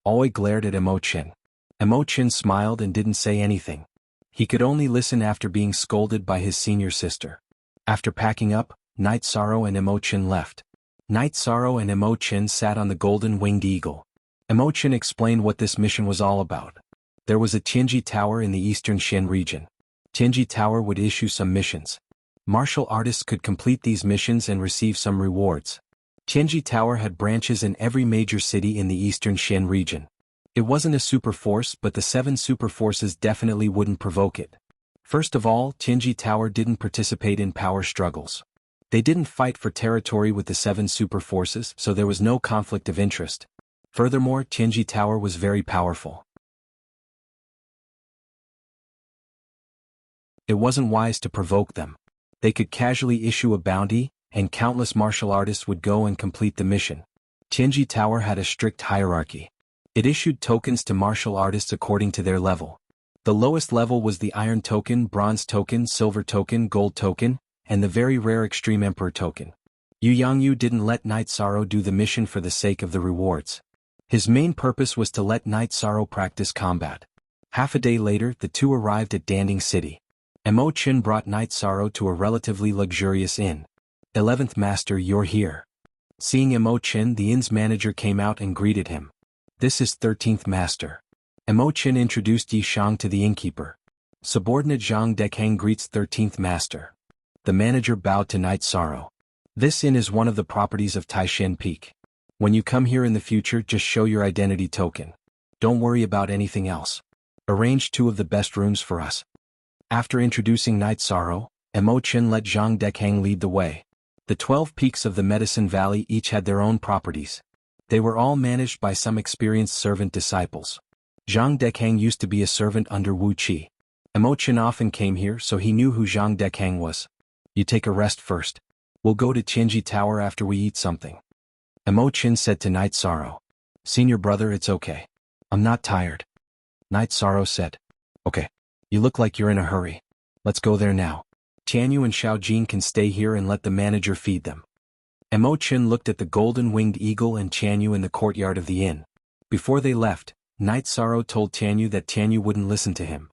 Aoi glared at Emo Chin. Emo Chin smiled and didn't say anything. He could only listen after being scolded by his senior sister. After packing up, Night Sorrow and Emo Chin left. Night Sorrow and Emo Chin sat on the golden-winged eagle. Emo Chin explained what this mission was all about. There was a Tianji Tower in the eastern Xin region. Tianji Tower would issue some missions. Martial artists could complete these missions and receive some rewards. Tianji Tower had branches in every major city in the eastern Xin region. It wasn't a super force, but the 7 super forces definitely wouldn't provoke it. First of all, Tianji Tower didn't participate in power struggles. They didn't fight for territory with the 7 super forces, so there was no conflict of interest. Furthermore, Tianji Tower was very powerful. It wasn't wise to provoke them. They could casually issue a bounty, and countless martial artists would go and complete the mission. Tianji Tower had a strict hierarchy. It issued tokens to martial artists according to their level. The lowest level was the Iron Token, Bronze Token, Silver Token, Gold Token, and the very rare Extreme Emperor Token. Yu Yangyu didn't let Night Sorrow do the mission for the sake of the rewards. His main purpose was to let Night Sorrow practice combat. Half a day later, the two arrived at Danding City. Emo Chin brought Night Sorrow to a relatively luxurious inn. 11th Master, you're here. Seeing Emo Chin, the inn's manager came out and greeted him. This is 13th Master. Emo Chin introduced Yi Shang to the innkeeper. Subordinate Zhang Dekang greets 13th Master. The manager bowed to Night Sorrow. This inn is one of the properties of Taishan Peak. When you come here in the future, just show your identity token. Don't worry about anything else. Arrange 2 of the best rooms for us. After introducing Night Sorrow, Emo Chin let Zhang Dekang lead the way. The 12 peaks of the Medicine Valley each had their own properties. They were all managed by some experienced servant disciples. Zhang Dekang used to be a servant under Wu Qi. Emo Chin often came here, so he knew who Zhang Dekang was. You take a rest first. We'll go to Tianji Tower after we eat something. Emo Chin said to Night Sorrow. Senior brother, it's okay. I'm not tired. Night Sorrow said. Okay. You look like you're in a hurry. Let's go there now. Tianyu and Xiaojin can stay here and let the manager feed them. Emo Chin looked at the golden-winged eagle and Tianyu in the courtyard of the inn. Before they left, Night Sorrow told Tianyu that Tianyu wouldn't listen to him.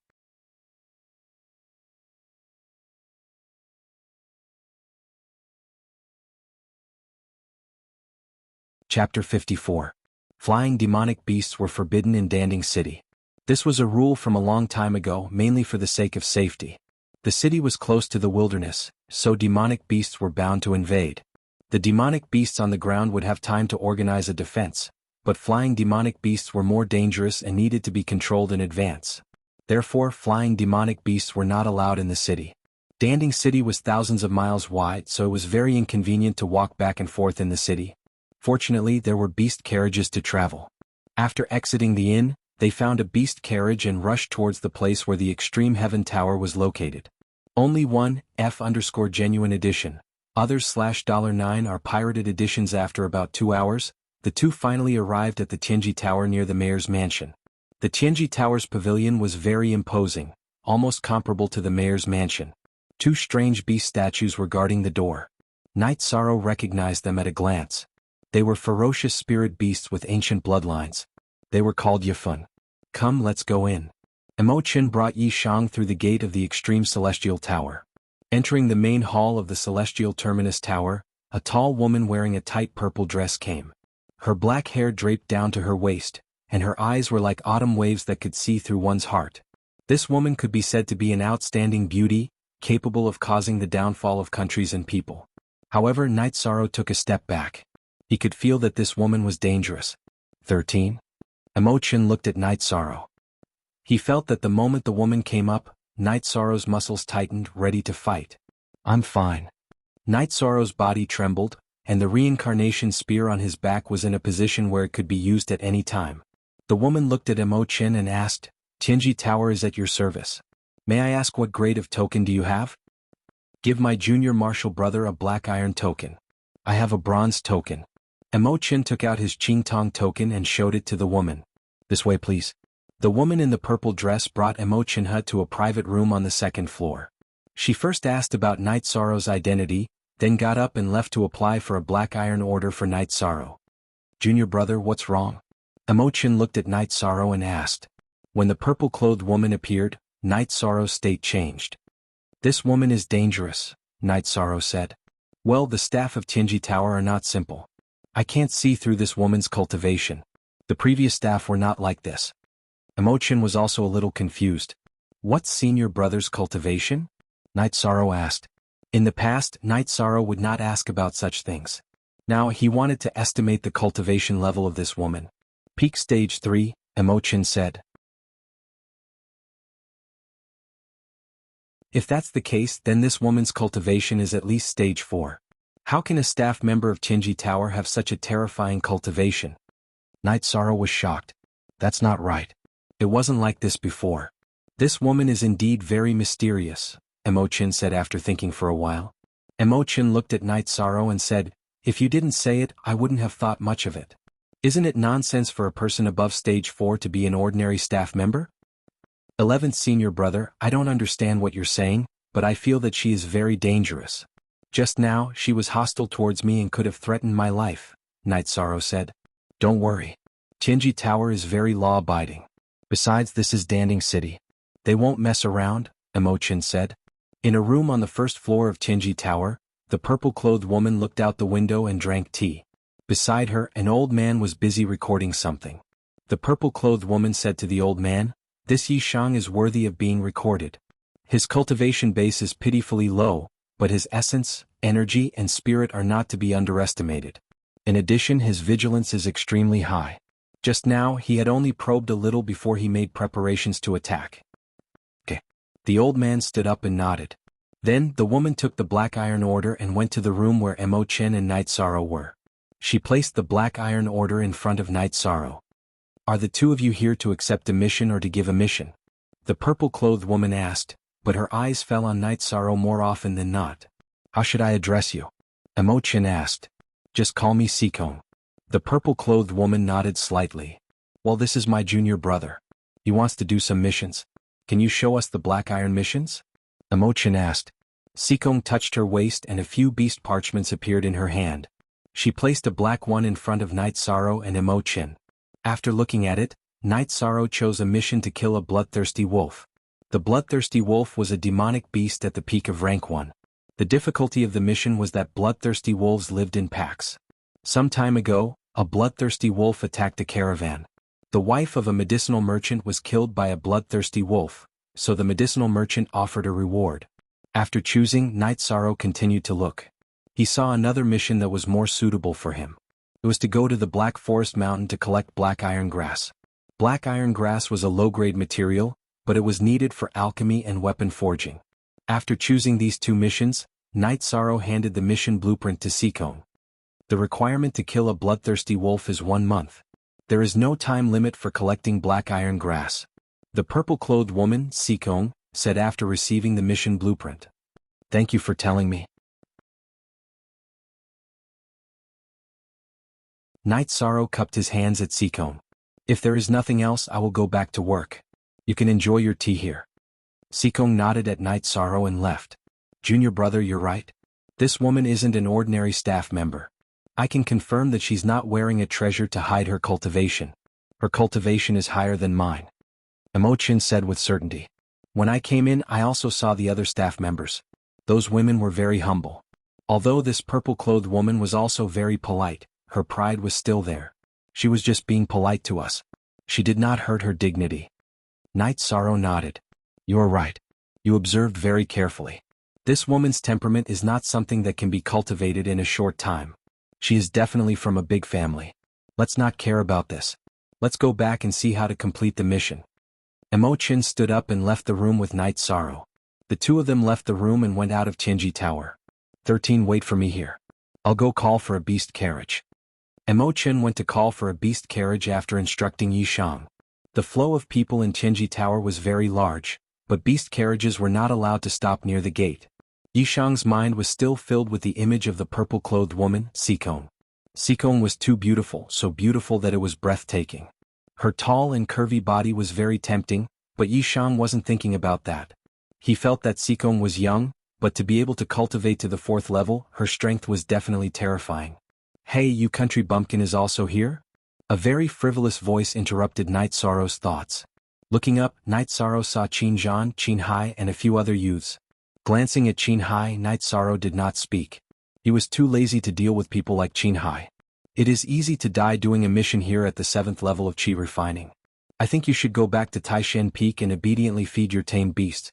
Chapter 54. Flying demonic beasts were forbidden in Danding City. This was a rule from a long time ago, mainly for the sake of safety. The city was close to the wilderness, so demonic beasts were bound to invade. The demonic beasts on the ground would have time to organize a defense, but flying demonic beasts were more dangerous and needed to be controlled in advance. Therefore, flying demonic beasts were not allowed in the city. Danding City was thousands of miles wide, so it was very inconvenient to walk back and forth in the city. Fortunately, there were beast carriages to travel. After exiting the inn, they found a beast carriage and rushed towards the place where the Extreme Heaven Tower was located. Only one, F_genuine edition. Others /$9 are pirated editions. After about 2 hours, the two finally arrived at the Tianji Tower near the mayor's mansion. The Tianji Tower's pavilion was very imposing, almost comparable to the mayor's mansion. 2 strange beast statues were guarding the door. Night Sorrow recognized them at a glance. They were ferocious spirit beasts with ancient bloodlines. They were called Yifun. Come, let's go in. Emo Chin brought Yi Shang through the gate of the Extreme Celestial Tower. Entering the main hall of the Celestial Terminus Tower, a tall woman wearing a tight purple dress came. Her black hair draped down to her waist, and her eyes were like autumn waves that could see through one's heart. This woman could be said to be an outstanding beauty, capable of causing the downfall of countries and people. However, Night Sorrow took a step back. He could feel that this woman was dangerous. 13? Emo Chin looked at Night Sorrow. He felt that the moment the woman came up, Night Sorrow's muscles tightened, ready to fight. I'm fine. Night Sorrow's body trembled, and the reincarnation spear on his back was in a position where it could be used at any time. The woman looked at Emo Chin and asked, Tianji Tower is at your service. May I ask what grade of token do you have? Give my junior martial brother a black iron token. I have a bronze token. Emo Chin took out his Qingtong token and showed it to the woman. This way, please. The woman in the purple dress brought Emo Chin to a private room on the 2nd floor. She first asked about Night Sorrow's identity, then got up and left to apply for a black iron order for Night Sorrow. Junior brother, what's wrong? Emo Chin looked at Night Sorrow and asked. When the purple-clothed woman appeared, Night Sorrow's state changed. This woman is dangerous, Night Sorrow said. Well, the staff of Tianji Tower are not simple. I can't see through this woman's cultivation. The previous staff were not like this. Emochin was also a little confused. What's senior brother's cultivation? Night Sorrow asked. In the past, Night Sorrow would not ask about such things. Now he wanted to estimate the cultivation level of this woman. Peak stage 3, Emochin said. If that's the case, then this woman's cultivation is at least stage 4. How can a staff member of Qinji Tower have such a terrifying cultivation? Night Sorrow was shocked. That's not right. It wasn't like this before. This woman is indeed very mysterious, Emochin said after thinking for a while. Emochin looked at Night Sorrow and said, if you didn't say it, I wouldn't have thought much of it. Isn't it nonsense for a person above stage 4 to be an ordinary staff member? 11th senior brother, I don't understand what you're saying, but I feel that she is very dangerous. Just now, she was hostile towards me and could have threatened my life, Night Sorrow said. Don't worry. Qinji Tower is very law-abiding. Besides, this is Danding City. They won't mess around, Emochin said. In a room on the first floor of Qinji Tower, the purple-clothed woman looked out the window and drank tea. Beside her, an old man was busy recording something. The purple-clothed woman said to the old man, this Yishang is worthy of being recorded. His cultivation base is pitifully low, but his essence, energy and spirit are not to be underestimated. In addition, his vigilance is extremely high. Just now, he had only probed a little before he made preparations to attack. Okay. The old man stood up and nodded. Then, the woman took the black iron order and went to the room where Emochin and Night Sorrow were. She placed the black iron order in front of Night Sorrow. Are the two of you here to accept a mission or to give a mission? The purple-clothed woman asked, but her eyes fell on Night Sorrow more often than not. How should I address you? Emochin asked. Just call me Sikong. The purple-clothed woman nodded slightly. Well, this is my junior brother. He wants to do some missions. Can you show us the black iron missions? Emochin asked. Sikong touched her waist and a few beast parchments appeared in her hand. She placed a black one in front of Night Sorrow and Emochin. After looking at it, Night Sorrow chose a mission to kill a bloodthirsty wolf. The bloodthirsty wolf was a demonic beast at the peak of rank 1. The difficulty of the mission was that bloodthirsty wolves lived in packs. Some time ago, a bloodthirsty wolf attacked a caravan. The wife of a medicinal merchant was killed by a bloodthirsty wolf, so the medicinal merchant offered a reward. After choosing, Night Sorrow continued to look. He saw another mission that was more suitable for him. It was to go to the Black Forest Mountain to collect black iron grass. Black iron grass was a low-grade material, but it was needed for alchemy and weapon forging. After choosing these two missions, Night Sorrow handed the mission blueprint to Sikong. The requirement to kill a bloodthirsty wolf is 1 month. There is no time limit for collecting black iron grass. The purple-clothed woman, Sikong, said after receiving the mission blueprint. Thank you for telling me. Night Sorrow cupped his hands at Sikong. If there is nothing else, I will go back to work. You can enjoy your tea here. Sikong nodded at Night Sorrow and left. Junior brother, you're right. This woman isn't an ordinary staff member. I can confirm that she's not wearing a treasure to hide her cultivation. Her cultivation is higher than mine. Emochin said with certainty. When I came in, I also saw the other staff members. Those women were very humble. Although this purple-clothed woman was also very polite, her pride was still there. She was just being polite to us. She did not hurt her dignity. Night Sorrow nodded. You are right. You observed very carefully. This woman's temperament is not something that can be cultivated in a short time. She is definitely from a big family. Let's not care about this. Let's go back and see how to complete the mission. Emochin stood up and left the room with Night Sorrow. The two of them left the room and went out of Qinji Tower. 13 Wait for me here. I'll go call for a beast carriage. Emochin went to call for a beast carriage after instructing Yishang. The flow of people in Qinji Tower was very large, but beast carriages were not allowed to stop near the gate. Yishang's mind was still filled with the image of the purple-clothed woman, Sikong. Sikong was too beautiful, so beautiful that it was breathtaking. Her tall and curvy body was very tempting, but Yishang wasn't thinking about that. He felt that Sikong was young, but to be able to cultivate to the 4th level, her strength was definitely terrifying. Hey, you country bumpkin is also here? A very frivolous voice interrupted Night Sorrow's thoughts. Looking up, Night Sorrow saw Qin Zhan, Qin Hai and a few other youths. Glancing at Qin Hai, Night Sorrow did not speak. He was too lazy to deal with people like Qin Hai. It is easy to die doing a mission here at the 7th level of Qi refining. I think you should go back to Taishan Peak and obediently feed your tame beast.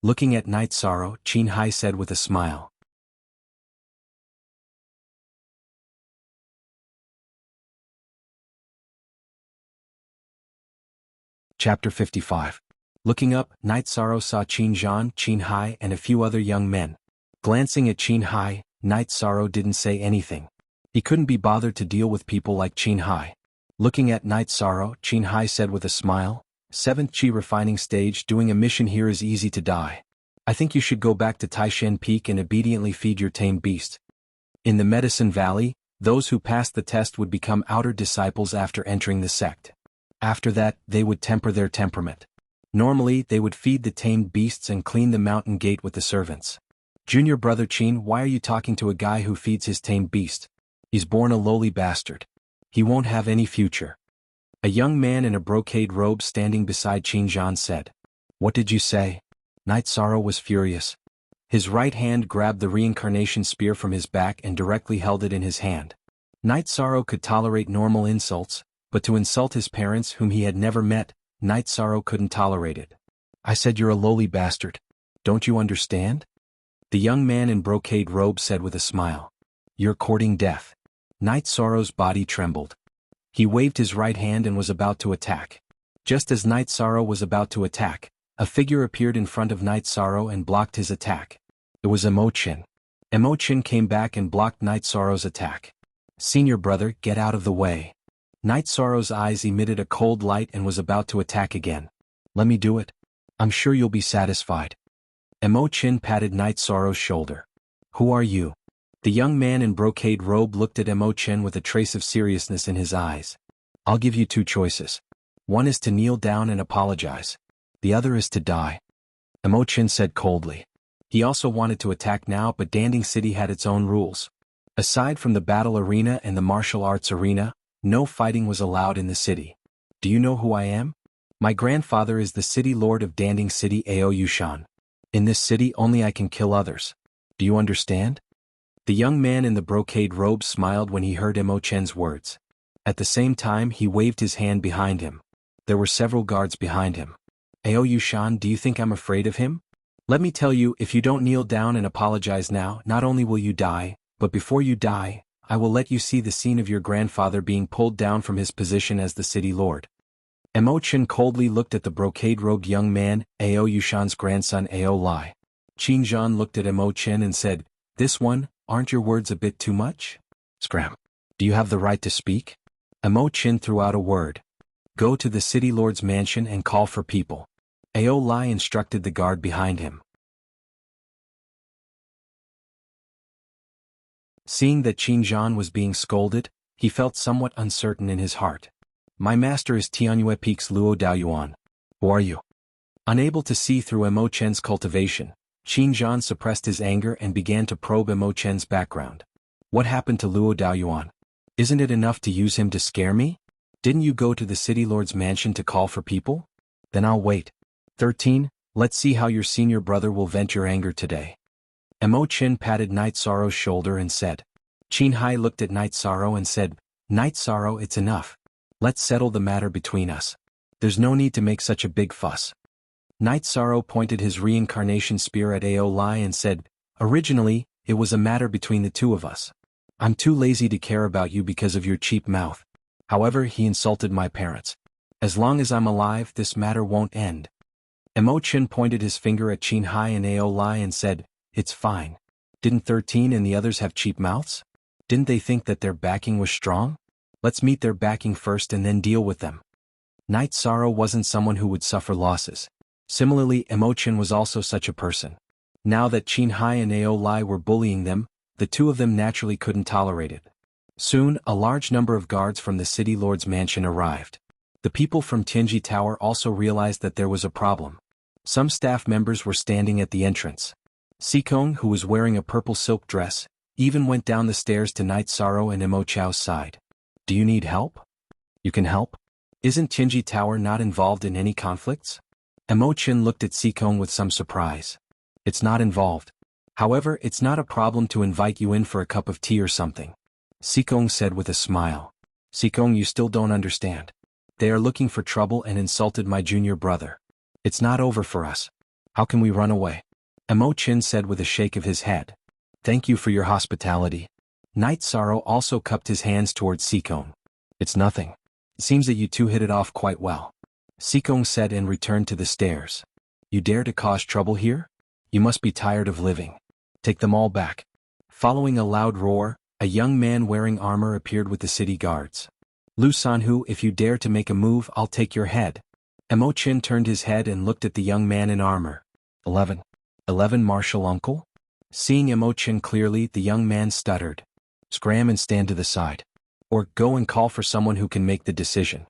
Looking at Night Sorrow, Qin Hai said with a smile. Chapter 55. Looking up, Night Sorrow saw Qin Zhan, Qin Hai, and a few other young men. Glancing at Qin Hai, Night Sorrow didn't say anything. He couldn't be bothered to deal with people like Qin Hai. Looking at Night Sorrow, Qin Hai said with a smile, 7th Qi refining stage, doing a mission here is easy to die. I think you should go back to Taishan Peak and obediently feed your tame beast. In the Medicine Valley, those who passed the test would become outer disciples after entering the sect. After that, they would temper their temperament. Normally, they would feed the tamed beasts and clean the mountain gate with the servants. Junior brother Qin, why are you talking to a guy who feeds his tamed beast? He's born a lowly bastard. He won't have any future. A young man in a brocade robe standing beside Qin Zhan said. What did you say? Night Sorrow was furious. His right hand grabbed the reincarnation spear from his back and directly held it in his hand. Night Sorrow could tolerate normal insults, but to insult his parents whom he had never met, Night Sorrow couldn't tolerate it. I said you're a lowly bastard. Don't you understand? The young man in brocade robe said with a smile. You're courting death. Night Sorrow's body trembled. He waved his right hand and was about to attack. Just as Night Sorrow was about to attack, a figure appeared in front of Night Sorrow and blocked his attack. It was Emochin. Emochin came back and blocked Night Sorrow's attack. Senior brother, get out of the way. Night Sorrow's eyes emitted a cold light and was about to attack again. Let me do it. I'm sure you'll be satisfied. Emochin patted Night Sorrow's shoulder. Who are you? The young man in brocade robe looked at Emochin with a trace of seriousness in his eyes. I'll give you two choices. One is to kneel down and apologize. The other is to die. Emochin said coldly. He also wanted to attack now, but Danding City had its own rules. Aside from the battle arena and the martial arts arena, no fighting was allowed in the city. Do you know who I am? My grandfather is the city lord of Danding City, Ao Yushan. In this city only I can kill others. Do you understand? The young man in the brocade robe smiled when he heard Emochin's words. At the same time he waved his hand behind him. There were several guards behind him. Ao Yushan, do you think I'm afraid of him? Let me tell you, if you don't kneel down and apologize now, not only will you die, but before you die, I will let you see the scene of your grandfather being pulled down from his position as the city lord. Emochin coldly looked at the brocade-robed young man, Ao Yushan's grandson Ao Lai. Qin Zhan looked at Emochin and said, This one, aren't your words a bit too much? Scram. Do you have the right to speak? Emochin threw out a word. Go to the city lord's mansion and call for people. Ao Lai instructed the guard behind him. Seeing that Qin Zhan was being scolded, he felt somewhat uncertain in his heart. My master is Tianyue Peak's Luo Daoyuan. Who are you? Unable to see through Emochin's cultivation, Qin Zhan suppressed his anger and began to probe Emochin's background. What happened to Luo Daoyuan? Isn't it enough to use him to scare me? Didn't you go to the city lord's mansion to call for people? Then I'll wait. 13. Let's see how your senior brother will vent your anger today. Emochin patted Night Sorrow's shoulder and said. Qin Hai looked at Night Sorrow and said, Night Sorrow, it's enough. Let's settle the matter between us. There's no need to make such a big fuss. Night Sorrow pointed his reincarnation spear at Ao Lai and said, Originally, it was a matter between the two of us. I'm too lazy to care about you because of your cheap mouth. However, he insulted my parents. As long as I'm alive, this matter won't end. Emochin pointed his finger at Qin Hai and Ao Lai and said, It's fine. Didn't 13 and the others have cheap mouths? Didn't they think that their backing was strong? Let's meet their backing first and then deal with them. Night Sorrow wasn't someone who would suffer losses. Similarly, Emochin was also such a person. Now that Qin Hai and Ao Lai were bullying them, the two of them naturally couldn't tolerate it. Soon, a large number of guards from the city lord's mansion arrived. The people from Tianji Tower also realized that there was a problem. Some staff members were standing at the entrance. Sikong, who was wearing a purple silk dress, even went down the stairs to Night Sorrow and Emochow's side. Do you need help? You can help? Isn't Tianji Tower not involved in any conflicts? Emochin looked at Sikong with some surprise. It's not involved. However, it's not a problem to invite you in for a cup of tea or something. Sikong said with a smile. Sikong, you still don't understand. They are looking for trouble and insulted my junior brother. It's not over for us. How can we run away? Emo Chin said with a shake of his head. Thank you for your hospitality. Night Sorrow also cupped his hands towards Sikong. It's nothing. It seems that you two hit it off quite well. Sikong said and returned to the stairs. You dare to cause trouble here? You must be tired of living. Take them all back. Following a loud roar, a young man wearing armor appeared with the city guards. Lu Sanhu, if you dare to make a move, I'll take your head. Emo Chin turned his head and looked at the young man in armor. 11. 11 Martial Uncle? Seeing Emo Chin clearly, the young man stuttered. Scram and stand to the side. Or go and call for someone who can make the decision.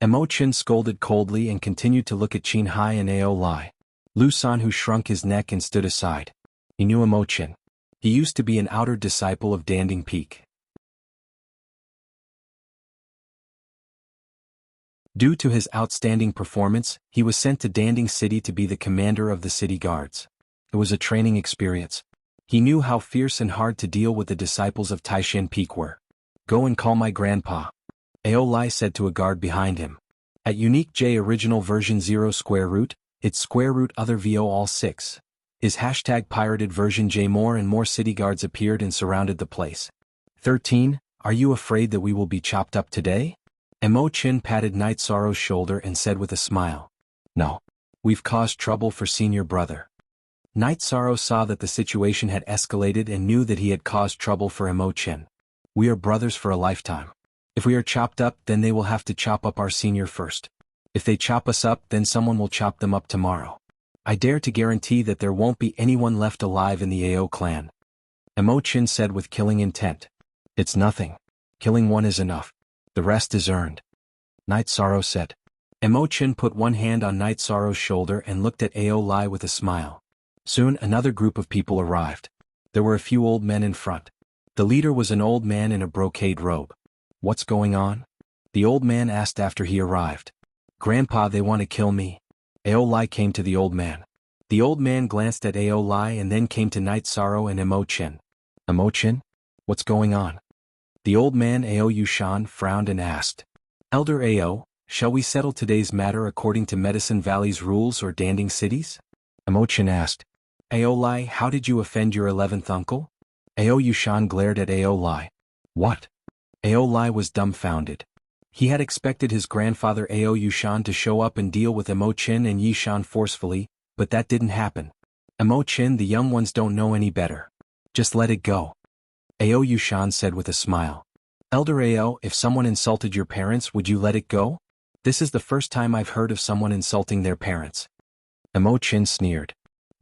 Emo Chin scolded coldly and continued to look at Chin Hai and Ao Lai. Lu Sanhu shrunk his neck and stood aside. He knew Emo Chin. He used to be an outer disciple of Danding Peak. Due to his outstanding performance, he was sent to Danding City to be the commander of the city guards. It was a training experience. He knew how fierce and hard to deal with the disciples of Taishan Peak were. Go and call my grandpa. Ao Lai said to a guard behind him. At Unique J Original version 0 square root, its square root other VO all 6. His hashtag pirated version J more and more city guards appeared and surrounded the place. 13. Are you afraid that we will be chopped up today? Emo Chin patted Night Sorrow's shoulder and said with a smile. No. We've caused trouble for senior brother. Night Sorrow saw that the situation had escalated and knew that he had caused trouble for Emo Chin. We are brothers for a lifetime. If we are chopped up, then they will have to chop up our senior first. If they chop us up, then someone will chop them up tomorrow. I dare to guarantee that there won't be anyone left alive in the Ao clan. Emo Chin said with killing intent. It's nothing. Killing one is enough. The rest is earned. Night Sorrow said. Emo Chin put one hand on Night Sorrow's shoulder and looked at Ao Lai with a smile. Soon another group of people arrived. There were a few old men in front. The leader was an old man in a brocade robe. What's going on? The old man asked after he arrived. Grandpa, they want to kill me. Ao Lai came to the old man. The old man glanced at Ao Lai and then came to Night Sorrow and Emo Chin. Emo Chin? What's going on? The old man Ao Yushan frowned and asked. Elder Ao, shall we settle today's matter according to Medicine Valley's rules or Danding City's? Emo Chin asked. Ao Lai, how did you offend your 11th uncle? Ao Yushan glared at Ao Lai. What? Ao Lai was dumbfounded. He had expected his grandfather Ao Yushan to show up and deal with Emo Chin and Yishan forcefully, but that didn't happen. Emo Chin, the young ones don't know any better. Just let it go. Ao Yushan said with a smile. Elder Ao, if someone insulted your parents, would you let it go? This is the first time I've heard of someone insulting their parents. Emo Chin sneered.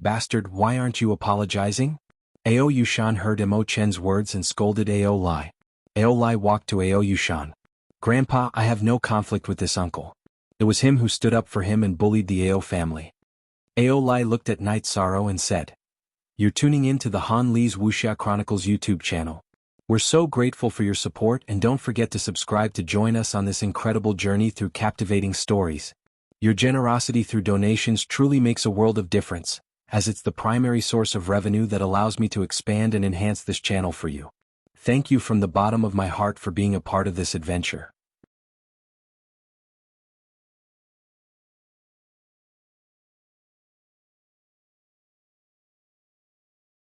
Bastard, why aren't you apologizing? Ao Yushan heard Emo Chin's words and scolded Ao Lai. Ao Lai walked to Ao Yushan. Grandpa, I have no conflict with this uncle. It was him who stood up for him and bullied the Ao family. Ao Lai looked at Night Sorrow and said. You're tuning in to the Han Li's Wuxia Chronicles YouTube channel. We're so grateful for your support and don't forget to subscribe to join us on this incredible journey through captivating stories. Your generosity through donations truly makes a world of difference, as it's the primary source of revenue that allows me to expand and enhance this channel for you. Thank you from the bottom of my heart for being a part of this adventure.